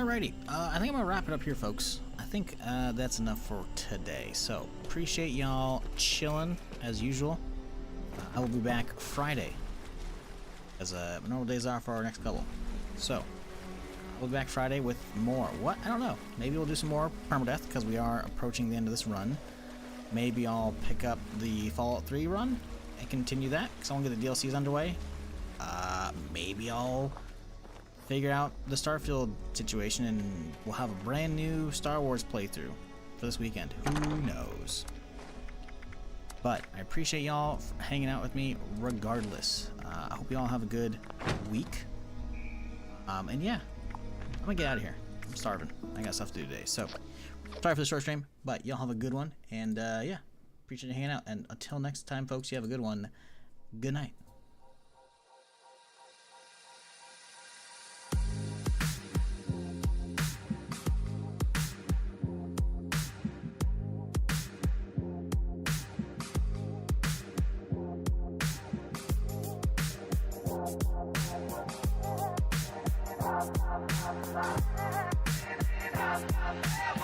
Alrighty, I think I'm gonna wrap it up here, folks. I think that's enough for today. So appreciate y'all chilling as usual. I will be back Friday, as normal days are for our next couple. So we'll be back Friday with more. What? I don't know. Maybe we'll do some more Permadeath because we are approaching the end of this run. Maybe I'll pick up the Fallout 3 run and continue that because I want to get the DLCs underway. Maybe I'll figure out the Starfield situation and we'll have a brand new Star Wars playthrough for this weekend. Who knows? But I appreciate y'all for hanging out with me regardless. I hope y'all have a good week. And yeah, I'm gonna get out of here. I'm starving. I got stuff to do today. So, sorry for the short stream, but y'all have a good one. And yeah, appreciate you hanging out. And until next time, folks, you have a good one. Good night. Up, up, up, up.